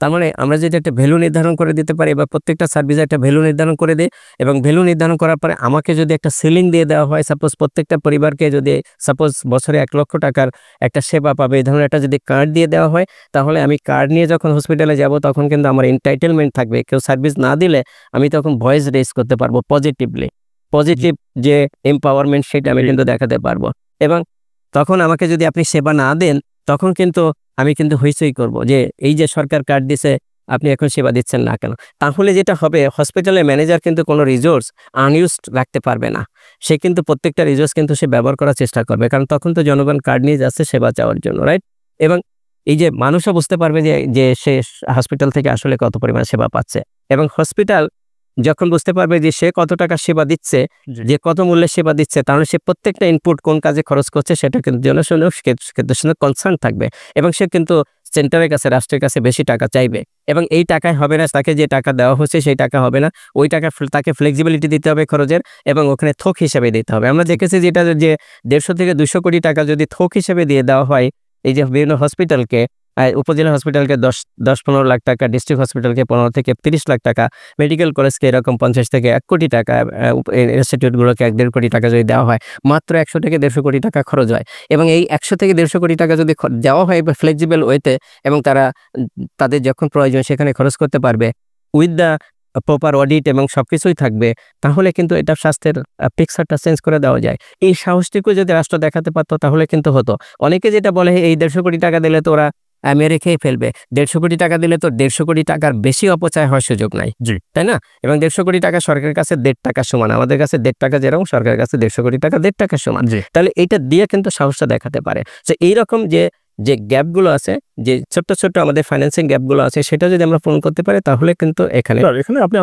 তার মানে আমরা যদি একটা ভ্যালু নির্ধারণ করে দিতে পারি বা প্রত্যেকটা সার্ভিসে একটা ভ্যালু নির্ধারণ করে দিই, এবং ভ্যালু নির্ধারণ করার পরে আমাকে যদি একটা সিলিং দিয়ে দেওয়া হয়, সাপোজ প্রত্যেকটা পরিবারকে যদি সাপোজ বছরে 1 লক্ষ টাকার একটা সেবা পাবে এই ধরনের একটা যদি কার্ড দিয়ে দেওয়া হয়, তাহলে আমি কার্ড নিয়ে যখন হসপিটালে যাব তখন কিন্তু আমার এনটাইটেলমেন্ট থাকবে। কেউ সার্ভিস না দিলে আমি তখন ভয়েস রেজ করতে পারবো, পজিটিভ যে এম্পাওয়ারমেন্ট সেটা আমি কিন্তু দেখাতে পারবো। এবং তখন আমাকে যদি আপনি সেবা না দেন তখন কিন্তু আমি কিন্তু হইচই করব যে এই যে সরকার কার্ড দিছে আপনি এখন সেবা দিচ্ছেন না কেন। তাহলে যেটা হবে, হসপিটালের ম্যানেজার কিন্তু কোনো রিসোর্স আনইউজড রাখতে পারবে না, সে কিন্তু প্রত্যেকটা রিসোর্স কিন্তু সে ব্যবহার করার চেষ্টা করবে, কারণ তখন তো জনগণ কার্ড নিয়ে যাচ্ছে সেবা চাওয়ার জন্য, রাইট? এবং এই যে মানুষও বুঝতে পারবে যে সে হসপিটাল থেকে আসলে কত পরিমাণ সেবা পাচ্ছে, এবং হসপিটাল যখন বুঝতে পারবে যে সে কত টাকা সেবা দিচ্ছে, যে কত মূল্যে সেবা দিচ্ছে, তাহলে সে প্রত্যেকটা ইনপুট কোন কাজে খরচ করছে সেটা কিন্তু জনসংখ্যার সঙ্গে কনসার্ন থাকবে, এবং সে কিন্তু সেন্টারের কাছে, রাষ্ট্রের কাছে বেশি টাকা চাইবে, এবং এই টাকায় হবে না, তাকে যে টাকা দেওয়া হচ্ছে সেই টাকা হবে না, ওই টাকা তাকে ফ্লেক্সিবিলিটি দিতে হবে খরচের, এবং ওখানে থোক হিসেবে দিতে হবে। আমরা দেখেছি যে 150 থেকে 200 কোটি টাকা যদি থোক হিসেবে দিয়ে দেওয়া হয় এই যে বিভিন্ন হসপিটালকে, উপজেলা হসপিটালকে 10-15 লাখ টাকা, ডিস্ট্রিক্ট হসপিটালকে 15 থেকে 30 লাখ টাকা, মেডিকেল কলেজকে এরকম 50 থেকে 1 কোটি টাকা, ইনস্টিটিউটগুলোকে 1-1.5 কোটি টাকা যদি দেওয়া হয়, মাত্র 100 থেকে 150 কোটি টাকা খরচ হয়। এবং এই 100 থেকে 150 কোটি টাকা যদি দেওয়া হয় ফ্লেক্সিবল ওয়েতে, এবং তাদের যখন প্রয়োজন সেখানে খরচ করতে পারবে উইথ দ্য প্রপার অডিট এবং সবকিছুই থাকবে, তাহলে কিন্তু এটা স্বাস্থ্যের পিকচারটা চেঞ্জ করে দেওয়া যায়। এই সাহসটুকু যদি রাষ্ট্র দেখাতে পারতো তাহলে কিন্তু হতো। অনেকে যেটা বলে এই 150 কোটি টাকা দিলে তো ওরা মেরে খেয়ে ফেলবে, 150 কোটি টাকা দিলে তো 150 কোটি টাকার বেশি অপচয় হওয়ার সুযোগ নাই, তাই না? এবং 150 কোটি টাকা সরকারের কাছে 1.5 টাকা সমান, আমাদের কাছে 1.5 টাকা যেরকম সরকারের কাছে 150 কোটি টাকা 1.5 টাকা সমান। তাহলে এইটা দিয়ে কিন্তু সাহসটা দেখাতে পারে যে এইরকম যে গ্যাপগুলো আছে, যে ছোট্ট ছোট্ট আমাদের ফাইন্যান্সিং গ্যাপগুলো আছে, সেটা যদি আমরা পূরণ করতে পারি তাহলে কিন্তু এখানে আপনি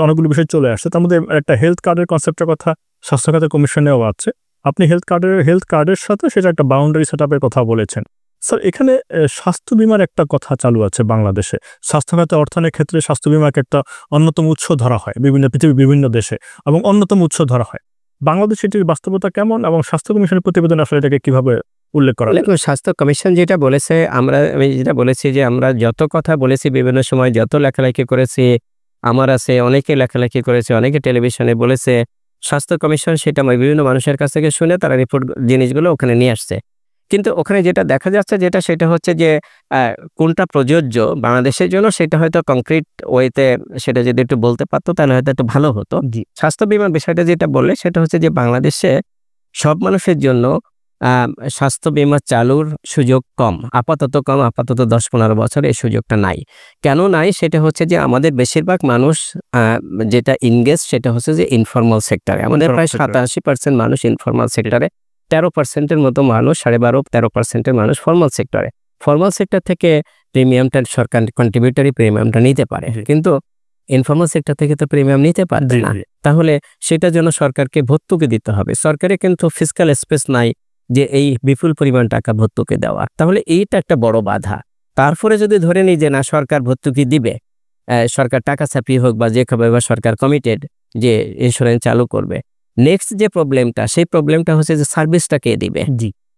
অনেকগুলো বিষয় চলে আসছে। তার মধ্যে একটা হেলথ কার্ডের কনসেপ্টের কথা স্বাস্থ্য খাতের কমিশনেও আছে। আপনি হেলথ কার্ডের সাথে সেটা একটা বাউন্ডারি সেটআপের কথা বলেছেন। স্যার, এখানে স্বাস্থ্য বিমার একটা কথা চালু আছে বাংলাদেশে। স্বাস্থ্য খাতে অর্থায়নের ক্ষেত্রে স্বাস্থ্য বিমাকে একটা অন্যতম উৎস ধরা হয় পৃথিবীর বিভিন্ন দেশে, এবং অন্যতম উৎস ধরা হয়। বাংলাদেশে এটির বাস্তবতা কেমন, এবং স্বাস্থ্য কমিশনের প্রতিবেদন আসলে এটাকে কিভাবে উল্লেখ করা? স্বাস্থ্য কমিশন যেটা বলেছে, আমি যেটা বলেছি যে আমরা যত কথা বলেছি বিভিন্ন সময়, যত লেখালেখি করেছি, আমার আছে, অনেকে লেখালেখি করেছে, অনেকে টেলিভিশনে বলেছে, স্বাস্থ্য কমিশন সেটা বিভিন্ন মানুষের কাছ থেকে শুনে তারা রিপোর্ট জিনিসগুলো ওখানে নিয়ে আসছে। কিন্তু ওখানে যেটা দেখা যাচ্ছে সেটা হচ্ছে যে কোনটা প্রযোজ্য বাংলাদেশের জন্য সেটা হয়তো কংক্রিট ওয়েতে সেটা যদি একটু বলতে পারতো তাহলে হয়তো একটু ভালো হতো। স্বাস্থ্য বিমার বিষয়টা যেটা বললে সেটা হচ্ছে যে বাংলাদেশে সব মানুষের জন্য স্বাস্থ্য বিমা চালুর সুযোগ কম, আপাতত 10-15 বছর এই সুযোগটা নাই। কেন নাই? সেটা হচ্ছে যে আমাদের বেশিরভাগ মানুষ যেটা ইনগেজ সেটা হচ্ছে যে ইনফর্মাল সেক্টরে। আমাদের প্রায় 87% মানুষ ইনফর্মাল সেক্টরে, 13%-এর মতো মানুষ, 12.5-13%-এর মানুষ ফর্মাল সেক্টরে। ফর্মাল সেক্টর থেকে প্রিমিয়ামটা সরকার কন্ট্রিবিউটরি প্রিমিয়ামটা নিতে পারে, কিন্তু ইনফর্মাল সেক্টর থেকে তো প্রিমিয়াম নিতে পারবে না। তাহলে সেটার জন্য সরকারকে ভর্তুকি দিতে হবে। সরকারে কিন্তু ফিসক্যাল স্পেস নাই যে এই বিপুল পরিমাণ টাকা ভর্তুকি দেওয়া। তাহলে এইটা একটা বড় বাধা। তারপরে যদি ধরে নিই যে না, সরকার ভর্তুকি দিবে, সরকার টাকা ছাপিয়ে হোক বা যে ভাবে সরকার কমিটেড যে ইন্স্যুরেন্স চালু করবে, নেক্সট যে প্রবলেমটা, সেই প্রবলেমটা হচ্ছে যে সার্ভিসটা কে দিবে।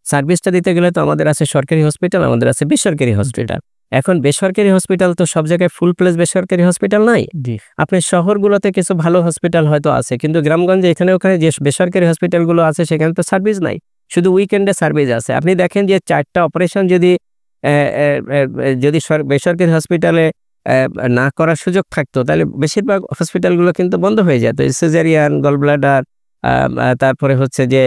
সার্ভিসটা দিতে গেলে তো আমাদের আছে সরকারি হসপিটাল, আমাদের আছে বেসরকারি হসপিটাল। এখন বেসরকারি হসপিটাল তো সব জায়গায় ফুল প্লেস বেসরকারি হসপিটাল নাই। আপনি শহরগুলোতে কিছু ভালো হসপিটাল হয়তো আছে, কিন্তু গ্রামগঞ্জে এখানে ওখানে যে বেসরকারি হসপিটালগুলো আছে সেখানে তো সার্ভিস নাই, শুধু উইকেন্ডে সার্ভিস আছে। আপনি দেখেন যে 4টা অপারেশন যদি বেসরকারি হসপিটালে না করার সুযোগ থাকতো তাহলে বেশিরভাগ হসপিটালগুলো কিন্তু বন্ধ হয়ে যেত। সিজারিয়ান, গলব্লাডার, তারপরে হচ্ছে যে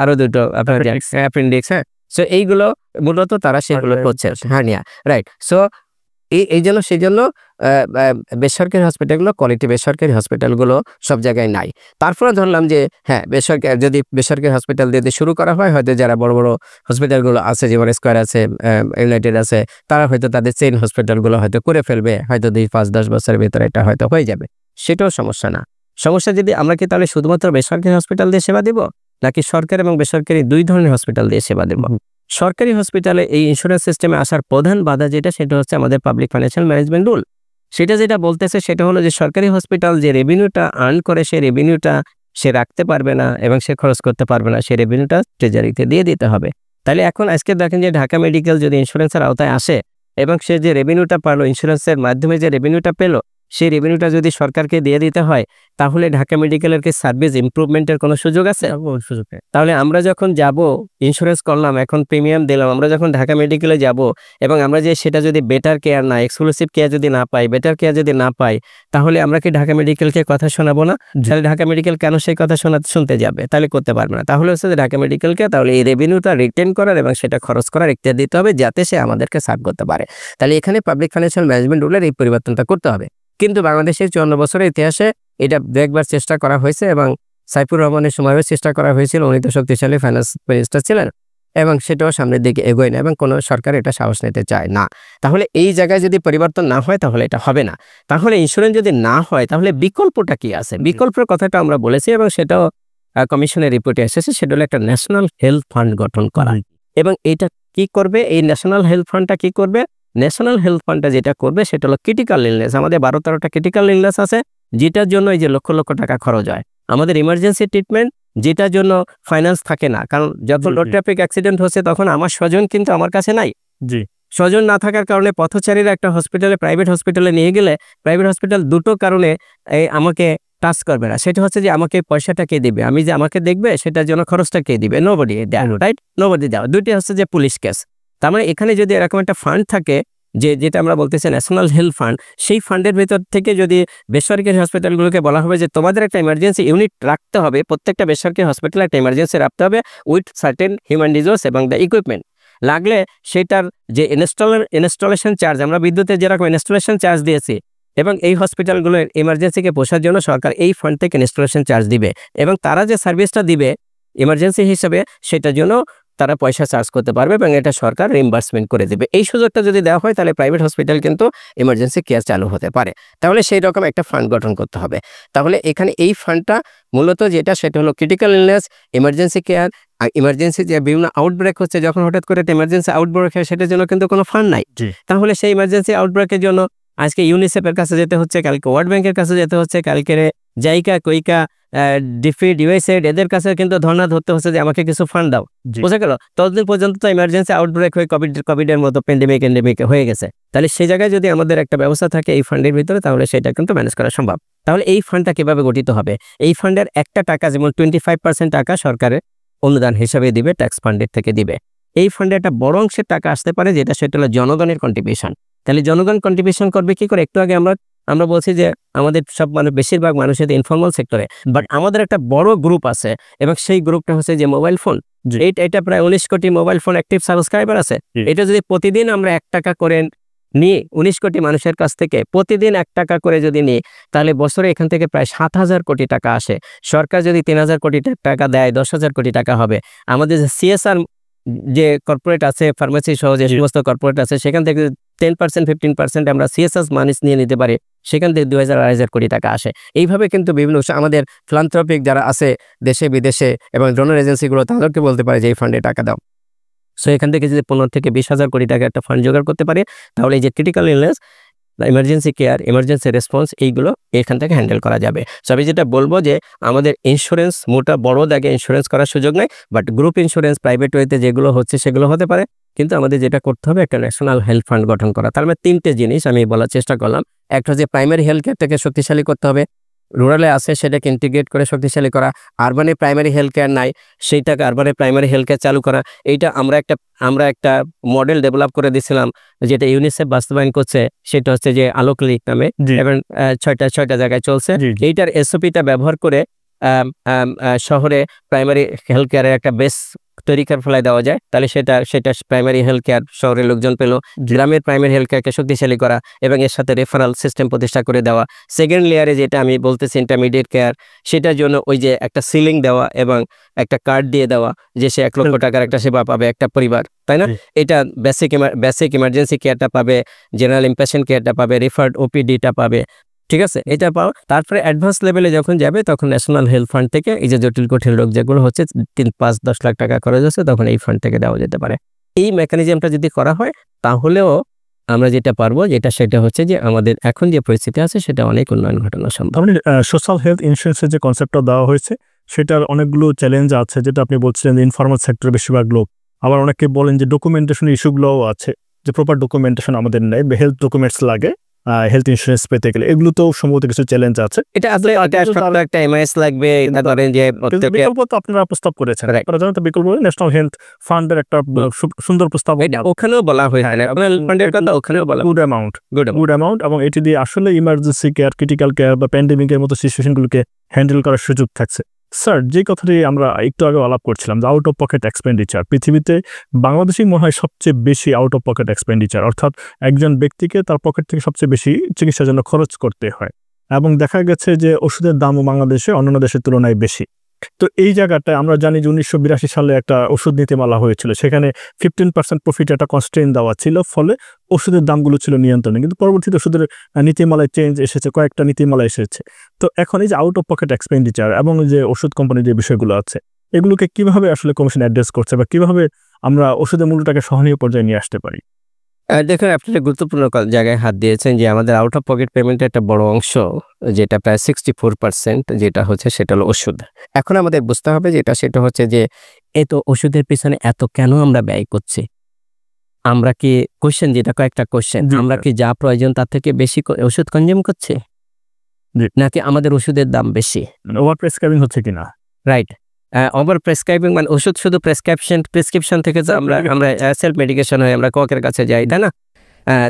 আরো দুটো অ্যাপেন্ডিক্স, হ্যাঁ। সো এইগুলো মূলত তারা সেগুলো করছে, হার্নিয়া, রাইট। সো এই জন্য সেই জন্য বেসরকারি হসপিটালগুলো, কোয়ালিটি বেসরকারি হসপিটালগুলো সব জায়গায় নাই। তারপরে ধরলাম যে হ্যাঁ, যদি বেসরকারি হসপিটাল দিয়ে শুরু করা হয়, হয়তো যারা বড় বড় হসপিটালগুলো আছে, যেমন স্কয়ার আছে, ইউনাইটেড আছে, তারা হয়তো তাদের চেইন হসপিটালগুলো হয়তো করে ফেলবে, হয়তো 2-5-10 বছরের ভিতরে এটা হয়তো হয়ে যাবে। সেটাও সমস্যা না। সমস্যা যদি আমরা কি তাহলে শুধুমাত্র বেসরকারি হসপিটাল দিয়ে সেবা দিব, নাকি সরকারি এবং বেসরকারি দুই ধরনের হসপিটাল দিয়ে সেবা দেব? সরকারি হসপিটালে এই ইন্স্যুরেন্স সিস্টেমে আসার প্রধান বাধা সেটা হচ্ছে আমাদের পাবলিক ফাইন্যান্সিয়াল ম্যানেজমেন্ট রুল। সেটা যেটা বলতেছে সেটা হলো যে সরকারি হসপিটাল যে রেভিনিউটা আর্ন করে সেই রেভিনিউটা সে রাখতে পারবে না এবং সে খরচ করতে পারবে না, সেই রেভিনিউটা ট্রেজারিতে দিয়ে দিতে হবে। তাহলে এখন আজকে দেখেন যে ঢাকা মেডিকেল যদি ইন্স্যুরেন্সের আওতায় আসে এবং সে যে রেভিনিউটা পারলো, ইন্স্যুরেন্সের মাধ্যমে যে রেভিনিউটা পেলো, সেই রেভিনিউটা যদি সরকারকে দিয়ে দিতে হয়, তাহলে ঢাকা মেডিকেলের কি সার্ভিস ইমপ্রুভমেন্টের কোনো সুযোগ আছে? তাহলে আমরা যখন যাব, ইন্স্যুরেন্স করলাম, এখন প্রিমিয়াম দিলাম, আমরা যখন ঢাকা মেডিকেলে যাব এবং আমরা যে সেটা যদি বেটার কেয়ার না, এক্সক্লুসিভ কেয়ার যদি না পাই, বেটার কেয়ার যদি না পাই, তাহলে আমরা কি ঢাকা মেডিকেলকে কথা শোনাবো না? তাহলে ঢাকা মেডিকেল কেন সেই কথা শুনতে যাবে? তাহলে করতে পারবে না। তাহলে হচ্ছে যে ঢাকা মেডিকেলকে তাহলে এই রেভিনিউটা রিটেন করার এবং সেটা খরচ করার ইখতিয়ার দিতে হবে, যাতে সে আমাদেরকে সার্ভ করতে পারে। তাহলে এখানে পাবলিক ফাইন্যান্সিয়াল ম্যানেজমেন্ট রুলের এই পরিবর্তনটা করতে হবে। কিন্তু বাংলাদেশের 54 বছরের ইতিহাসে এটা একবার চেষ্টা করা হয়েছে, এবং সাইফুর রহমানের সময়ও চেষ্টা করা হয়েছিল। উনি তো শক্তিশালী ফাইন্যান্স মিনিস্টার ছিলেন, এবং সেটাও সামনের দিকে এগোয় না, এবং কোনো সরকার এটা সাহস নিতে চায় না। তাহলে এই জায়গায় যদি পরিবর্তন না হয় তাহলে এটা হবে না। তাহলে ইন্স্যুরেন্স যদি না হয় তাহলে বিকল্পটা কি আছে? বিকল্পের কথাটা আমরা বলেছি, এবং সেটাও কমিশনের রিপোর্টে এসেছে। সেটা হলো একটা ন্যাশনাল হেলথ ফান্ড গঠন করা। এবং এটা কি করবে? এই ন্যাশনাল হেলথ ফান্ডটা কি করবে? ন্যাশনাল হেলথ ফান্ডটা যেটা করবে সেটা হলো ক্রিটিক্যাল ইলনেস। আমাদের 12-13টা ক্রিটিক্যাল ইলনেস আছে, যেটার জন্য এই যে লক্ষ লক্ষ টাকা খরচ হয়। আমাদের ইমার্জেন্সি ট্রিটমেন্ট, যেটার জন্য ফাইন্যান্স থাকে না, কারণ যখন রোড ট্রাফিক অ্যাক্সিডেন্ট হচ্ছে তখন আমার স্বজন কিন্তু আমার কাছে নাই, জি স্বজন না থাকার কারণে পথচারীরা একটা হসপিটালে, প্রাইভেট হসপিটালে নিয়ে গেলে প্রাইভেট হসপিটাল দুটো কারণে আমাকে টাচ করবে না। সেটা হচ্ছে যে আমাকে পয়সাটা কে দিবে, আমি যে আমাকে দেখবে সেটার জন্য খরচটা কে দিবে, নোবডি দেয়, রাইট, নোবডি দেওয়া। দুইটি হচ্ছে যে পুলিশ কেস। তার মানে এখানে যদি এরকম একটা ফান্ড থাকে, যেটা আমরা বলতেছি ন্যাশনাল হেলথ ফান্ড, সেই ফান্ডের ভেতর থেকে যদি বেসরকারি হসপিটালগুলোকে বলা হবে যে তোমাদের একটা ইমার্জেন্সি ইউনিট রাখতে হবে, প্রত্যেকটা বেসরকারি হসপিটালে একটা ইমার্জেন্সি রাখতে হবে উইথ সার্টেন হিউম্যান রিসোর্স এবং দ্য ইকুইপমেন্ট। লাগলে সেটার যে ইনস্টলেশন চার্জ, আমরা বিদ্যুতের যেরকম ইনস্টলেশন চার্জ দিয়েছি, এবং এই হসপিটালগুলোর ইমার্জেন্সিকে পোষার জন্য সরকার এই ফান্ড থেকে ইনস্টলেশন চার্জ দিবে, এবং তারা যে সার্ভিসটা দিবে ইমার্জেন্সি হিসেবে সেটার জন্য তারা পয়সা চার্জ করতে পারবে এবং এটা সরকার রিম্বার্সমেন্ট করে দেবে। এই সুযোগটা যদি দেওয়া হয় তাহলে প্রাইভেট হসপিটাল কিন্তু ইমার্জেন্সি কেয়ার চালু হতে পারে। তাহলে সেই রকম একটা ফান্ড গঠন করতে হবে। তাহলে এখানে এই ফান্ডটা মূলত যেটা, সেটা হলো ক্রিটিক্যাল ইলনেস, ইমার্জেন্সি কেয়ার। আর ইমার্জেন্সি যে বিভিন্ন আউটব্রেক হচ্ছে, যখন হঠাৎ করে ইমার্জেন্সি আউটব্রেক হয় সেটার জন্য কিন্তু কোনো ফান্ড নাই। তাহলে সেই ইমার্জেন্সি আউটব্রেকের জন্য আজকে ইউনিসেফের কাছে যেতে হচ্ছে, কালকে ওয়ার্ল্ড ব্যাংকের কাছে যেতে হচ্ছে, কালকে জাইকা, কুইকা, ডিফিড, ইউএসএইড এদের কাছে কিন্তু ধর্ণা ধরতে হচ্ছে যে আমাকে কিছু ফান্ড দাও। বোঝা গেল? ততদিন পর্যন্ত তো ইমার্জেন্সি আউটব্রেক হয়ে কোভিডের মতো প্যান্ডেমিক হয়ে গেছে। তাহলে সেই জায়গায় যদি আমাদের একটা ব্যবস্থা থাকে এই ফান্ডের ভিতরে, তাহলে সেটা কিন্তু ম্যানেজ করা সম্ভব। তাহলে এই ফান্ডটা কিভাবে গঠিত হবে? এই ফান্ডের একটা টাকা, যেমন 25% টাকা সরকারের অনুদান হিসাবে দিবে, ট্যাক্স ফান্ডের থেকে দিবে। এই ফান্ডে একটা বড় অংশের টাকা আসতে পারে, সেটা হলো জনগণের কন্ট্রিবিউশন। তাহলে জনগণ কন্ট্রিবিউশন করবে কি করে? একটু আগে আমরা বলছি যে আমাদের সব বেশিরভাগ মানুষের ইনফর্মাল সেক্টরে, বাট আমাদের একটা বড় গ্রুপ আছে এবং সেই গ্রুপটা হচ্ছে যে মোবাইল ফোন। এটা প্রায় 19 কোটি মোবাইল ফোন অ্যাক্টিভ সাবস্ক্রাইবার আছে। এটা যদি প্রতিদিন আমরা 1 টাকা করে নিয়ে 19 কোটি মানুষের কাছ থেকে প্রতিদিন 1 টাকা করে যদি নিই, তাহলে বছরে এখান থেকে প্রায় 7,000 কোটি টাকা আসে। সরকার যদি 3,000 কোটি টাকা দেয়, 10,000 কোটি টাকা হবে। আমাদের যে সিএসআর যে কর্পোরেট আছে, ফার্মেসি সহ যে সমস্ত কর্পোরেট আছে, সেখান থেকে 10% 15% আমরা সিএসআর মানি নিয়ে নিতে পারি, সেখান থেকে 2,000-2,500 কোটি টাকা আসে। এইভাবে কিন্তু বিভিন্ন আমাদের ফিলান্থ্রপিক যারা আছে দেশে বিদেশে এবং ডোনার এজেন্সিগুলো, তাদেরকে বলতে পারে যে এই ফান্ডে টাকা দাও। সো এখান থেকে যদি 15 থেকে 20,000 কোটি টাকা একটা ফান্ড জোগাড় করতে পারে, তাহলে এই যে critical illness, emergency care, emergency response, এইগুলো এখান থেকে হ্যান্ডেল করা যাবে। সো আমি যেটা বলবো যে আমাদের ইন্স্যুরেন্স মোটা বড় দাগে ইন্স্যুরেন্স করার সুযোগ নেই, বাট গ্রুপ ইন্স্যুরেন্স প্রাইভেট ওয়েতে যেগুলো হচ্ছে সেগুলো হতে পারে। কিন্তু আমাদের যেটা করতে হবে, একটা ন্যাশনাল হেলথ ফান্ড গঠন করা। তার মানে 3টে জিনিস আমি বলার চেষ্টা করলাম। একটা হচ্ছে প্রাইমারি হেলথ কেয়ারটাকে শক্তিশালী করতে হবে, রুরালে আছে সেটাকে ইন্টিগ্রেট করে শক্তিশালী করা। আরবানে প্রাইমারি হেলথ কেয়ার নাই, সেইটাকে আরবানে প্রাইমারি হেলথ কেয়ার চালু করা। এইটা আমরা একটা মডেল ডেভেলপ করে দিয়েছিলাম, যেটা ইউনিসেফ বাস্তবায়ন করছে। সেটা হচ্ছে যে আলোক লিক নামে, এবং 6টা জায়গায় চলছে। এইটার এসওপিটা ব্যবহার করে শহরে প্রাইমারি হেলথ কেয়ারের একটা বেস তৈরি করে ফেলাই দেওয়া যায়। তাহলে সেটা প্রাইমারি হেলথ কেয়ার শহরের লোকজন পেল। গ্রামের প্রাইমারি হেলথ কেয়ারকে শক্তিশালী করা এবং এর সাথে রেফারাল সিস্টেম প্রতিষ্ঠা করে দেওয়া। সেকেন্ড লেয়ারে যেটা আমি বলতেছি ইন্টারমিডিয়েট কেয়ার, সেটার জন্য ওই যে একটা সিলিং দেওয়া এবং একটা কার্ড দিয়ে দেওয়া যে সে 1 লক্ষ টাকার একটা সেবা পাবে একটা পরিবার, তাই না? এটা বেসিক ইমার্জেন্সি কেয়ারটা পাবে, জেনারেল ইমপেশেন্ট কেয়ারটা পাবে, রেফার্ড ওপিডিটা পাবে। ঠিক আছে, এটা পাও। তারপরে অ্যাডভান্স লেভেলে যখন যাবে, তখন ন্যাশনাল হেলথ ফান্ড থেকে এই যে জটিল কঠিন রোগ যেগুলো হচ্ছে 3-5-10 লাখ টাকা খরচ হচ্ছে, তখন এই ফান্ড থেকে দেওয়া যেতে পারে। এই মেকানিজমটা যদি করা হয়, তাহলেও আমরা যেটা পারবো, সেটা হচ্ছে যে আমাদের এখন যে পরিস্থিতি আছে সেটা অনেক উন্নয়ন ঘটানো সম্ভব। সোশ্যাল হেলথ ইন্স্যুরেন্সের যে কনসেপ্টটা দেওয়া হয়েছে, সেটার অনেকগুলো চ্যালেঞ্জ আছে, যেটা আপনি বলছিলেন ইনফর্মাল সেক্টরে বেশিরভাগ লোক। আবার অনেকে বলেন যে ডকুমেন্টেশন ইস্যুগুলোও আছে, যে প্রপার ডকুমেন্টেশন আমাদের নেই, হেলথ ডকুমেন্টস লাগে হেলথ ইন্স্যুরেন্স পেতে গেলে। এগুলোতেও সম্ভবত কিছু চ্যালেঞ্জ আছে। এটা আসলে একটা এমআইএস লাগবে, ধরেন যে বিকল্প তো আপনারা প্রস্তাব করেছেন, বিকল্প ন্যাশনাল হেলথ ফান্ডের একটা সুন্দর প্রস্তাব ওখানেও বলা হয়েছে, ফান্ডের কথা ওখানেও বলা, গুড অ্যামাউন্ট, এবং এটি দিয়ে আসলে ইমার্জেন্সি কেয়ার, ক্রিটিক্যাল কেয়ার বা প্যান্ডেমিকের মতো সিচুয়েশনগুলোকে হ্যান্ডেল করার সুযোগ থাকছে। স্যার, যে কথাটি আমরা একটু আগে আলাপ করছিলাম, যে আউট অফ পকেট এক্সপেন্ডিচার, পৃথিবীতে বাংলাদেশই মনে হয় সবচেয়ে বেশি আউট অফ পকেট এক্সপেন্ডিচার, অর্থাৎ একজন ব্যক্তিকে তার পকেট থেকে সবচেয়ে বেশি চিকিৎসার জন্য খরচ করতে হয়, এবং দেখা গেছে যে ওষুধের দামও বাংলাদেশে অন্যান্য দেশের তুলনায় বেশি। তো এই জায়গাটায় আমরা জানি যে 1982 সালে একটা ওষুধ নীতিমালা হয়েছিল, সেখানে 15% প্রফিট একটা কনস্ট্রেইন দেওয়া ছিল, ফলে ওষুধের দামগুলো ছিল নিয়ন্ত্রণে। কিন্তু পরবর্তীতে ওষুধের নীতিমালায় চেঞ্জ এসেছে, কয়েকটা নীতিমালা এসেছে। তো এখন এই যে আউট অফ পকেট এক্সপেন্ডিচার এবং যে ওষুধ কোম্পানির যে বিষয়গুলো আছে, এগুলোকে কিভাবে আসলে কমিশন অ্যাড্রেস করছে, বা কিভাবে আমরা ওষুধের মূল্যটাকে সহনীয় পর্যায়ে নিয়ে আসতে পারি? দেখুন, আপনি একটা গুরুত্বপূর্ণ জায়গায় হাত দিয়েছেন, যে আমাদের আউট অফ পকেট পেমেন্টের একটা বড় অংশ, যেটা প্রায় 64%, যেটা হচ্ছে সেটা হলো ওষুধ। এখন আমাদের বুঝতে হবে সেটা হচ্ছে যে এত ওষুধের পিছনে এত কেন আমরা ব্যয় করছি। আমরা কি কোশ্চেন, যেটা কয়েকটা কোশ্চেন, আমরা কি যা প্রয়োজন তার থেকে বেশি ওষুধ কনজিউম করছি, নাকি আমাদের ওষুধের দাম বেশি? ওভার প্রেসক্রাইবিং হচ্ছে কিনা? রাইট, ওভার প্রেসক্রাইবিং মানে ওষুধ শুধু প্রেসক্রিপশন থেকে আমরা সেলফ মেডিকেশন হয়ে আমরা ককের কাছে যাই, তাই না?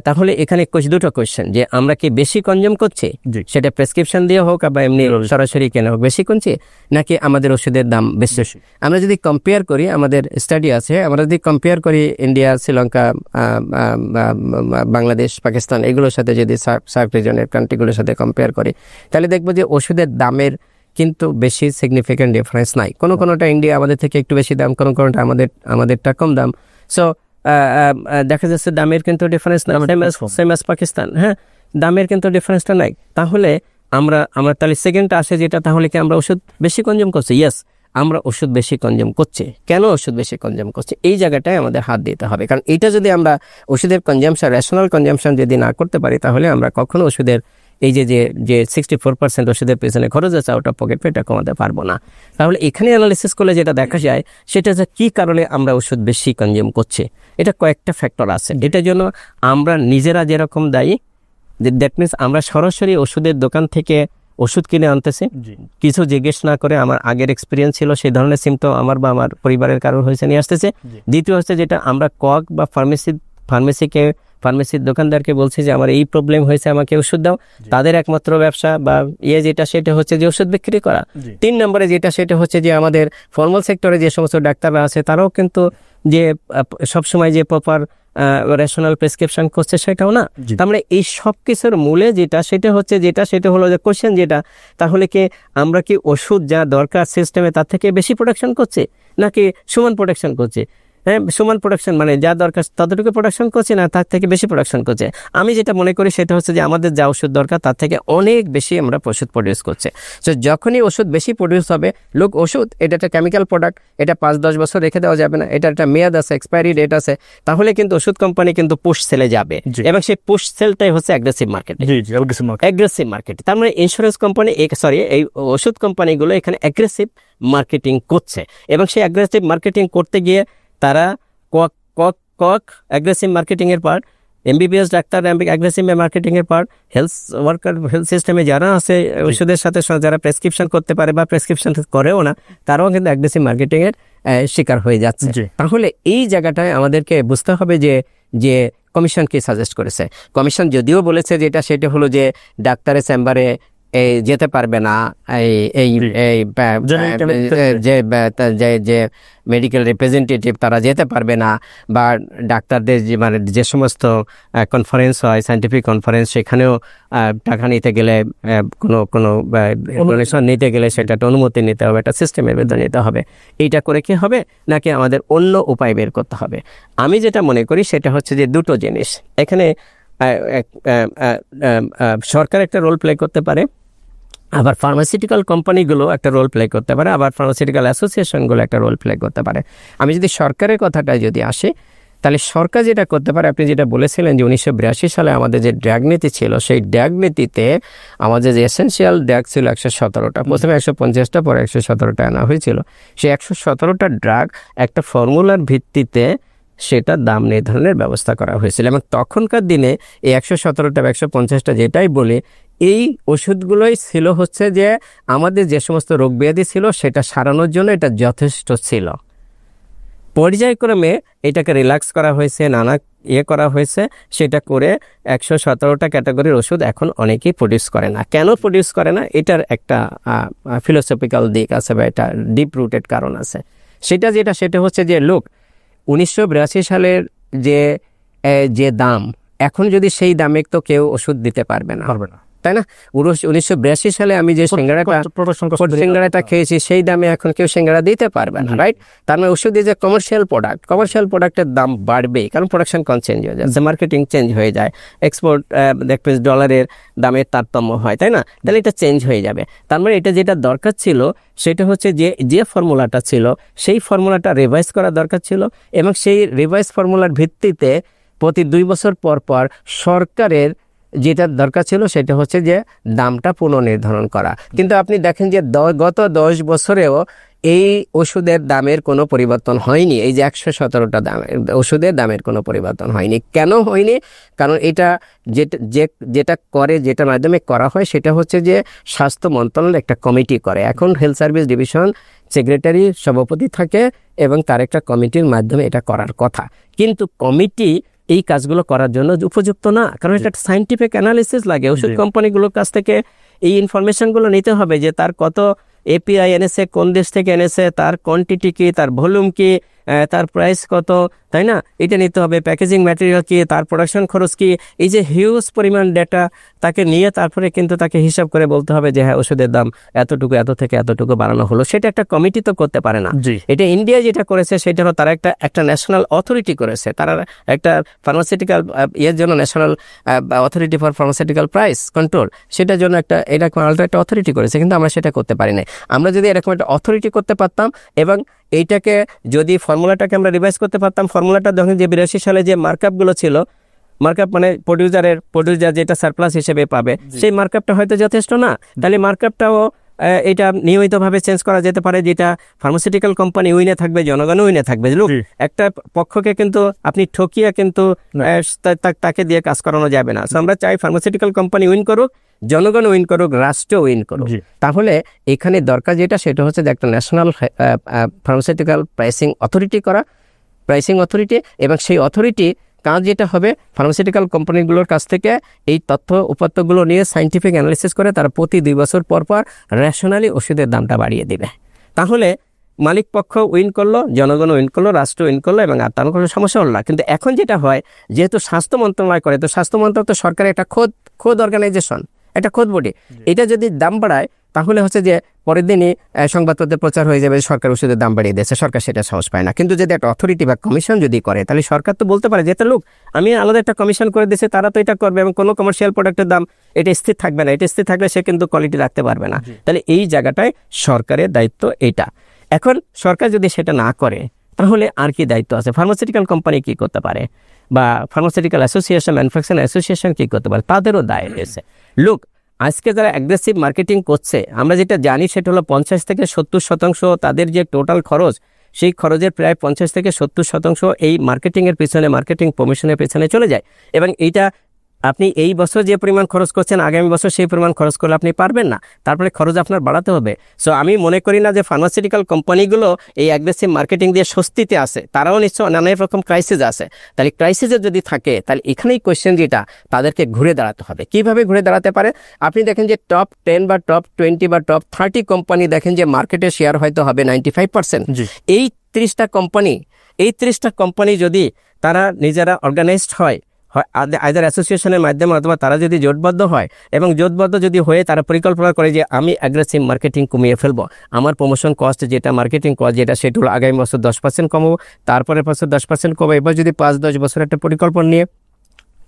তাহলে এখানে দুটো কোয়েশ্চেন, যে আমরা কি বেশি কনজিউম করছি, সেটা প্রেসক্রিপশন দিয়ে হোক বা এমনি সরাসরি কেনা হোক, বেশি করছি নাকি আমাদের ওষুধের দাম বেশি? আমরা যদি কম্পেয়ার করি, আমাদের স্টাডি আছে, আমরা যদি কম্পেয়ার করি ইন্ডিয়া, শ্রীলঙ্কা, বাংলাদেশ, পাকিস্তান এগুলোর সাথে, যদি সার্ক রিজনের কান্ট্রিগুলোর সাথে কম্পেয়ার করি, তাহলে দেখবো যে ওষুধের দামের কিন্তু বেশি সিগনিফিক্যান্ট ডিফারেন্স নাই। কোনোটা ইন্ডিয়া আমাদের থেকে একটু বেশি দাম, কোনোটা আমাদেরটা কম দাম। সো দেখা যাচ্ছে দামের কিন্তু ডিফারেন্স না, সেম অ্যাজ পাকিস্তান। হ্যাঁ, দামের কিন্তু ডিফারেন্সটা নাই। তাহলে আমরা তাহলে সেকেন্ডটা আসে যেটা, তাহলে কি আমরা ওষুধ বেশি কনজিউম করছি? ইয়েস, আমরা ওষুধ বেশি কনজিউম করছি। কেন ওষুধ বেশি কনজিউম করছি, এই জায়গাটায় আমাদের হাত দিতে হবে। কারণ এটা যদি আমরা ওষুধের কনজামশন, রেশনাল কনজামশন যদি না করতে পারি, তাহলে আমরা কখনো ওষুধের এই যে 64% ওষুধের পেছনে খরচ আছে আউট অফ পকেট, এটা কমাতে পারবো না। তাহলে এখানে অ্যানালিসিস করলে যেটা দেখা যায়, সেটা যে কী কারণে আমরা ওষুধ বেশি কনজিউম করছি। এটা কয়েকটা ফ্যাক্টর আছে। এটার জন্য আমরা নিজেরা যেরকম দায়ী, দ্যাট মিনস আমরা সরাসরি ওষুধের দোকান থেকে ওষুধ কিনে আনতেছি, কিছু জিজ্ঞেস না করে, আমার আগের এক্সপিরিয়েন্স ছিল সেই ধরনের সিমটম আমার বা আমার পরিবারের কারোর হয়েছে, নিয়ে আসতেছে। দ্বিতীয় হচ্ছে যেটা আমরা কক বা ফার্মেসির দোকানদারকে বলছি যে আমার এই প্রবলেম হয়েছে, আমাকে ওষুধ দাও। তাদের একমাত্র ব্যবসা বা যেটা, সেটা হচ্ছে যে ওষুধ বিক্রি করা। 3 নম্বরে যেটা, সেটা হচ্ছে যে আমাদের ফর্মাল সেক্টরে যে সমস্ত ডাক্তাররা আছে, তারাও কিন্তু যে সবসময় যে প্রপার রেশনাল প্রেসক্রিপশন করছে সেটাও না। তার মানে এই সব কিছুর মূলে যেটা, সেটা হলো যে কোশ্চেন যেটা, তাহলে কি আমরা কি ওষুধ যা দরকার সিস্টেমে তার থেকে বেশি প্রোডাকশন করছে, নাকি সমান প্রোডাকশন করছে? হ্যাঁ, সমান প্রোডাকশন মানে যা দরকার ততটুকু প্রোডাকশন করছে, না তার থেকে বেশি প্রোডাকশন করছে? আমি যেটা মনে করি সেটা হচ্ছে যে আমাদের যা ওষুধ দরকার তার থেকে অনেক বেশি আমরা ওষুধ প্রডিউস করছে। তো যখনই ওষুধ বেশি প্রডিউস হবে, ওষুধ এটা একটা কেমিক্যাল প্রোডাক্ট, এটা 5-10 বছর রেখে দেওয়া যাবে না, এটা একটা মেয়াদ আছে, এক্সপায়ারি ডেট আছে। তাহলে কিন্তু ওষুধ কোম্পানি কিন্তু পুশ সেলে যাবে, এবং সেই পুশ সেলটাই হচ্ছে অ্যাগ্রেসিভ মার্কেট। অ্যাগ্রেসিভ মার্কেট, তার মানে ইন্স্যুরেন্স কোম্পানি, এই ওষুধ কোম্পানিগুলো এখানে অ্যাগ্রেসিভ মার্কেটিং করছে, এবং সেই অ্যাগ্রেসিভ মার্কেটিং করতে গিয়ে তারা অ্যাগ্রেসিভ মার্কেটিং এর part, MBBS doctor aggressive marketing এর পার্ট, হেলথ ওয়ার্কার, হেলথ সিস্টেমে যারা আছে ওষুধের সাথে যারা প্রেসক্রিপশন করতে পারে বা প্রেসক্রিপশন করেও না, তারাও কিন্তু অ্যাগ্রেসিভ মার্কেটিং এর শিকার হয়ে যাচ্ছে। তাহলে এই জায়গাটায় আমাদেরকে বুঝতে হবে যে কমিশন কি সাজেস্ট করেছে। কমিশন যদিও বলেছে যেটা, সেটা হলো যে ডাক্তারের চেম্বারে যেতে পারবে না, যে মেডিকেল রিপ্রেজেন্টেটিভ তারা যেতে পারবে না, বা ডাক্তারদের যে সমস্ত কনফারেন্স হয়, সায়েন্টিফিক কনফারেন্স, সেখানেও টাকা নিতে গেলে, কোনো ডোনেশন নিতে গেলে সেটা একটা অনুমতি নিতে হবে, একটা সিস্টেমের ভেতরে নিতে হবে। এইটা করে কি হবে, নাকি আমাদের অন্য উপায় বের করতে হবে? আমি যেটা মনে করি সেটা হচ্ছে যে দুটো জিনিস এখানে, সরকার একটা রোল প্লে করতে পারে, আবার ফার্মাসিউটিক্যাল কোম্পানিগুলো একটা রোল প্লে করতে পারে, আবার ফার্মাসিউটিক্যাল অ্যাসোসিয়েশনগুলো একটা রোল প্লে করতে পারে। আমি যদি সরকারের কথাটা যদি আসি, তাহলে সরকার যেটা করতে পারে, আপনি যেটা বলেছিলেন যে 1982 সালে আমাদের যে ড্রাগ নীতি ছিল, সেই ড্রাগ নীতিতে আমাদের যে এসেনশিয়াল ড্রাগ ছিল 117টা, প্রথমে 150টা, পরে 117টা আনা হয়েছিল। সেই 117টা ড্রাগ একটা ফর্মুলার ভিত্তিতে সেটা দাম নির্ধারণের ব্যবস্থা করা হয়েছিল, এবং তখনকার দিনে এই 117টা 150টা যেটাই বলি, এই ওষুধগুলোই ছিল হচ্ছে যে আমাদের যে সমস্ত রোগ ব্যাধি ছিল সেটা সারানোর জন্য এটা যথেষ্ট ছিল। পর্যায়ক্রমে এটাকে রিল্যাক্স করা হয়েছে, নানা করা হয়েছে, সেটা করে 117টা ক্যাটাগরির ওষুধ এখন অনেকেই প্রডিউস করে না। কেন প্রডিউস করে না, এটার একটা ফিলোসফিক্যাল দিক আছে বা এটা ডিপ রুটেড কারণ আছে। সেটা হচ্ছে যে 1982 সালের যে দাম, এখন যদি সেই দামে তো কেউ ওষুধ দিতে পারবে না, তাই না? 1982 সালে আমি যে সিঙ্গাড়াটা খেয়েছি, সেই দামে এখন কেউ সিঙ্গাড়া দিতে পারবে না, রাইট? তার মানে ওষুধ যে কমার্শিয়াল প্রোডাক্টের দাম বাড়বে, কারণ প্রোডাকশন চেঞ্জ হয়ে যায়, মার্কেটিং চেঞ্জ হয়ে যায়, এক্সপোর্ট দেখবে ডলারের দামের তারতম্য হয়, তাই না? তাহলে এটা চেঞ্জ হয়ে যাবে। তার মানে এটা যেটা দরকার ছিল সেটা হচ্ছে যে ফর্মুলাটা ছিল, সেই ফর্মুলাটা রিভাইজ করা দরকার ছিল, এবং সেই রিভাইজ ফর্মুলার ভিত্তিতে প্রতি 2 বছর পর পর সরকারের যেটা দরকার ছিল সেটা হচ্ছে যে দামটা পুনর্নির্ধারণ করা। কিন্তু আপনি দেখেন যে গত 10 বছরেও এই ওষুধের দামের কোনো পরিবর্তন হয়নি। এই যে 117টা দামের ওষুধের দামের কোনো পরিবর্তন হয়নি। কেন হয়নি? কারণ এটা যেটার মাধ্যমে করা হয় সেটা হচ্ছে যে স্বাস্থ্য মন্ত্রণালয় একটা কমিটি করে। এখন হেলথ সার্ভিস ডিভিশন সেক্রেটারি সভাপতি থাকে এবং তার একটা কমিটির মাধ্যমে এটা করার কথা। কিন্তু কমিটি এই কাজগুলো করার জন্য উপযুক্ত না, কারণ এটা সায়েন্টিফিক অ্যানালিসিস লাগে। ওষুধ কোম্পানিগুলোর কাছ থেকে এই ইনফরমেশনগুলো নিতে হবে যে তার কত এপিআই এনেছে, কোন দেশ থেকে এনেছে, তার কোয়ান্টিটি কি, তার ভলিউম কি, তার প্রাইস কত, তাই না? এটা নিতে হবে। প্যাকেজিং ম্যাটেরিয়াল কি, তার প্রোডাকশন খরচ কি, এই যে হিউজ পরিমাণ ডেটা তাকে নিয়ে তারপরে কিন্তু তাকে হিসাব করে বলতে হবে যে হ্যাঁ ওষুধের দাম এতটুকু, এত থেকে এতটুকু বাড়ানো হলো। সেটা একটা কমিটি তো করতে পারে না। এটা ইন্ডিয়া যেটা করেছে সেটা হলো তারা একটা ন্যাশনাল অথরিটি করেছে। তারা একটা ফার্মাসিউটিক্যাল জন্য national authority for pharmaceutical price control, সেটার জন্য এরকম আলাদা একটা অথরিটি করেছে। কিন্তু আমরা সেটা করতে পারি না। আমরা যদি এরকম একটা অথরিটি করতে পারতাম এবং এইটাকে যদি ফর্মুলাটাকে আমরা রিভাইজ করতে পারতাম, ফর্মুলাটা দেখেন যে 82 সালে যে মার্কআপগুলো ছিল, মার্কআপ মানে প্রডিউসার যেটা সারপ্লাস হিসেবে পাবে, সেই মার্কআপটা হয়তো যথেষ্ট না। তাহলে মার্কআপটাও এটা নিয়মিতভাবে চেঞ্জ করা যেতে পারে, যেটা ফার্মাসিউটিক্যাল কোম্পানি উইনে থাকবে, জনগণ উইনে থাকবে। লোক একটা পক্ষকে কিন্তু আপনি ঠকিয়ে কিন্তু তাকে দিয়ে কাজ করানো যাবে না। আমরা চাই ফার্মাসিউটিক্যাল কোম্পানি উইন করুক, জনগণ উইন করুক, রাষ্ট্র উইন করুক। তাহলে এখানে দরকার যেটা সেটা হচ্ছে যে একটা ন্যাশনাল ফার্মাসিউটিক্যাল প্রাইসিং অথরিটি করা, প্রাইসিং অথরিটি, এবং সেই অথরিটি কাজ যেটা হবে ফার্মাসিউটিক্যাল কোম্পানিগুলোর কাছ থেকে এই তথ্য উপাত্তগুলো নিয়ে সায়েন্টিফিক অ্যানালিসিস করে তারা প্রতি 2 বছর পর পর রেশনালি ওষুধের দামটা বাড়িয়ে দেবে। তাহলে মালিক পক্ষ উইন করলো, জনগণ উইন করলো, রাষ্ট্র উইন করলো, এবং আর তার কোনো সমস্যা হলো না। কিন্তু এখন যেটা হয়, যেহেতু স্বাস্থ্য মন্ত্রণালয় করে, তো স্বাস্থ্য মন্ত্রণালয় তো সরকারের একটা খোদ অর্গানাইজেশন, একটা খোদ বডি। এটা যদি দাম বাড়ায় তাহলে হচ্ছে যে পরের দিনই সংবাদপত্রে প্রচার হয়ে যাবে সরকার ওষুধের দাম বাড়িয়ে দিয়েছে। সরকার সেটা সাহস পায় না। কিন্তু যদি একটা অথরিটি বা কমিশন যদি করে, তাহলে সরকার তো বলতে পারে যে এটা লোক আমি আলাদা একটা কমিশন করে দিয়েছি, তারা তো এটা করবে, এবং কোনো কমার্শিয়াল প্রোডাক্টের দাম এটা স্থির থাকবে না। এটা স্থির থাকলে সে কিন্তু কোয়ালিটি রাখতে পারবে না। তাহলে এই জায়গাটায় সরকারের দায়িত্ব এটা। এখন সরকার যদি সেটা না করে তাহলে আর কি দায়িত্ব আছে? ফার্মাসিউটিক্যাল কোম্পানি কি করতে পারে, বা ফার্মাসিউটিক্যাল অ্যাসোসিয়েশন, ম্যানুফ্যাকচারিং অ্যাসোসিয়েশন কি করতে পারে? তাদেরও দায় রয়েছে। লোক আজকে যারা অ্যাগ্রেসিভ মার্কেটিং করছে, আমরা যেটা জানি সেটা হলো 50 থেকে 70% তাদের যে টোটাল খরচ, সেই খরচের প্রায় 50 থেকে 70% এই মার্কেটিংয়ের পিছনে, মার্কেটিং প্রমোশনের পিছনে চলে যায়। এবং এইটা আপনি এই বছর যে পরিমাণ খরচ করছেন, আগামী বছর সেই পরিমাণ খরচ করলে আপনি পারবেন না। তারপরে খরচ আপনার বাড়াতে হবে। সো আমি মনে করি না যে ফার্মাসিউটিক্যাল কোম্পানিগুলো এই অ্যাগ্রেসিভ মার্কেটিং দিয়ে স্বস্তিতে আছে। তারাও নিশ্চয় নানা রকম ক্রাইসিস আছে। তাহলে ক্রাইসিসে যদি থাকে, তাহলে এখানেই কোয়েশ্চেন যেটা, তাদেরকে ঘুরে দাঁড়াতে হবে। কিভাবে ঘুরে দাঁড়াতে পারে? আপনি দেখেন যে টপ 10 বা টপ 20 বা টপ 30 কোম্পানি দেখেন যে মার্কেটের শেয়ার হয়তো হবে 95%। এই 30টা কোম্পানি যদি তারা নিজেরা অর্গানাইজড হয়, আইদার অ্যাসোসিয়েশনের মাধ্যমে অথবা তারা যদি জোটবদ্ধ হয়, এবং জোটবদ্ধ যদি হয়ে তারা পরিকল্পনা করে যে আমি অ্যাগ্রেসিভ মার্কেটিং কমিয়ে ফেলবো, আমার প্রমোশন কস্ট যেটা, মার্কেটিং কস্ট যেটা, সেটা হলো আগামী বছর 10% কমাবো, তারপরে বছর 10% কমাবো। এবার যদি 5-10 বছর একটা পরিকল্পনা নিয়ে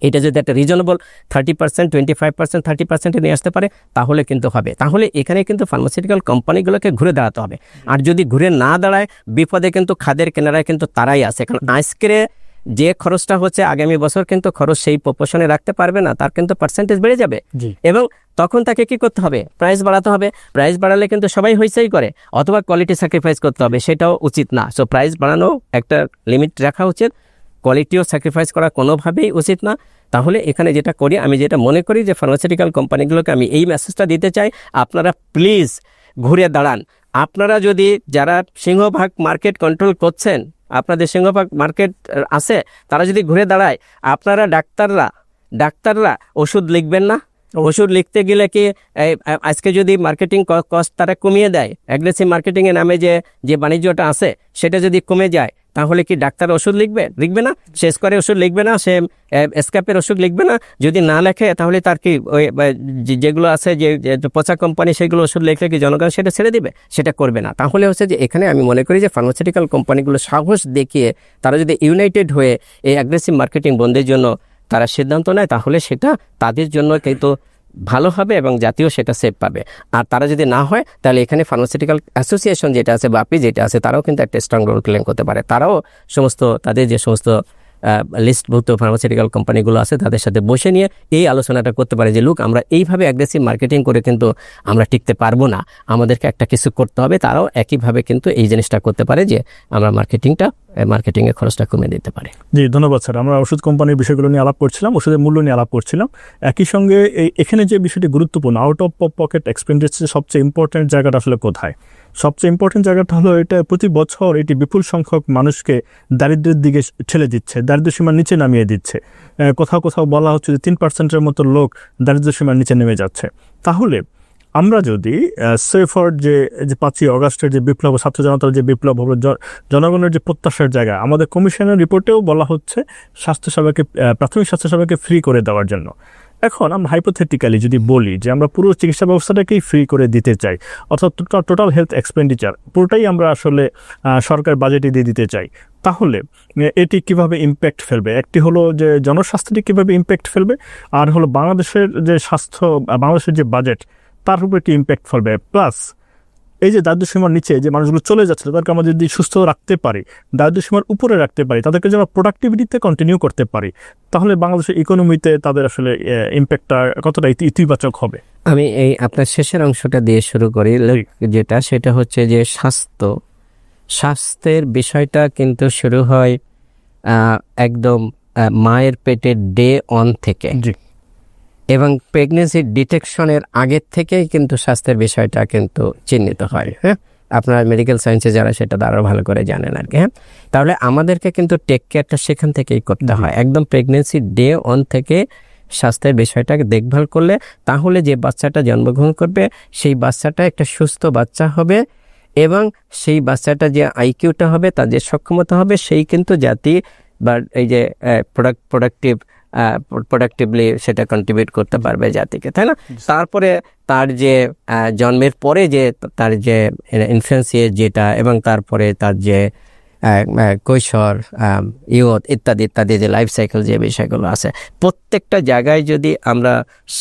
এটা যদি একটা রিজনেবল 30%, 25%, 30% নিয়ে আসতে পারে, তাহলে কিন্তু হবে। তাহলে এখানে কিন্তু ফার্মাসিউটিক্যাল কোম্পানিগুলোকে ঘুরে দাঁড়াতে হবে। আর যদি ঘুরে না দাঁড়ায়, বিপদে কিন্তু খাদের কেনারায় কিন্তু তারাই আছে। কারণ আজকে যে খরচটা হচ্ছে, আগামী বছর কিন্তু খরচ সেই প্রপোর্শনে রাখতে পারবে না, তার কিন্তু পার্সেন্টেজ বেড়ে যাবে। এবং তখন তাকে কি করতে হবে? প্রাইস বাড়াতে হবে। প্রাইস বাড়ালে কিন্তু সবাই হইচই করে, অথবা কোয়ালিটি স্যাক্রিফাইস করতে হবে, সেটাও উচিত না। সো প্রাইস বাড়ানো একটা লিমিট রাখা উচিত, কোয়ালিটিও স্যাক্রিফাইস করা কোনোভাবেই উচিত না। তাহলে এখানে যেটা করি, আমি যেটা মনে করি যে ফার্মাসিউটিক্যাল কোম্পানিগুলোকে আমি এই মেসেজটা দিতে চাই, আপনারা প্লিজ ঘুরে দাঁড়ান। আপনারা যদি যারা সিংহভাগ মার্কেট কন্ট্রোল করছেন, আপনাদের সিংহভাগ মার্কেট আছে, তারা যদি ঘুরে দাঁড়ায়, আপনারা ডাক্তাররা ওষুধ লিখবেন না? ওষুধ লিখতে গেলে কি আজকে যদি মার্কেটিং কস্ট তারা কমিয়ে দেয়, অ্যাগ্রেসিভ মার্কেটিংয়ের নামে যে বাণিজ্যটা আছে সেটা যদি কমে যায়, তাহলে কি ডাক্তার ওষুধ লিখবে না? সে স্কোয়ারে ওষুধ লিখবে না, সে স্ক্যাপের ওষুধ লিখবে না? যদি না লেখে তাহলে তার কি ওই যেগুলো আছে যে পচা কোম্পানি, সেগুলো ওষুধ লিখলে কি জনগণ সেটা ছেড়ে দিবে? সেটা করবে না। তাহলে হচ্ছে যে এখানে আমি মনে করি যে ফার্মাসিউটিক্যাল কোম্পানিগুলো সাহস দেখিয়ে তারা যদি ইউনাইটেড হয়ে এই অ্যাগ্রেসিভ মার্কেটিং বন্ধের জন্য তারা সিদ্ধান্ত নেয়, তাহলে সেটা তাদের জন্য কিন্তু ভালো হবে এবং জাতীয় সেটা সেভ পাবে। আর তারা যদি না হয়, তাহলে এখানে ফার্মাসিউটিক্যাল অ্যাসোসিয়েশন যেটা আছে বা আপি যেটা আছে, তারাও কিন্তু একটা স্ট্রং রোল প্লে করতে পারে। তারাও সমস্ত তাদের যে সমস্ত লিস্টভুক্ত ফার্মাসিউটিক্যাল কোম্পানিগুলো আছে তাদের সাথে বসে নিয়ে এই আলোচনাটা করতে পারে যে লোক আমরা এইভাবে অ্যাগ্রেসিভ মার্কেটিং করে কিন্তু আমরা টিকতে পারবো না, আমাদেরকে একটা কিছু করতে হবে। তারাও একইভাবে কিন্তু এই জিনিসটা করতে পারে যে আমরা মার্কেটিংয়ের খরচটা কমিয়ে দিতে পারে। জি, ধন্যবাদ স্যার। আমরা ওষুধ কোম্পানির বিষয়গুলো নিয়ে আলাপ করছিলাম, ওষুধের মূল্য নিয়ে আলাপ করছিলাম। একই সঙ্গে এখানে যে বিষয়টি গুরুত্বপূর্ণ, আউট অফ পকেট এক্সপেন্ডিচার সবচেয়ে ইম্পর্টেন্ট জায়গাটা আসলে কোথায়? সবচেয়ে ইম্পর্টেন্ট জায়গাটা হলো এটা প্রতি বছর এটি বিপুল সংখ্যক মানুষকে দারিদ্র্যের দিকে ঠেলে দিচ্ছে, দারিদ্র্য সীমার নিচে নামিয়ে দিচ্ছে। কোথাও কোথাও বলা হচ্ছে যে 3% মতো লোক দারিদ্র্য সীমার নিচে নেমে যাচ্ছে। তাহলে আমরা যদি সেফর যে 5ই অগাস্টের যে বিপ্লব, ছাত্র জনতার যে বিপ্লব হলো, জনগণের যে প্রত্যাশার জায়গা, আমাদের কমিশনের রিপোর্টেও বলা হচ্ছে স্বাস্থ্যসেবাকে, প্রাথমিক স্বাস্থ্যসেবাকে ফ্রি করে দেওয়ার জন্য। এখন আমরা হাইপোথেটিক্যালি যদি বলি যে আমরা পুরো চিকিৎসা ব্যবস্থাটাকেই ফ্রি করে দিতে চাই, অর্থাৎ টোটাল হেলথ এক্সপেন্ডিচার পুরোটাই আমরা আসলে সরকার বাজেটে দিয়ে দিতে চাই, তাহলে এটি কিভাবে ইম্প্যাক্ট ফেলবে? একটি হলো যে জনস্বাস্থ্যটি কিভাবে ইম্প্যাক্ট ফেলবে, আর হলো বাংলাদেশের যে বাংলাদেশের যে বাজেট তার উপরে কি ইম্প্যাক্ট ফেলবে। প্লাস এই যে দারিদ্র্য সীমার নিচে যে মানুষগুলো চলে যাচ্ছে তাদেরকে আমরা যদি সুস্থ রাখতে পারি, দারিদ্র্য সীমার উপরে রাখতে পারি, তাদেরকে যদি আমরা প্রোডাক্টিভিটিতে কন্টিনিউ করতে পারি, তাহলে বাংলাদেশের ইকোনমিতে তাদের আসলে ইম্প্যাক্টটা কতটা ইতিবাচক হবে? আমি এই আপনার শেষের অংশটা দিয়ে শুরু করি, সেটা হচ্ছে যে স্বাস্থ্যের বিষয়টা কিন্তু শুরু হয় একদম মায়ের পেটের ডে অন থেকে, এবং প্রেগনেন্সি ডিটেকশনের আগের থেকেই কিন্তু স্বাস্থ্যের বিষয়টা কিন্তু চিহ্নিত হয়। হ্যাঁ, আপনার মেডিকেল সায়েন্সে যারা সেটা আরও ভালো করে জানেন আর কি। হ্যাঁ, তাহলে আমাদেরকে কিন্তু টেক কেয়ারটা সেখান থেকেই করতে হয়, একদম প্রেগনেন্সি ডে অন থেকে স্বাস্থ্যের বিষয়টাকে দেখভাল করলে তাহলে যে বাচ্চাটা জন্মগ্রহণ করবে সেই বাচ্চাটা একটা সুস্থ বাচ্চা হবে, এবং সেই বাচ্চাটা যে আইকিউটা হবে, তার যে সক্ষমতা হবে, সেই কিন্তু জাতি বা এই যে প্রোডাক্টিভলি সেটা কন্ট্রিবিউট করতে পারবে জাতিকে, তাই না? তারপরে তার যে জন্মের পরে যে তার যে ইনফ্যান্সি যেটা, এবং তারপরে তার যে কৈশোর, ইয়ুথ ইত্যাদি ইত্যাদি যে লাইফ সাইকেল যে বিষয়গুলো আছে, প্রত্যেকটা জায়গায় যদি আমরা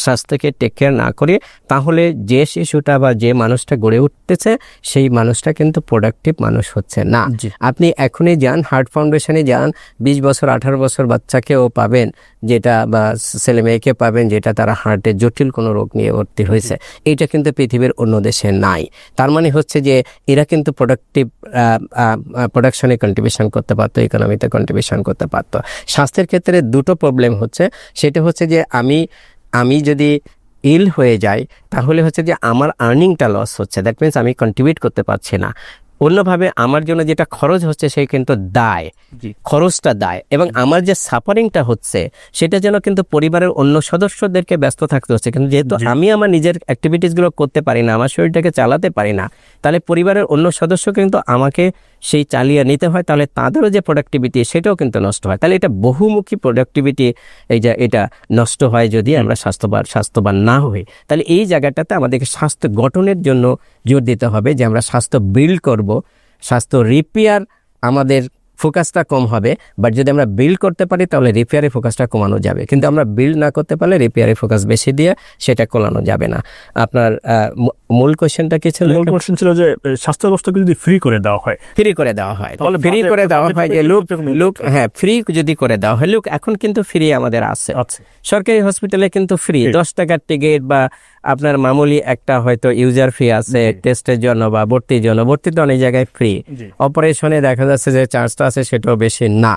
স্বাস্থ্যকে টেক কেয়ার না করি, তাহলে যে শিশুটা বা যে মানুষটা গড়ে উঠতেছে সেই মানুষটা কিন্তু প্রোডাক্টিভ মানুষ হচ্ছে না। আপনি এখনই যান, হার্ট ফাউন্ডেশনে যান, 20 বছর 18 বছর বাচ্চাকেও পাবেন যেটা, বা ছেলে মেয়েকে পাবেন যেটা তারা হার্টের জটিল কোনো রোগ নিয়ে ভর্তি হয়েছে। এইটা কিন্তু পৃথিবীর অন্য দেশে নাই। তার মানে হচ্ছে যে এরা কিন্তু প্রোডাকশনে কন্ট্রিবিউশন করতে পারতো, ইকোনমিতে কন্ট্রিবিউশন করতে পারতো। স্বাস্থ্যের ক্ষেত্রে দুটো প্রবলেম হচ্ছে, সেটা হচ্ছে যে আমি যদি ইল হয়ে যাই তাহলে হচ্ছে যে আমার আর্নিংটা লস হচ্ছে, দ্যাট মিনস আমি কন্ট্রিবিউট করতে পারছি না। অন্যভাবে আমার জন্য যেটা খরচ হচ্ছে সেই কিন্তু খরচটা দায়, এবং আমার যে সাফারিংটা হচ্ছে সেটা যেন কিন্তু পরিবারের অন্য সদস্যদেরকে ব্যস্ত থাকতে হচ্ছে। কিন্তু যেহেতু আমি আমার নিজের অ্যাক্টিভিটিসগুলো করতে পারি না, আমার শরীরটাকে চালাতে পারি না, তাহলে পরিবারের অন্য সদস্য কিন্তু আমাকে সেই চালিয়ে নিতে হয়, তাহলে তাদেরও যে প্রোডাক্টিভিটি সেটাও কিন্তু নষ্ট হয়। তাহলে এটা বহুমুখী প্রোডাক্টিভিটি এটা নষ্ট হয় যদি আমরা স্বাস্থ্যবান না হই। তাহলে এই জায়গাটাতে আমাদেরকে স্বাস্থ্য গঠনের জন্য জোর দিতে হবে যে আমরা স্বাস্থ্য বিল্ড করব, স্বাস্থ্য রিপেয়ার আমাদের ফোকাসটা কম হবে, বাট যদি আমরা বিল্ড করতে পারি তাহলে রিপেয়ারে ফোকাসটা কমানো যাবে। কিন্তু আমরা বিল্ড না করতে পারলে রিপেয়ারে ফোকাস বেশি দিয়ে সেটা কমানো যাবে না। আপনার মূল কোশ্চেনটা কি ছিল? মূল কোশ্চেন ছিল যে স্বাস্থ্য ব্যবস্থাকে যদি ফ্রি করে দেওয়া হয় তাহলে ফ্রি করে দেওয়া হয় যে লোক হ্যাঁ ফ্রি যদি করে দেওয়া হয়, লোক এখন কিন্তু ফ্রি আমাদের আছে সরকারি হসপিটালে কিন্তু ফ্রি, 10 টাকার টিকিট বা আপনার মামুলি একটা হয়তো ইউজার ফি আছে টেস্টের জন্য বা ভর্তির জন্য, ভর্তি তো অনেক জায়গায় ফ্রি, অপারেশনে দেখা যাচ্ছে যে চার্জটা আছে সেটাও বেশি না।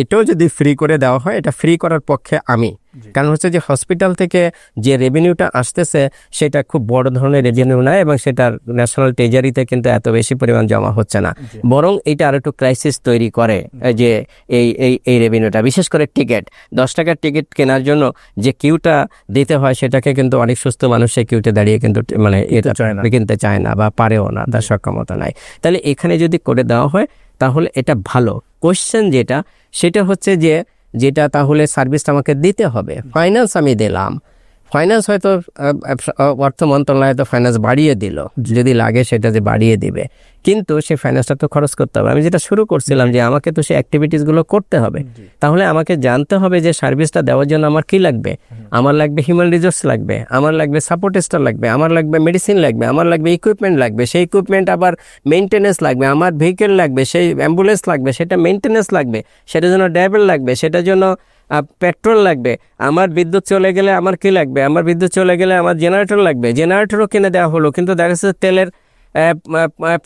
এটাও যদি ফ্রি করে দেওয়া হয়, এটা ফ্রি করার পক্ষে আমি, কারণ হচ্ছে যে হসপিটাল থেকে যে রেভিনিউটা আসতেছে সেটা খুব বড় ধরনের রেভিনিউ নয়, এবং সেটার ন্যাশনাল ট্রেজারিতে কিন্তু এত বেশি পরিমাণ জমা হচ্ছে না, বরং এটা আর একটু ক্রাইসিস তৈরি করে যে এই রেভিনিউটা, বিশেষ করে টিকিট 10 টাকার টিকিট কেনার জন্য যে কিউটা দিতে হয় সেটাকে কিন্তু অনেক সুস্থ মানুষ সেই কিউতে দাঁড়িয়ে কিন্তু মানে এটা কিনতে চায় না বা পারেও না, তার সক্ষমতা নাই। তাহলে এখানে যদি করে দেওয়া হয় তাহলে এটা ভালো। কোশ্চেন সেটা হচ্ছে যে যেটা তাহলে সার্ভিসটা আমাকে দিতে হবে, ফাইন্যান্স আমি দিলাম, ফাইন্যান্স হয়তো অর্থ মন্ত্রণালয় তো ফাইন্যান্স বাড়িয়ে দিল, যদি লাগে সেটা যে বাড়িয়ে দিবে, কিন্তু সেই ফাইন্যান্সটা তো খরচ করতে হবে। আমি যেটা শুরু করছিলাম যে আমাকে তো সেই অ্যাক্টিভিটিসগুলো করতে হবে, তাহলে আমাকে জানতে হবে যে সার্ভিসটা দেওয়ার জন্য আমার কি লাগবে। আমার লাগবে হিউম্যান রিসোর্স লাগবে, আমার লাগবে সাপোর্ট স্টাফ লাগবে, আমার লাগবে মেডিসিন লাগবে, আমার লাগবে ইকুইপমেন্ট লাগবে, সেই ইকুইপমেন্ট আবার মেইনটেনেন্স লাগবে, আমার ভেহিকেল লাগবে, সেই অ্যাম্বুলেন্স লাগবে, সেটা মেইনটেনেন্স লাগবে, সেটার জন্য ড্রাইভার লাগবে, সেটার জন্য পেট্রোল লাগবে, আমার বিদ্যুৎ চলে গেলে আমার কি লাগবে, আমার বিদ্যুৎ চলে গেলে আমার জেনারেটর লাগবে, জেনারেটরও কিনে দেওয়া হলো, কিন্তু দেখা যাচ্ছে তেলের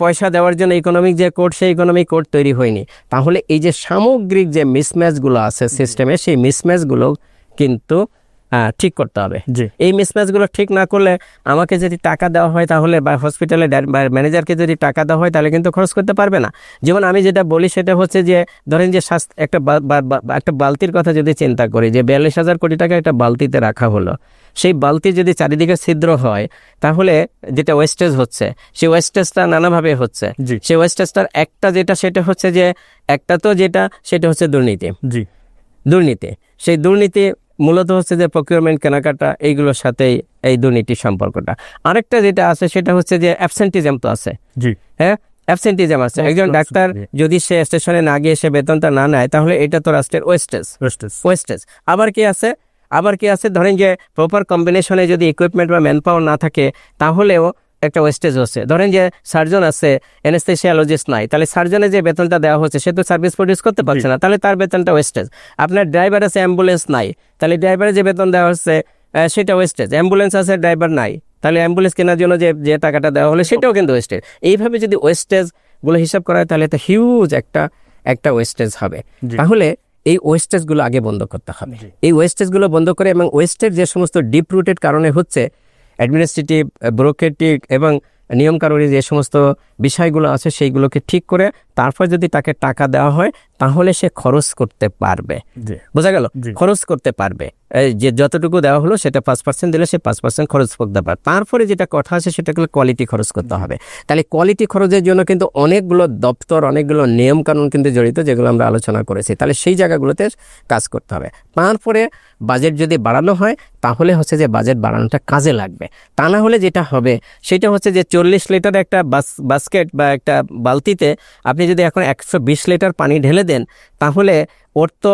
পয়সা দেওয়ার জন্য ইকোনমিক যে কোড, সেই ইকোনমিক কোড তৈরি হয়নি। তাহলে এই যে সামগ্রিক যে মিসম্যাচগুলো আছে সিস্টেমে, সেই মিসম্যাচগুলো কিন্তু ঠিক করতে হবে। এই মিসম্যাচগুলো ঠিক না করলে আমাকে যদি টাকা দেওয়া হয় তাহলে, বা হসপিটালে ম্যানেজারকে যদি টাকা দেওয়া হয় তাহলে কিন্তু খরচ করতে পারবে না। যেমন আমি যেটা বলি সেটা হচ্ছে যে ধরেন যে একটা বালতির কথা যদি চিন্তা করি, যে 42,000 কোটি টাকা একটা বালতিতে রাখা হলো, সেই বালতি যদি চারিদিকে ছিদ্র হয় তাহলে যেটা ওয়েস্টেজ হচ্ছে, সেই ওয়েস্টেজটা নানাভাবে হচ্ছে। সেই ওয়েস্টেজটার একটা যেটা সেটা হচ্ছে যে একটা তো যেটা সেটা হচ্ছে দুর্নীতি। দুর্নীতি, সেই দুর্নীতি মূলত হচ্ছে যে প্রকিউরমেন্ট, কেনাকাটা, এইগুলোর সাথেই এই দুর্নীতির সম্পর্কটা। আরেকটা যেটা আছে সেটা হচ্ছে যে অ্যাবসেন্টিজম তো আছে। হ্যাঁ, অ্যাবসেন্টিজম আছে। একজন ডাক্তার যদি সে স্টেশনে না গিয়ে সে বেতনটা না নেয় তাহলে এটা তো রাষ্ট্রের ওয়েস্টেজ। আবার কি আছে ধরেন যে প্রপার কম্বিনেশনে যদি ইকুইপমেন্ট বা ম্যান পাওয়ার না থাকে তাহলেও একটা ওয়েস্টেজ হচ্ছে। ধরেন যে সার্জন আছে, অ্যানেস্থেসিওলজিস্ট নাই, তাহলে সার্জনের যে বেতনটা দেওয়া হচ্ছে সে তো সার্ভিস প্রডিউস করতে পারছে না, তাহলে তার বেতনটা ওয়েস্টেজ। আপনার ড্রাইভার আছে, অ্যাম্বুলেন্স নাই, তাহলে ড্রাইভারের যে বেতন দেওয়া হচ্ছে সেটা ওয়েস্টেজ। অ্যাম্বুলেন্স আছে, ড্রাইভার নাই, তাহলে অ্যাম্বুলেন্স কেনার জন্য যে টাকাটা দেওয়া হলো সেটাও কিন্তু ওয়েস্টেজ। এইভাবে যদি ওয়েস্টেজগুলো হিসাব করা হয় তাহলে তো হিউজ একটা ওয়েস্টেজ হবে। তাহলে এই ওয়েস্টেজগুলো আগে বন্ধ করতে হবে। এই ওয়েস্টেজগুলো বন্ধ করে, এবং ওয়েস্টের যে সমস্ত ডিপ রুটেড কারণে হচ্ছে অ্যাডমিনিস্ট্রেটিভ, ব্যুরোক্রেটিক এবং নিয়মকানুনি যে সমস্ত বিষয়গুলো আছে সেইগুলোকে ঠিক করে তারপর যদি তাকে টাকা দেওয়া হয় তাহলে সে খরচ করতে পারবে। বোঝা গেল? খরচ করতে পারবে। যে যতটুকু দেওয়া হলো সেটা 5% দিলে সে 5% খরচ করতে পারে। তারপরে যেটা কথা আছে সেটা হলো কোয়ালিটি খরচ করতে হবে। তাহলে কোয়ালিটি খরচের জন্য কিন্তু অনেকগুলো দপ্তর, অনেকগুলো নিয়ম কানুন কিন্তু জড়িত, যেগুলো আমরা আলোচনা করেছি। তাহলে সেই জায়গাগুলোতে কাজ করতে হবে। তারপরে বাজেট যদি বাড়ানো হয় তাহলে হচ্ছে যে বাজেট বাড়ানোটা কাজে লাগবে। তা না হলে যেটা হবে সেটা হচ্ছে যে 40 লিটার একটা বাস্কেট বা একটা বালতিতে আপনি যদি এখন 120 লিটার পানি ঢেলে দেন তাহলে ওর তো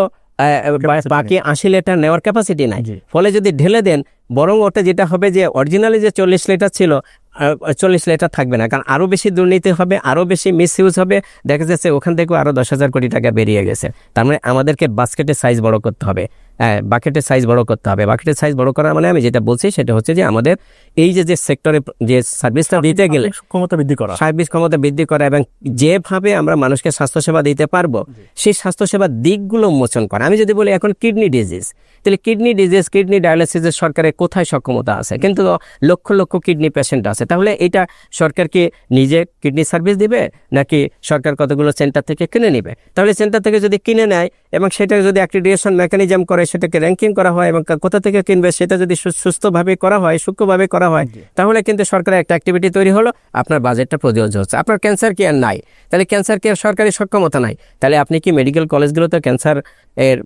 বাকি 80 লিটার নেওয়ার ক্যাপাসিটি নাই। ফলে যদি ঢেলে দেন, বরং ওটা যেটা হবে যে অরিজিনালি যে 40 লিটার ছিল 40 লিটার থাকবে না, কারণ আরও বেশি দুর্নীতি হবে, আরও বেশি মিসইউজ হবে। দেখা যাচ্ছে ওখান থেকেও আরও 10,000 কোটি টাকা বেরিয়ে গেছে। তার মানে আমাদেরকে বাস্কেটের সাইজ বড় করতে হবে, বাকেটের সাইজ বড় করতে হবে। বাকেটের সাইজ বড় করা মানে আমি যেটা বলছি সেটা হচ্ছে যে আমাদের এই যে সেক্টরে যে সার্ভিসটা দিতে গেলে সার্ভিস ক্ষমতা বৃদ্ধি করা, এবং যেভাবে আমরা মানুষকে স্বাস্থ্যসেবা দিতে পারবো সেই স্বাস্থ্যসেবার দিকগুলো উন্মোচন করা। আমি যদি বলি এখন কিডনি ডিজিজ, তাহলে কিডনি ডায়ালিসিসের সরকারের কোথায় সক্ষমতা আছে? কিন্তু লক্ষ লক্ষ কিডনি পেশেন্ট আছে। তাহলে এটা সরকার কি নিজে কিডনি সার্ভিস দিবে, নাকি সরকার কতগুলো সেন্টার থেকে কিনে নিবে? তাহলে সেন্টার থেকে যদি কিনে নেয় এবং সেটা যদি অ্যাক্রিডিটেশন মেকানিজম করে, সেটাকে র্যাঙ্কিং করা হয় এবং কোথা থেকে কিনবে সেটা যদি সুস্থভাবে করা হয়, সূক্ষ্মভাবে করা হয়, তাহলে কিন্তু সরকারের একটা অ্যাক্টিভিটি তৈরি হলো, আপনার বাজেটটা প্রযোজ্য হচ্ছে। আপনার ক্যান্সার কেয়ার নাই, তাহলে ক্যান্সার কেয়ার সরকারি সক্ষমতা নাই, তাহলে আপনি কি মেডিকেল কলেজগুলোতে ক্যান্সার এর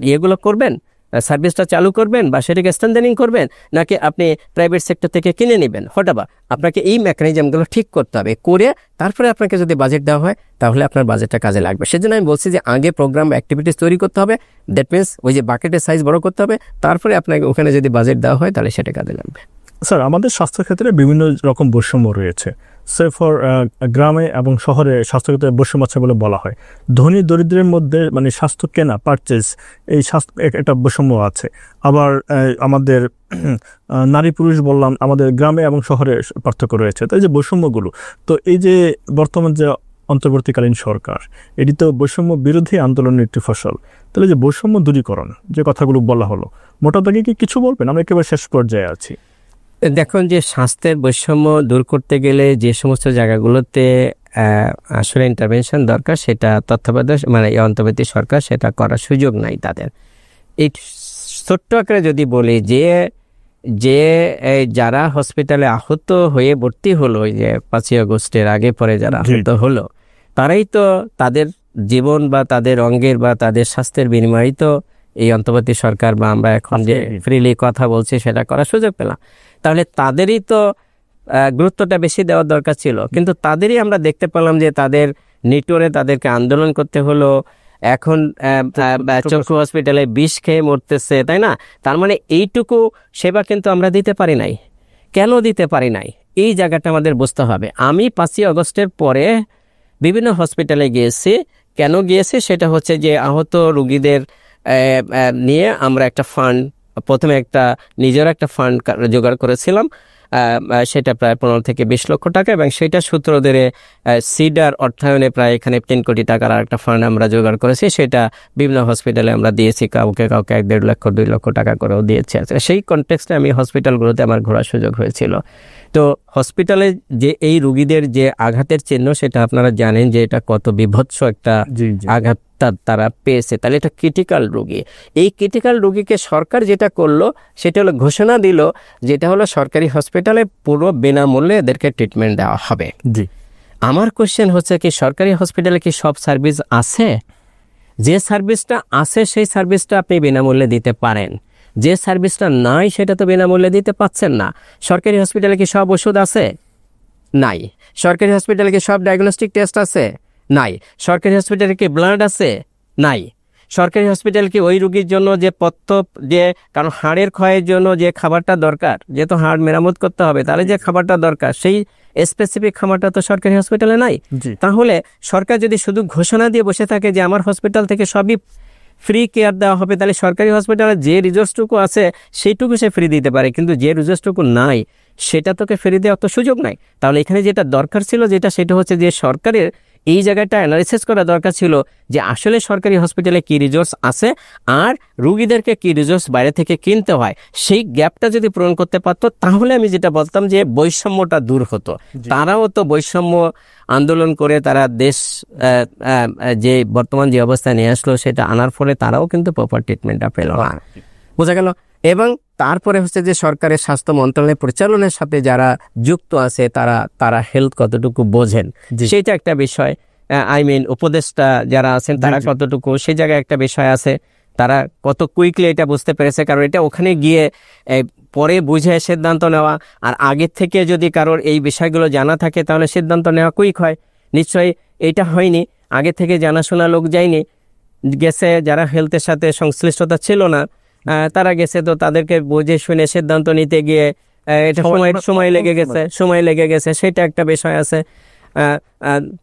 ইয়েগুলো করবেন, সার্ভিসটা চালু করবেন বা সেটাকে স্ট্রেনথেনিং করবেন, নাকি আপনি প্রাইভেট সেক্টর থেকে কিনে নেবেন? হঠাৎ আপনাকে এই মেকানিজমগুলো ঠিক করতে হবে, করে তারপরে আপনাকে যদি বাজেট দেওয়া হয় তাহলে আপনার বাজেটটা কাজে লাগবে। সেজন্য আমি বলছি যে আগে প্রোগ্রাম অ্যাক্টিভিটিস তৈরি করতে হবে, দ্যাট মিনস ওই যে বাকেটের সাইজ বড় করতে হবে, তারপরে আপনাকে ওখানে যদি বাজেট দেওয়া হয় তাহলে সেটা কাজে লাগবে। স্যার, আমাদের স্বাস্থ্যক্ষেত্রে বিভিন্ন রকম বৈষম্য রয়েছে। সে ফর গ্রামে এবং শহরে স্বাস্থ্যক্ষেত্রে বৈষম্য আছে বলে বলা হয়। ধনী দরিদ্রের মধ্যে মানে স্বাস্থ্য কেনা, পারচেজ, এই স্বাস্থ্য একটা বৈষম্য আছে। আবার আমাদের নারী পুরুষ বললাম, আমাদের গ্রামে এবং শহরে পার্থক্য রয়েছে। তো এই যে বৈষম্যগুলো, তো এই যে বর্তমান যে অন্তর্বর্তীকালীন সরকার, এটি তো বৈষম্য বিরোধী আন্দোলনের একটি ফসল। তাহলে যে বৈষম্য দূরীকরণ যে কথাগুলো বলা হলো, মোটা দাগে কি কিছু বলবেন? আমরা একেবারে শেষ পর্যায়ে আছি। দেখুন, যে স্বাস্থ্যের বৈষম্য দূর করতে গেলে যে সমস্ত জায়গাগুলোতে আসলে ইন্টারভেনশন দরকার, সেটা তত্ত্বাবধায়ক মানে অন্তর্বর্তী সরকার সেটা করার সুযোগ নাই তাদের। এই ছোট্ট আকারে যদি বলি যে যারা হসপিটালে আহত হয়ে ভর্তি হলো, যে 5ই আগস্টের আগে পরে যারা আহত হলো, তারাই তো তাদের জীবন বা তাদের অঙ্গের বা তাদের স্বাস্থ্যের বিনিময়ে তো এই অন্তর্বর্তী সরকার বা আমরা এখন যে ফ্রিলি কথা বলছি সেটা করার সুযোগ পেলাম, তাহলে তাদেরই তো গুরুত্বটা বেশি দেওয়ার দরকার ছিল। কিন্তু তাদেরই আমরা দেখতে পেলাম যে তাদের নিটোরে তাদেরকে আন্দোলন করতে হলো, এখন চক্ষু হসপিটালে বিষ খেয়ে মরতেছে, তাই না? তার মানে এইটুকু সেবা কিন্তু আমরা দিতে পারি নাই। কেন দিতে পারি নাই, এই জায়গাটা আমাদের বুঝতে হবে। আমি 5ই আগস্টের পরে বিভিন্ন হসপিটালে গিয়েছি। কেন গিয়েছি সেটা হচ্ছে যে আহত রুগীদের নিয়ে আমরা একটা ফান্ড, প্রথমে নিজের একটা ফান্ড জোগাড় করেছিলাম, সেটা প্রায় 15 থেকে 20 লক্ষ টাকা, এবং সেটা সূত্র ধরে সিডার অর্থায়নে প্রায় এখানে 3 কোটি টাকার আর একটা ফান্ড আমরা জোগাড় করেছি। সেটা বিভিন্ন হসপিটালে আমরা দিয়েছি, কাউকে 1-1.5 লক্ষ 2 লক্ষ টাকা করেও দিয়েছে। সেই কনটেক্সটে আমি হসপিটালগুলোতে আমার ঘোরার সুযোগ হয়েছিল। তো হসপিটালে যে এই রুগীদের যে আঘাতের চিহ্ন, সেটা আপনারা জানেন যে এটা কত বিভৎস একটা আঘাত তারা পেয়েছে। তাহলে এটা ক্রিটিক্যাল রোগী। এই ক্রিটিক্যাল রোগীকে সরকার যেটা করলো সেটা হলো ঘোষণা দিল, যেটা হলো সরকারি হসপিটালে পুরো বিনামূল্যে এদেরকে ট্রিটমেন্ট দেওয়া হবে। জি, আমার কোশ্চেন হচ্ছে কি, সরকারি হসপিটালে কি সব সার্ভিস আছে? যে সার্ভিসটা আছে সেই সার্ভিসটা আপনি বিনামূল্যে দিতে পারেন, যে সার্ভিসটা নাই সেটা তো বিনামূল্যে দিতে পাচ্ছেন না। সরকারি হসপিটালে কি সব ওষুধ আছে? নাই। সরকারি হসপিটালে কি সব ডায়াগনস্টিক টেস্ট আছে? নাই। সরকারি হসপিটালে কি ব্লাড আছে? নাই। সরকারি হসপিটাল কি ওই রোগীর জন্য যে কারণ হাড়ের ক্ষয়ের জন্য যে খাবারটা দরকার, যেহেতু হাড় মেরামত করতে হবে, তাহলে যে খাবারটা দরকার সেই স্পেসিফিক খাবারটা তো সরকারি হসপিটালে নাই। তাহলে সরকার যদি শুধু ঘোষণা দিয়ে বসে থাকে যে আমার হসপিটাল থেকে সবই ফ্রি কেয়ার দেওয়া হবে, তাহলে সরকারি হসপিটালে যে রিসোর্সটুকু আছে সেইটুকু সে ফ্রি দিতে পারে, কিন্তু যে রিসোর্সটুকু নাই সেটা তোকে ফ্রি দেওয়ার তো সুযোগ নাই। তাহলে এখানে যেটা দরকার ছিল সেটা হচ্ছে যে সরকারের এই জায়গাটা অ্যানালিসিস করা দরকার ছিল যে আসলে সরকারি হসপিটালে কি রিসোর্স আছে আর রুগীদেরকে কি রিসোর্স বাইরে থেকে কিনতে হয়, সেই গ্যাপটা যদি পূরণ করতে পারতো, তাহলে আমি যেটা বলতাম যে বৈষম্যটা দূর হতো। তারাও তো বৈষম্য আন্দোলন করে তারা দেশ যে বর্তমান যে অবস্থায় নিয়ে আসলো সেটা আনার ফলে তারাও কিন্তু প্রপার ট্রিটমেন্টটা পেল না। বোঝা গেল? এবং তারপরে হচ্ছে যে সরকারের স্বাস্থ্য মন্ত্রণালয়ের পরিচালনার সাথে যারা যুক্ত আছে তারা হেলথ কতটুকু বোঝেন সেটা একটা বিষয়। উপদেষ্টা যারা আছেন তারা কতটুকু, সেই জায়গায় একটা বিষয় আছে। তারা কত কুইকলি এটা বুঝতে পেরেছে, কারণ এটা ওখানে গিয়ে পরে বুঝে সিদ্ধান্ত নেওয়া, আর আগের থেকে যদি কারোর এই বিষয়গুলো জানা থাকে তাহলে সিদ্ধান্ত নেওয়া কুইক হয়। নিশ্চয়ই এটা হয়নি, আগে থেকে জানাশোনা লোক যায়নি, গেছে যারা হেলথের সাথে সংশ্লিষ্টতা ছিল না তারা গেছে, তো তাদেরকে বুঝে শুনে সিদ্ধান্ত নিতে গিয়ে এটা সময় লেগে গেছে সেটা একটা বিষয় আছে।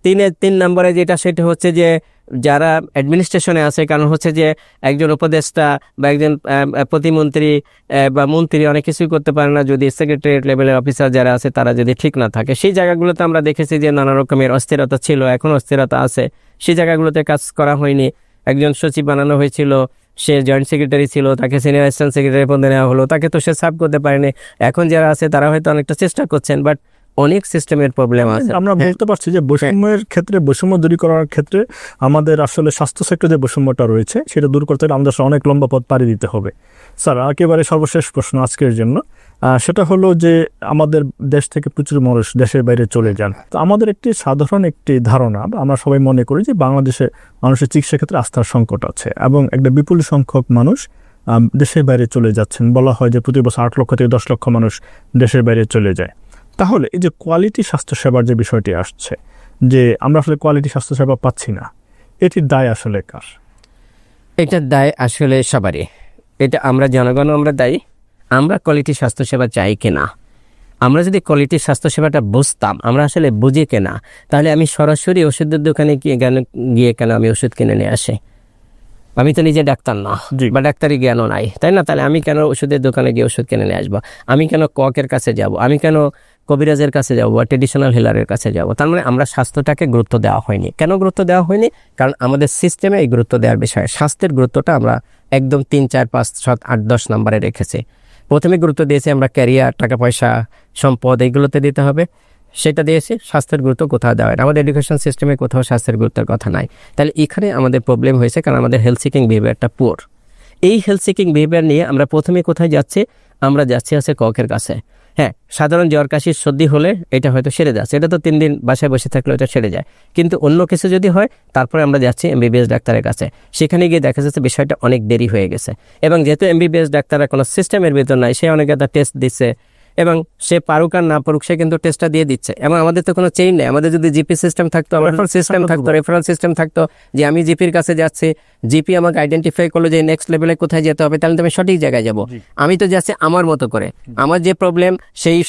3 নম্বরে যেটা সেটা হচ্ছে যে যারা অ্যাডমিনিস্ট্রেশনে আছে, কারণ হচ্ছে যে একজন উপদেষ্টা বা একজন প্রতিমন্ত্রী বা মন্ত্রী অনেক কিছুই করতে পারে না যদি সেক্রেটারিয়েট লেভেলের অফিসার যারা আছে তারা যদি ঠিক না থাকে। সেই জায়গাগুলোতে আমরা দেখেছি যে নানা রকমের অস্থিরতা ছিল, এখন অস্থিরতা আছে, সেই জায়গাগুলোতে কাজ করা হয়নি। একজন সচিব বানানো হয়েছিল, সে জয়েন্ট সেক্রেটারি ছিল, তাকে সিনিয়র অ্যাসিস্ট্যান্ট সেক্রেটারি পদে নেওয়া হলো, তাকে তো সে সার্ভ করতে পারেনি। এখন যারা আছে তারা হয়তো অনেকটা চেষ্টা করছেন, বাট অনেক সিস্টেমের প্রবলেম আছে। আমরা বলতে পারছি যে বৈষম্যের ক্ষেত্রে, বৈষম্য দূর করার ক্ষেত্রে আমাদের আসলে স্বাস্থ্য সেক্টরে যে বৈষম্যটা রয়েছে সেটা দূর করতে হলে আমাদের অনেক লম্বা পথ পাড়ি দিতে হবে। স্যার, একেবারে সর্বশেষ প্রশ্ন আজকের জন্য, সেটা হলো যে আমাদের দেশ থেকে প্রচুর মানুষ দেশের বাইরে চলে যান। তো আমাদের সাধারণ একটি ধারণা, আমরা সবাই মনে করি যে বাংলাদেশে মানুষের চিকিৎসা ক্ষেত্রে আস্থার সংকট আছে এবং একটা বিপুল সংখ্যক মানুষ দেশের বাইরে চলে যাচ্ছেন। বলা হয় যে প্রতি বছর 8 লক্ষ থেকে 10 লক্ষ মানুষ দেশের বাইরে চলে যায়। তাহলে এই যে কোয়ালিটি স্বাস্থ্যসেবার যে বিষয়টি আসছে, যে আমরা আসলে কোয়ালিটি স্বাস্থ্যসেবা পাচ্ছি না, এটির দায় আসলে কার? এটার দায় আসলে সবারই। এটা আমরা জনগণ, আমরা দায়ী। আমরা কোয়ালিটি স্বাস্থ্যসেবা চাই কিনা, আমরা যদি কোয়ালিটি স্বাস্থ্যসেবাটা বুঝতাম, আমরা আসলে বুঝি কিনা, তাহলে আমি সরাসরি ওষুধের দোকানে গিয়ে কেন আমি ওষুধ কিনে নিয়ে আসি? আমি তো নিজে ডাক্তার না বা ডাক্তারি জ্ঞানও নাই, তাই না? তাহলে আমি কেন ওষুধের দোকানে গিয়ে ওষুধ কিনে নিয়ে আসবো? আমি কেন ককের কাছে যাব? আমি কেন কবিরাজের কাছে যাব বা ট্রেডিশনাল হিলারের কাছে যাব? তার মানে আমরা স্বাস্থ্যটাকে গুরুত্ব দেওয়া হয়নি। কেন গুরুত্ব দেওয়া হয়নি? কারণ আমাদের সিস্টেমে এই গুরুত্ব দেওয়ার বিষয়ে স্বাস্থ্যের গুরুত্বটা আমরা একদম 3, 4, 5, 7, 8, 10 নম্বরে রেখেছি। প্রথমে গুরুত্ব দিয়েছি আমরা ক্যারিয়ার, টাকা পয়সা, সম্পদ, এইগুলোতে দিতে হবে, সেটা দিয়েছি। স্বাস্থ্যের গুরুত্ব কোথাও দেওয়া হয় না, আমাদের এডুকেশন সিস্টেমে কোথাও স্বাস্থ্যের গুরুত্বের কথা নাই। তাহলে এখানে আমাদের প্রবলেম হয়েছে, কারণ আমাদের হেলথ সিকিং বিহেভিয়ারটা পুয়ার। এই হেলথ সিকিং বিহেভিয়ার নিয়ে আমরা প্রথমে কোথায় যাচ্ছি? আমরা যাচ্ছি ককের কাছে। হ্যাঁ, সাধারণ জ্বর কাশি সর্দি হলে এটা হয়তো সেরে যাচ্ছে, এটা তো 3 দিন বাসায় বসে থাকলে এটা সেরে যায়। কিন্তু অন্য কিছু যদি হয় তারপরে আমরা যাচ্ছি এমবিবিএস ডাক্তারের কাছে, সেখানে গিয়ে দেখা যাচ্ছে বিষয়টা অনেক দেরি হয়ে গেছে। এবং যেহেতু এমবিবিএস ডাক্তাররা কোনো সিস্টেমের ভিতর নাই, সে অনেকে একটা টেস্ট দিচ্ছে এবং সে পারুক আর না পারুক সে কিন্তু টেস্টটা দিয়ে দিচ্ছে। এবং আমাদের তো কোনো চেইন নেই, আমাদের যদি জিপি সিস্টেম থাকতো, রেফারেল সিস্টেম থাকতো, যে আমি জিপির কাছে যাচ্ছি, জিপি আমাকে আইডেন্টিফাই করলো যে নেক্সট লেভেলে কোথায় যেতে হবে, তাহলে তো আমি সঠিক জায়গায় যাব। আমি তো যাচ্ছি আমার মতো করে, আমার যে প্রবলেম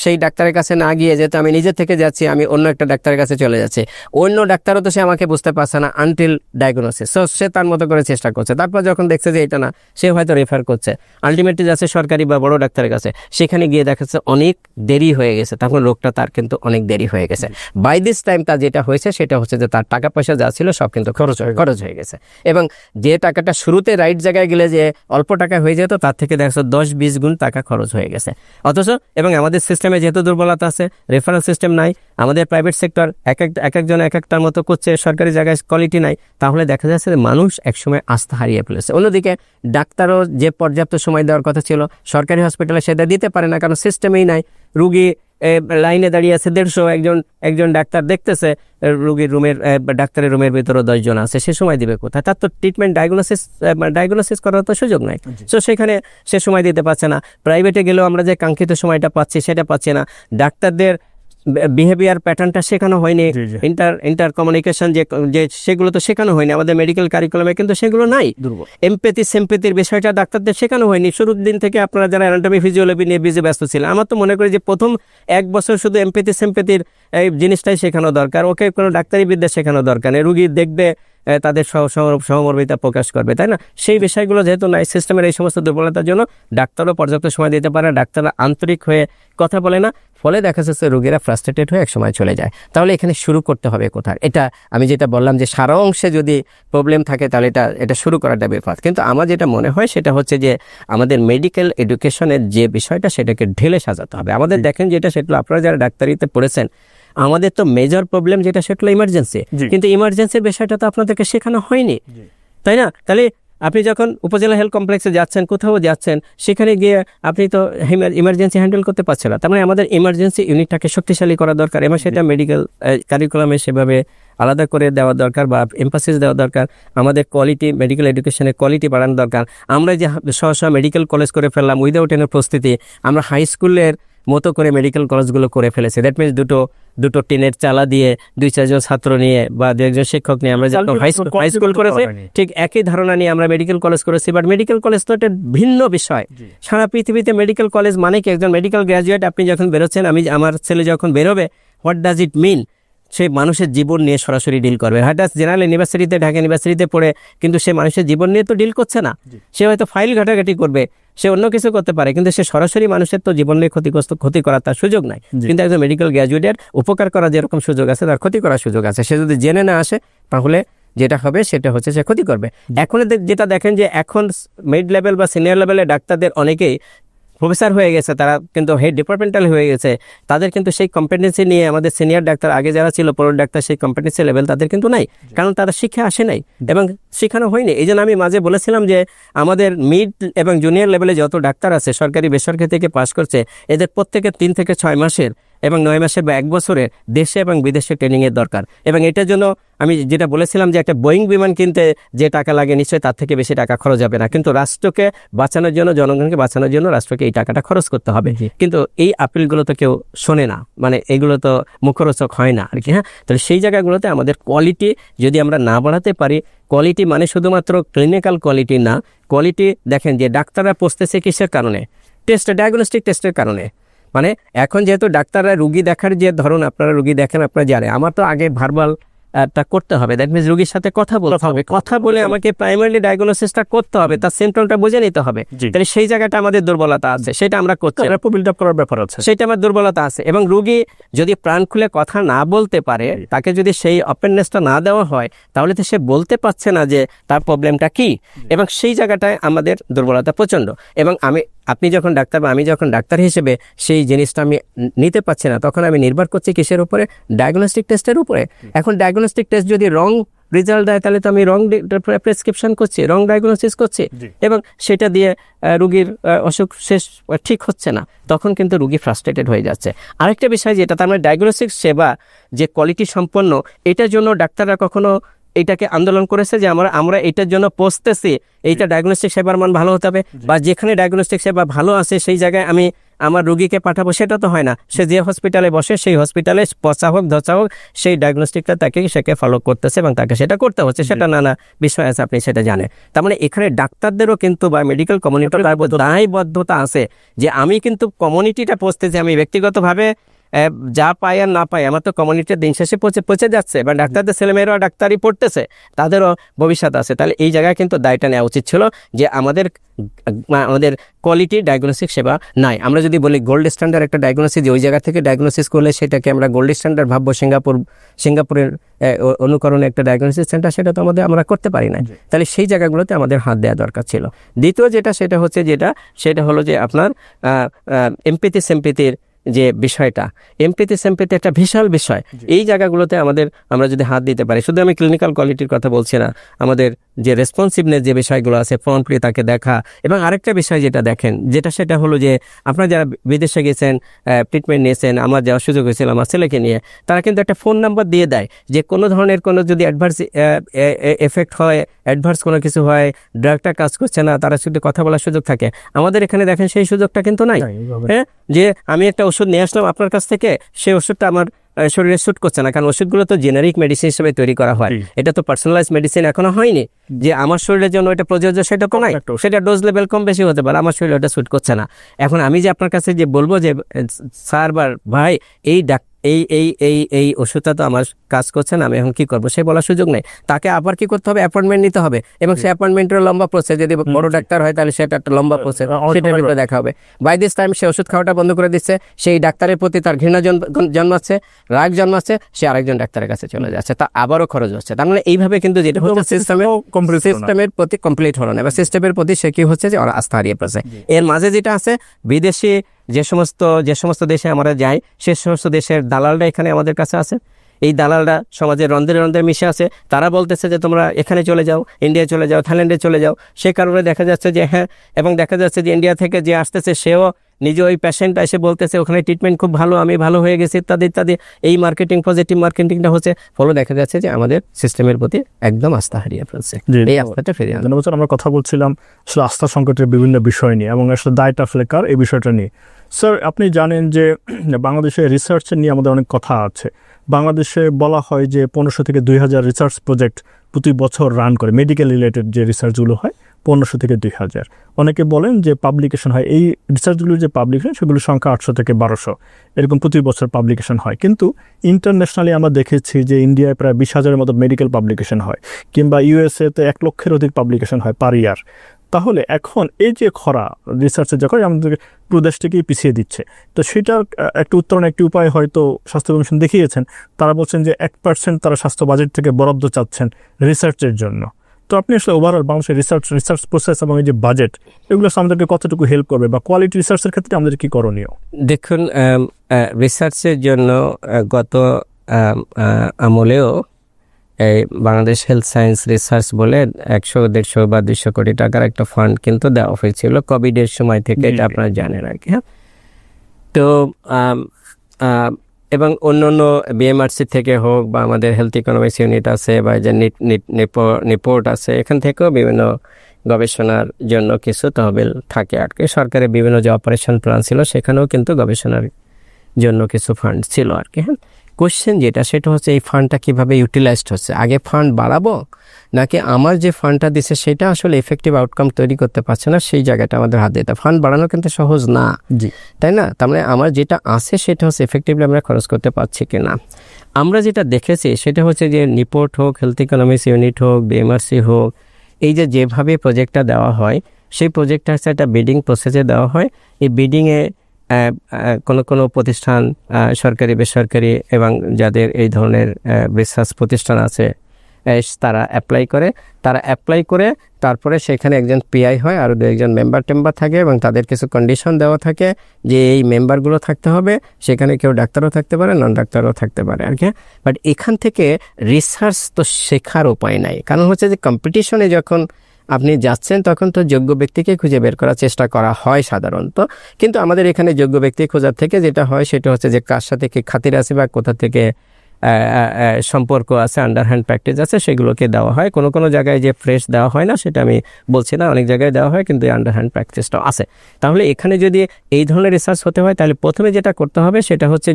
সেই ডাক্তারের কাছে না গিয়ে, যেহেতু আমি নিজে থেকে যাচ্ছি, আমি অন্য একটা ডাক্তারের কাছে চলে যাচ্ছি। অন্য ডাক্তারও তো সে আমাকে বুঝতে পারছে না আনটিল ডায়াগনোসিস। সো সে তার মতো করে চেষ্টা করছে, তারপর যখন দেখছে যে এটা না, সে হয়তো রেফার করছে, আলটিমেটলি যাচ্ছে সরকারি বা বড় ডাক্তারের কাছে, সেখানে গিয়ে দেখাচ্ছে অনেক দেরি হয়ে গেছে, তখন রোগটা তার কিন্তু অনেক দেরি হয়ে গেছে। বাই দিস টাইম তার যেটা হয়েছে সেটা হচ্ছে যে তার টাকা পয়সা যা ছিল সব কিন্তু খরচ হয়ে গেছে। এবং যে টাকাটা শুরুতে রাইট জায়গায় গেলে যে অল্প টাকা হয়ে যেত, তার থেকে দেখা যাচ্ছে 10-20 গুণ টাকা খরচ হয়ে গেছে। অথচ এবং আমাদের সিস্টেমে যেহেতু দুর্বলতা আছে, রেফারেল সিস্টেম নাই, আমাদের প্রাইভেট সেক্টর এক একজন এক একটার মতো করছে, সরকারি জায়গায় কোয়ালিটি নাই, তাহলে দেখা যাচ্ছে যে মানুষ একসময় আস্থা হারিয়ে ফেলেছে। অন্যদিকে ডাক্তারও যে পর্যাপ্ত সময় দেওয়ার কথা ছিল সরকারি হসপিটালে সেটা দিতে পারে না, কারণ সিস্টেমেই নাই। রুগী লাইনে দাঁড়িয়ে আছে 150, একজন ডাক্তার দেখতেছে, রুগীর রুমের ডাক্তারের রুমের ভিতরে 10 জন আছে, সে সময় দিবে কোথায়? তার তো ট্রিটমেন্ট ডায়াগনোসিস করার তো সুযোগ নাই। তো সেখানে সে সময় দিতে পারছে না। প্রাইভেটে গেলেও আমরা যে কাঙ্ক্ষিত সময়টা পাচ্ছি সেটা পাচ্ছি না। ডাক্তারদের বিহেভিয়ার প্যাটার্নটা শেখানো হয়নি, ইন্টার কমিউনিকেশন যে সেগুলো তো শেখানো হয়নি আমাদের মেডিকেল কারিকুলামে, কিন্তু সেগুলো নাই। এমপ্যাথি সিম্প্যাথির বিষয়টা ডাক্তারদের শেখানো হয়নি। শুরুর দিন থেকে আপনারা যারা অ্যানাটমি ফিজিওলজি নিয়ে বিজে ব্যস্ত ছিলেন, আমার তো মনে করি যে প্রথম 1 বছর শুধু এমপ্যাথি সিম্প্যাথির এই জিনিসটাই শেখানো দরকার। ওকে কোনো ডাক্তারি বিদ্যা শেখানো দরকার নেই, রুগী দেখবে তাদের সহমর্মিতা প্রকাশ করবে, তাই না? সেই বিষয়গুলো যেহেতু নাই, সিস্টেমের এই সমস্ত দুর্বলতার জন্য ডাক্তারও পর্যাপ্ত সময় দিতে পারে, ডাক্তাররা আন্তরিক হয়ে কথা বলে না, ফলে দেখা যাচ্ছে রোগীরা ফ্রাস্ট্রেটেড হয়ে একসময় চলে যায়। তাহলে এখানে শুরু করতে হবে কোথায়? এটা আমি যেটা বললাম যে সারা অংশে যদি প্রবলেম থাকে তাহলে এটা শুরু করাটা বিপদ। কিন্তু আমার যেটা মনে হয় সেটা হচ্ছে যে আমাদের মেডিকেল এডুকেশনের যে বিষয়টা সেটাকে ঢেলে সাজাতে হবে। আমাদের দেখেন যেটা সেটা আপনারা যারা ডাক্তারিতে পড়েছেন, আমাদের তো মেজর প্রবলেম যেটা সেটা ইমার্জেন্সি, কিন্তু ইমার্জেন্সির বিষয়টা তো আপনাদেরকে শেখানো হয়নি, তাই না? তাহলে আপনি যখন উপজেলা হেলথ কমপ্লেক্সে যাচ্ছেন, কোথাও যাচ্ছেন, সেখানে গিয়ে আপনি তো ইমার্জেন্সি হ্যান্ডেল করতে পারছেন না। তার মানে আমাদের ইমার্জেন্সি ইউনিটটাকে শক্তিশালী করা দরকার, এবং সেটা মেডিকেল কারিকুলামে সেভাবে আলাদা করে দেওয়া দরকার বা এমফাসিস দেওয়া দরকার। আমাদের কোয়ালিটি, মেডিকেল এডুকেশনের কোয়ালিটি বাড়ানো দরকার। আমরা যে সহসা মেডিকেল কলেজ করে ফেললাম উইদাউট এনি প্রস্তুতি, আমরা হাই স্কুলের মতো করে মেডিকেল কলেজগুলো করে ফেলেছে। দ্যাট মিনস দুটো টিনের চালা দিয়ে 2-4 জন ছাত্র নিয়ে বা 2-1 শিক্ষক নিয়ে আমরা যেরকম হাই স্কুল করেছি, ঠিক একই ধারণা নিয়ে আমরা মেডিকেল কলেজ করেছি। বাট মেডিকেল কলেজ তো একটা ভিন্ন বিষয়। সারা পৃথিবীতে মেডিকেল কলেজ মানে কি? একজন মেডিকেল গ্র্যাজুয়েট আপনি যখন বেরোচ্ছেন, আমার ছেলে যখন বেরোবে, হোয়াট ডাজ ইট মিন? সে মানুষের জীবন নিয়ে সরাসরি ডিল করবে। হয়তো জেনারেল ইউনিভার্সিটিতে, ঢাকা ইউনিভার্সিটিতে পড়ে, কিন্তু সে মানুষের জীবন নিয়ে তো ডিল করছে না। সে হয়তো ফাইল ঘাটাঘাটি করবে, সে অন্য কিছু করতে পারে, কিন্তু সে সরাসরি মানুষের তো জীবন নিয়ে ক্ষতি করার তার সুযোগ নাই। কিন্তু একজন মেডিকেল গ্র্যাজুয়েটের উপকার করার যেরকম সুযোগ আছে, তার ক্ষতি করার সুযোগ আছে। সে যদি জেনে না আসে, তাহলে যেটা হবে সেটা হচ্ছে সে ক্ষতি করবে। এখন যেটা দেখেন যে এখন মিড লেভেল বা সিনিয়র লেভেলে ডাক্তারদের অনেকেই প্রফেসর হয়ে গেছে, তারা কিন্তু হেড ডিপার্টমেন্টাল হয়ে গেছে, তাদের কিন্তু সেই কম্পিটেন্সি নিয়ে আমাদের সিনিয়র ডাক্তার আগে যারা ছিল পড়ুয়া ডাক্তার, সেই কম্পিটেন্সি লেভেল তাদের কিন্তু নাই, কারণ তারা শিক্ষা আসে নাই এবং শেখানো হয়নি। এই জন্য আমি মাঝে বলেছিলাম যে আমাদের মিড এবং জুনিয়র লেভেলে যত ডাক্তার আছে সরকারি বেসরকারি থেকে পাস করছে, এদের প্রত্যেকের 3 থেকে 6 মাসের এবং 9 মাসের বা 1 বছরের দেশে এবং বিদেশে ট্রেনিংয়ের দরকার। এবং এটার জন্য আমি যেটা বলেছিলাম যে একটা বোয়িং বিমান কিনতে যে টাকা লাগে নিশ্চয়ই তার থেকে বেশি টাকা খরচ হবে না, কিন্তু রাষ্ট্রকে বাঁচানোর জন্য, জনগণকে বাঁচানোর জন্য রাষ্ট্রকে এই টাকাটা খরচ করতে হবে। কিন্তু এই আপিলগুলো তো কেউ শোনে না, মানে এগুলো তো মুখরোচক হয় না আর কি। হ্যাঁ, তাহলে সেই জায়গাগুলোতে আমাদের কোয়ালিটি যদি আমরা না বাড়াতে পারি, কোয়ালিটি মানে শুধুমাত্র ক্লিনিক্যাল কোয়ালিটি না, কোয়ালিটি দেখেন যে ডাক্তাররা পৌঁছতেছে কিসের কারণে? ডায়াগনস্টিক টেস্টের কারণে। মানে এখন যেহেতু ডাক্তাররা রুগী দেখার যে ধরুন, আপনারা রুগী দেখেন, আপনারা জানেন, আমার তো আগে ভার্বাল টা করতে হবে, দ্যাট মিনস রোগীর সাথে কথা বলতে হবে, কথা বলে আমাকে প্রাইমারি ডায়াগনোসিসটা করতে হবে, তার সিম্পটমটা বুঝে নিতে হবে। তাহলে সেই জায়গাটা আমাদের দুর্বলতা আছে, সেটা আমরা করছি, বিল্ড আপ করার ব্যাপার আছে, সেটা আমার দুর্বলতা আছে। এবং রোগী যদি প্রাণ খুলে কথা না বলতে পারে, তাকে যদি সেই ওপেননেসটা না দেওয়া হয়, তাহলে তো সে বলতে পারছে না যে তার প্রবলেমটা কি, এবং সেই জায়গাটায় আমাদের দুর্বলতা প্রচন্ড। এবং আপনি যখন ডাক্তার বা আমি যখন ডাক্তার হিসেবে সেই জিনিসটা আমি নিতে পারছি না, তখন আমি নির্ভর করছি কিসের উপরে? ডায়াগনস্টিক টেস্টের উপরে। এখন ডায়াগনস্টিক টেস্ট যদি রং রেজাল্ট দেয় তাহলে তো আমি রং প্রেসক্রিপশন করছি, রং ডায়াগনোসিস করছি, এবং সেটা দিয়ে রুগীর অসুখ শেষ ঠিক হচ্ছে না, তখন কিন্তু রুগী ফ্রাস্ট্রেটেড হয়ে যাচ্ছে। আরেকটা বিষয় যেটা, তার মানে ডায়াগনোস্টিক সেবা যে কোয়ালিটি সম্পন্ন, এটার জন্য ডাক্তাররা কখনো এটাকে আন্দোলন করেছে যে আমরা এটার জন্য পৌঁছতেছি, এইটা ডায়াগনস্টিক সেবার মান ভালো হতে হবে, বা যেখানে ডায়াগনস্টিক সেবা ভালো আছে সেই জায়গায় আমি আমার রুগীকে পাঠাবো, সেটা তো হয় না। সে যে হসপিটালে বসে সেই হসপিটালে পচা হোক ধচা হোক সেই ডায়াগনস্টিকটা সেকে ফলো করতেছে এবং তাকে সেটা করতে হচ্ছে, সেটা নানা বিষয় আছে, আপনি সেটা জানেন। তার মানে এখানে ডাক্তারদেরও কিন্তু বা মেডিকেল কমিউনিটির দায়বদ্ধতা আছে যে আমি কিন্তু কমিউনিটিটা পৌঁছতেছি, আমি ব্যক্তিগতভাবে যা পাই আর না পাই আমার তো কমিউনিটির দিন শেষে পৌঁছে যাচ্ছে, বা ডাক্তারদের ছেলেমেয়েরাও ডাক্তারি পড়তেছে, তাদেরও ভবিষ্যৎ আছে। তাহলে এই জায়গায় কিন্তু দায়টা নেওয়া উচিত ছিল যে আমাদের কোয়ালিটি ডায়াগনোসিস সেবা নাই। আমরা যদি বলি গোল্ড স্ট্যান্ডার্ড একটা ডায়াগনোসিস, ওই জায়গা থেকে ডায়াগনোসিস করলে সেটাকে আমরা গোল্ড স্ট্যান্ডার্ড ভাববো, সিঙ্গাপুরের অনুকরণে একটা ডায়াগনোসিস সেন্টার, সেটা তো আমরা করতে পারি না। তাহলে সেই জায়গাগুলোতে আমাদের হাত দেওয়া দরকার ছিল। দ্বিতীয় সেটা হলো যে আপনার এমপিতি সেমপিতির যে বিষয়টা, এমপিতি সেমপিতি একটা বিশাল বিষয়। এই জায়গাগুলোতে আমরা যদি হাত দিতে পারি, শুধু আমি ক্লিনিক্যাল কোয়ালিটির কথা বলছি না, আমাদের যে রেসপন্সিভনেস যে বিষয়গুলো আছে, ফ্রন্টলি তাকে দেখা, এবং আরেকটা বিষয় যেটা দেখেন সেটা হলো যে আপনারা যারা বিদেশে গেছেন ট্রিটমেন্ট নিয়েছেন, আমার যাওয়ার সুযোগ হয়েছিল আমার ছেলেকে নিয়ে, তারা কিন্তু একটা ফোন নাম্বার দিয়ে দেয় যে কোনো ধরনের কোনো যদি অ্যাডভার্স এফেক্ট হয়, অ্যাডভার্স কোনো কিছু হয়, ড্রাগটা কাজ করছে না, তারা শুধু কথা বলার সুযোগ থাকে। আমাদের এখানে দেখেন সেই সুযোগটা কিন্তু নাই। হ্যাঁ, যে আমি একটা ওষুধ নিয়ে আসলাম আপনার কাছ থেকে, সেই ওষুধটা আমার শরীরে স্যুট করছে না, কারণ ওষুধগুলো তো জেনারিক মেডিসিন হিসেবে তৈরি করা হয়, এটা তো পার্সোনালাইজ মেডিসিন এখনো হয়নি যে আমার শরীরের জন্য এটা প্রযোজ্য, সেটা তো নাই, সেটা ডোজ লেভেল কম বেশি হতে পারে, আমার শরীরে ওটা স্যুট করছে না। এখন আমি যে আপনার কাছে যে বলবো যে স্যার বা ভাই এই ওষুধটা তো আমার কাজ করছে না, আমি এখন কি করবো, সে বলার সুযোগ নেই। তাকে আবার কি করতে হবে, অ্যাপয়েন্টমেন্ট নিতে হবে, এবং সেই অ্যাপয়েন্টমেন্টের লম্বা প্রসেস, যদি বড় ডাক্তার হয় তাহলে সেটা একটা লম্বা প্রসেস, সেটার ভিতরে দেখা হবে। বাই দিস টাইম সে ওষুধ খাওয়াটা বন্ধ করে দিচ্ছে, সেই ডাক্তারের প্রতি তার ঘৃণা জন্মাচ্ছে, রাগ জন্মাচ্ছে, সে আরেকজন ডাক্তারের কাছে চলে যাচ্ছে, তা আবারও খরচ হচ্ছে। তার মানে এইভাবে কিন্তু যেটা হচ্ছে সিস্টেমের প্রতি কমপ্লিট হলো না, এবার সিস্টেমের প্রতি সে কি হচ্ছে যে ওরা আস্থা হারিয়ে পড়ছে। এর মাঝে যেটা আছে, বিদেশি যে সমস্ত দেশে আমরা যাই, সে সমস্ত দেশের দালালরা এখানে আমাদের কাছে আছে, এই দালালরা সমাজের রন্ধে রন্ধে মিশে আছে, তারা বলতেছে যে তোমরা এখানে চলে যাও, ইন্ডিয়া চলে যাও, থাইল্যান্ডে চলে যাও। সে কারণে দেখা যাচ্ছে যে এবং দেখা যাচ্ছে যে ইন্ডিয়া থেকে যে আসতেছে সেও নিজে ওই পেশেন্টটা এসে বলতেছে ওখানে ট্রিটমেন্ট খুব ভালো, আমি ভালো হয়ে গেছি, ইত্যাদি ইত্যাদি। এই পজিটিভ মার্কেটিংটা হচ্ছে, ফলে দেখা যাচ্ছে যে আমাদের সিস্টেমের প্রতি একদম আস্থা হারিয়ে ফেলছে। এই আস্থাটা ফিরিয়ে আনতে হবে। আমরা কথা বলছিলাম আসলে আস্থা সংকটের বিভিন্ন বিষয় নিয়ে, এবং আসলে দায়টা আসলে কার, এই বিষয়টা নিয়ে। স্যার, আপনি জানেন যে বাংলাদেশে রিসার্চের নিয়ে আমাদের অনেক কথা আছে। বাংলাদেশে বলা হয় যে 1500 থেকে 2000 রিসার্চ প্রজেক্ট প্রতি বছর রান করে, মেডিকেল রিলেটেড যে রিসার্চগুলো হয় 1500 থেকে 2000। অনেকে বলেন যে পাবলিকেশন হয়, এই রিসার্চগুলোর যে পাবলিকেশন সেগুলোর সংখ্যা 800 থেকে 1200 এরকম প্রতি বছর পাবলিকেশন হয়। কিন্তু ইন্টারন্যাশনালি আমরা দেখেছি যে ইন্ডিয়ায় প্রায় 20,000-এর মতো মেডিকেল পাবলিকেশন হয়, কিংবা ইউএসএতে 1 লক্ষের অধিক পাবলিকেশন হয় পার ইয়ার। তাহলে এখন এই যে খরা রিসার্চের যখন আমাদের পুরো দেশটাকেই পিছিয়ে দিচ্ছে, তো সেটার একটা উত্তরণ, একটি উপায় হয়তো স্বাস্থ্য কমিশন দেখিয়েছেন। তারা বলছেন যে 1% তারা স্বাস্থ্য বাজেট থেকে বরাদ্দ চাচ্ছেন রিসার্চের জন্য। তো আপনি আসলে ওভারঅল বাংলাদেশের রিসার্চ প্রসেস এবং এই যে বাজেট, এগুলো আমাদেরকে কতটুকু হেল্প করবে, বা কোয়ালিটি রিসার্চের ক্ষেত্রে আমাদের কি করণীয়? দেখুন, রিসার্চের জন্য গত আমলেও এই বাংলাদেশ হেলথ সায়েন্স রিসার্চ বলে 100, 150 বা 200 কোটি টাকার একটা ফান্ড কিন্তু দেওয়া হয়েছিল কোভিডের সময় থেকে, এটা আপনারা জানেন আর কি। হ্যাঁ, তো এবং অন্য বিএমআরসি থেকে হোক, বা আমাদের হেলথ ইকোনমিক্স ইউনিট আছে, বা যে নিপোর্ট আছে, এখান থেকেও বিভিন্ন গবেষণার জন্য কিছু তহবিল থাকে আর কি। সরকারের বিভিন্ন যে অপারেশন প্ল্যান ছিল সেখানেও কিন্তু গবেষণার জন্য কিছু ফান্ড ছিল আর কি। হ্যাঁ, কোশ্চেন সেটা হচ্ছে এই ফান্ডটা কীভাবে ইউটিলাইজড হচ্ছে। আগে ফান্ড বাড়াবো, নাকি আমার যে ফান্ডটা দিচ্ছে সেটা আসলে এফেক্টিভ আউটকাম তৈরি করতে পারছে না, সেই জায়গাটা আমাদের হাত দিতে। ফান্ড বাড়ানো কিন্তু সহজ না, তাই না? তার মানে আমার যেটা আছে সেটা হচ্ছে এফেক্টিভলি আমরা খরচ করতে পারছি কিনা। আমরা যেটা দেখেছি সেটা হচ্ছে যে নিপোর্ট হোক, হেলথ ইকোনমিক্স ইউনিট হোক, বিএমআরসি হোক, এই যেভাবে প্রজেক্টটা দেওয়া হয়, সেই প্রজেক্টটা হচ্ছে একটা বিডিং প্রসেসে দেওয়া হয়। এই বিডিংয়ে কোনো প্রতিষ্ঠান, সরকারি বেসরকারি, এবং যাদের এই ধরনের রিসার্চ প্রতিষ্ঠান আছে, তারা অ্যাপ্লাই করে তারপরে সেখানে একজন পিআই হয়, আর 2-1 মেম্বার থাকে এবং তাদের কিছু কন্ডিশন দেওয়া থাকে যে এই মেম্বারগুলো থাকতে হবে। সেখানে কেউ ডাক্তারও থাকতে পারে, নন ডাক্তারও থাকতে পারে আর কি। বাট এখান থেকে রিসার্চ তো শেখার উপায় নাই, কারণ হচ্ছে যে কম্পিটিশনে যখন আপনি যাচ্ছেন তখন তো যোগ্য ব্যক্তিকে খুঁজে বের করার চেষ্টা করা হয় সাধারণত, কিন্তু আমাদের এখানে যোগ্য ব্যক্তি খোঁজার থেকে যেটা হয় সেটা হচ্ছে যে কার সাথে কি খাতির আছে বা কোথা থেকে সম্পর্ক আছে, আন্ডারহ্যান্ড প্র্যাকটিস আছে, সেগুলোকে দেওয়া হয়। কোনো জায়গায় যে ফ্রেশ দেওয়া হয় না সেটা আমি বলছি না, অনেক জায়গায় দেওয়া হয়, কিন্তু আন্ডারহ্যান্ড প্র্যাকটিসটাও আছে। তাহলে এখানে যদি এই ধরনের রিসার্চ হতে হয় তাহলে প্রথমে যেটা করতে হবে সেটা হচ্ছে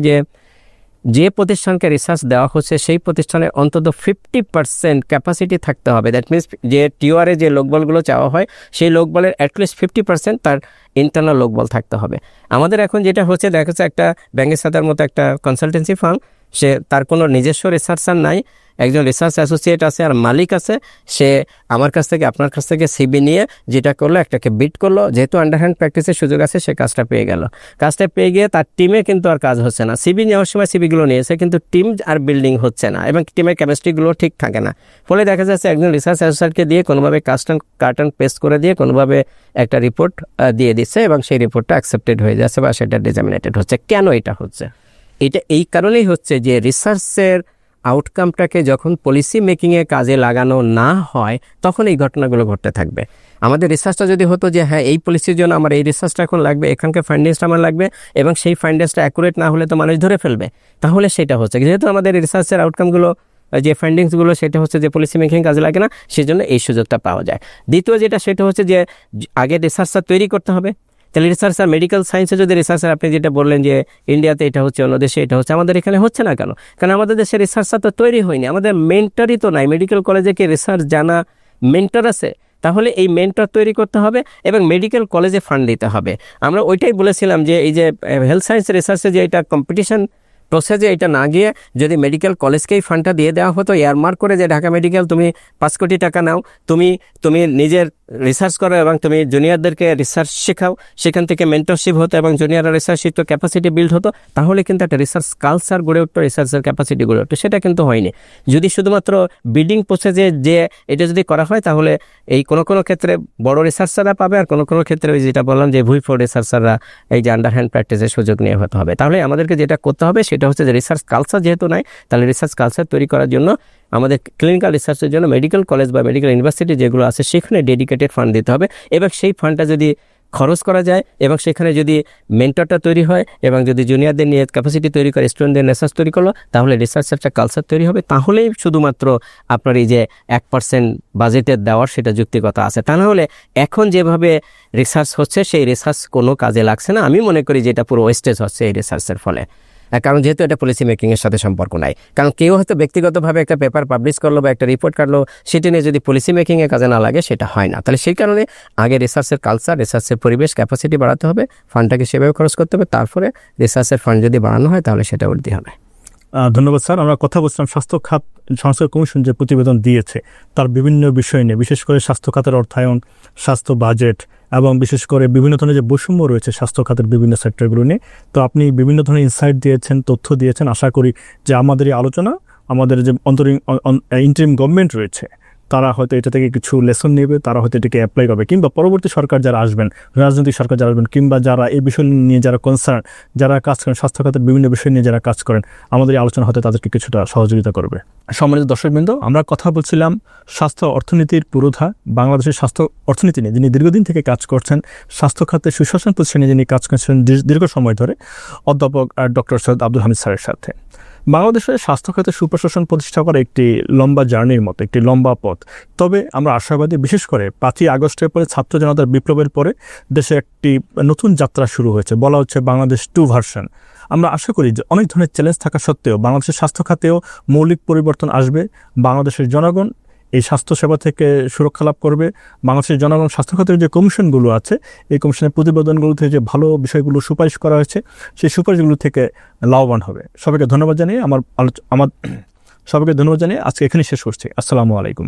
যে প্রতিষ্ঠানকে রিসার্চ দেওয়া হচ্ছে সেই প্রতিষ্ঠানের অন্তত 50% ক্যাপাসিটি থাকতে হবে। দ্যাট মিনস যে টিওআরে যে লোকবলগুলো চাওয়া হয় সেই লোকবলের অ্যাটলিস্ট 50% তার ইন্টারনাল লোকবল থাকতে হবে। আমাদের এখন যেটা হচ্ছে দেখা যাচ্ছে একটা ব্যাংকের সাথে মতো একটা কনসালটেন্সি ফার্ম, সে তার কোনো নিজস্ব রিসার্চার নাই, একজন রিসার্চ অ্যাসোসিয়েট আছে আর মালিক আছে, সে আমার কাছ থেকে আপনার কাছ থেকে সিবি নিয়ে যেটা করলো একটাকে বিট করলো, যেহেতু আন্ডারহ্যান্ড প্র্যাকটিসের সুযোগ আছে সে কাজটা পেয়ে গেল। কাজটা পেয়ে গিয়ে তার টিমে কিন্তু আর কাজ হচ্ছে না, সিবি নেওয়ার সময় সিবিগুলো নিয়েছে কিন্তু টিম আর বিল্ডিং হচ্ছে না এবং টিমের কেমিস্ট্রিগুলো ঠিক থাকে না। ফলে দেখা যাচ্ছে একজন রিসার্চ অ্যাসোসিয়েটকে দিয়ে কোনোভাবে কার্টন পেস্ট করে দিয়ে কোনোভাবে একটা রিপোর্ট দিয়ে দিচ্ছে এবং সেই রিপোর্টটা অ্যাকসেপ্টেড হয়ে যাচ্ছে বা সেটা ডিজামিনেটেড হচ্ছে। কেন এটা হচ্ছে? এটা এই কারণেই হচ্ছে যে রিসার্চের আউটকামটাকে যখন পলিসি মেকিংয়ে কাজে লাগানো না হয় তখন এই ঘটনাগুলো ঘটতে থাকবে। আমাদের রিসার্চটা যদি হতো যে হ্যাঁ এই পলিসির জন্য আমার এই রিসার্চটা এখন লাগবে, এখানকার ফাইন্ডিংসটা আমার লাগবে এবং সেই ফাইন্ডিংসটা অ্যাকুরেট না হলে তো মানুষ ধরে ফেলবে, তাহলে সেটা হচ্ছে যেহেতু আমাদের রিসার্চের আউটকামগুলো যে ফাইন্ডিংসগুলো সেটা হচ্ছে যে পলিসি মেকিং কাজে লাগে না, সেজন্য এই সুযোগটা পাওয়া যায়। দ্বিতীয় যেটা সেটা হচ্ছে যে আগে রিসার্চটা তৈরি করতে হবে। তাহলে রিসার্চার মেডিকেল সায়েন্সে যদি রিসার্চার আপনি যেটা বললেন যে ইন্ডিয়াতে এটা হচ্ছে, অন্য দেশে এটা হচ্ছে, আমাদের এখানে হচ্ছে না কেন? কারণ আমাদের দেশে রিসার্চার তো তৈরি হয়নি, আমাদের মেন্টরই তো নাই। মেডিকেল কলেজে কি রিসার্চ জানা মেন্টর আছে? তাহলে এই মেন্টর তৈরি করতে হবে এবং মেডিকেল কলেজে ফান্ড দিতে হবে। আমরা ওইটাই বলেছিলাম যে এই যে হেলথ সায়েন্স রিসার্চে যে এটা কম্পিটিশন প্রসেসে এটা না গিয়ে যদি মেডিকেল কলেজকেই ফান্ডটা দিয়ে দেওয়া হতো এয়ারমার্ক করে যে ঢাকা মেডিকেল তুমি 5 কোটি টাকা নাও, তুমি নিজের রিসার্চ করো এবং তুমি জুনিয়রদেরকে রিসার্চ শেখাও, সেখান থেকে মেন্টরশিপ হতো এবং জুনিয়ররা রিসার্চ শিখতো, ক্যাপাসিটি বিল্ড হতো, তাহলে কিন্তু একটা রিসার্চ কালচার গড়ে উঠতো, রিসার্চের ক্যাপাসিটি গড়ে উঠতো। সেটা কিন্তু হয়নি। যদি শুধুমাত্র বিল্ডিং প্রসেসে যে এটা যদি করা হয় তাহলে এই কোনো ক্ষেত্রে বড় রিসার্চাররা পাবে আর কোনো ক্ষেত্রে ওই যেটা বললাম যে ভুইফোর রিসার্চাররা এই যে আন্ডারহ্যান্ড প্র্যাকটিসের সুযোগ নিয়ে হতে হবে। তাহলে আমাদেরকে যেটা করতে হবে সেটা হচ্ছে যে রিসার্চ কালচার যেহেতু নাই, তাহলে রিসার্চ কালচার তৈরি করার জন্য আমাদের ক্লিনিক্যাল রিসার্চের জন্য মেডিকেল কলেজ বা মেডিকেল ইউনিভার্সিটি যেগুলো আছে সেখানে ডেডিকেটেড ফান্ড দিতে হবে এবং সেই ফান্ডটা যদি খরচ করা যায় এবং সেখানে যদি মেন্টরটা তৈরি হয় এবং যদি জুনিয়রদের নিয়ে ক্যাপাসিটি তৈরি করে স্টুডেন্টদের রিসার্চ তৈরি করলো, তাহলে রিসার্চের একটা কালচার তৈরি হবে। তাহলেই শুধুমাত্র আপনার এই যে 1% বাজেটের দেওয়ার সেটা যুক্তিকতা আছে। তা না হলে এখন যেভাবে রিসার্চ হচ্ছে সেই রিসার্চ কোনো কাজে লাগছে না। আমি মনে করি যে এটা পুরো ওয়েস্টেজ হচ্ছে এই রিসার্চের ফলে, কারণ যেহেতু এটা পলিসি মেকিংয়ের সাথে সম্পর্ক নাই। কারণ কেউ হয়তো ব্যক্তিগতভাবে একটা পেপার পাবলিশ করলো বা একটা রিপোর্ট কাটলো, সেটি নিয়ে যদি পলিসি মেকিংয়ে কাজে না লাগে সেটা হয় না। তাহলে সেই কারণে আগে রিসার্চের কালচার, রিসার্চের পরিবেশ, ক্যাপাসিটি বাড়াতে হবে, ফান্ডটাকে সেভাবে খরচ করতে হবে, তারপরে রিসার্চের ফান্ড যদি বাড়ানো হয় তাহলে সেটা উঠতে হবে। ধন্যবাদ স্যার। আমরা কথা বলছিলাম স্বাস্থ্য খাত সংস্কার কমিশন যে প্রতিবেদন দিয়েছে তার বিভিন্ন বিষয় নিয়ে, বিশেষ করে স্বাস্থ্য খাতের অর্থায়ন, স্বাস্থ্য বাজেট এবং বিশেষ করে বিভিন্ন ধরনের যে বৈষম্য রয়েছে স্বাস্থ্য খাতের বিভিন্ন সেক্টরগুলো নিয়ে। তো আপনি বিভিন্ন ধরনের ইনসাইট দিয়েছেন, তথ্য দিয়েছেন। আশা করি যে আমাদের এই আলোচনা আমাদের যে ইন্টারিম গভর্নমেন্ট রয়েছে তারা হয়তো এটা থেকে কিছু লেসন নেবে, তারা হয়তো এটাকে অ্যাপ্লাই করবে, কিংবা পরবর্তী সরকার যারা আসবেন, রাজনৈতিক সরকার যারা আসবেন, কিংবা যারা এই বিষয় নিয়ে যারা কনসার্ন, যারা কাজ করেন স্বাস্থ্য খাতের বিভিন্ন বিষয় নিয়ে যারা কাজ করেন, আমাদের এই আলোচনা হয়তো তাদেরকে কিছুটা সহযোগিতা করবে। সম্মানিত দর্শকবৃন্দ, আমরা কথা বলছিলাম স্বাস্থ্য অর্থনীতির পুরোধা, বাংলাদেশের স্বাস্থ্য অর্থনীতি নিয়ে যিনি দীর্ঘদিন থেকে কাজ করছেন, স্বাস্থ্য খাতে সুশাসন প্রতিষ্ঠানে যিনি কাজ করছেন দীর্ঘ সময় ধরে, অধ্যাপক ডক্টর সৈয়দ আব্দুল হামিদ স্যারের সাথে। বাংলাদেশের স্বাস্থ্য খাতে সুপ্রশাসন প্রতিষ্ঠা করা একটি লম্বা জার্নির মতো, একটি লম্বা পথ। তবে আমরা আশাবাদী, বিশেষ করে 5ই আগস্টের পরে ছাত্র জনতার বিপ্লবের পরে দেশে একটি নতুন যাত্রা শুরু হয়েছে, বলা হচ্ছে বাংলাদেশ 2 ভার্সন। আমরা আশা করি যে অনেক ধরনের চ্যালেঞ্জ থাকা সত্ত্বেও বাংলাদেশের স্বাস্থ্য খাতেও মৌলিক পরিবর্তন আসবে। বাংলাদেশের জনগণ এই স্বাস্থ্যসেবা থেকে সুরক্ষা লাভ করবে। বাংলাদেশের জনগণ স্বাস্থ্য খাতের যে কমিশনগুলো আছে, এই কমিশনের প্রতিবেদনগুলোতে যে ভালো বিষয়গুলো সুপারিশ করা হয়েছে, সেই সুপারিশগুলো থেকে লাভবান হবে। সবাইকে ধন্যবাদ জানিয়ে সবাইকে ধন্যবাদ জানিয়ে আজকে এখানে শেষ করছি। আসসালামু আলাইকুম।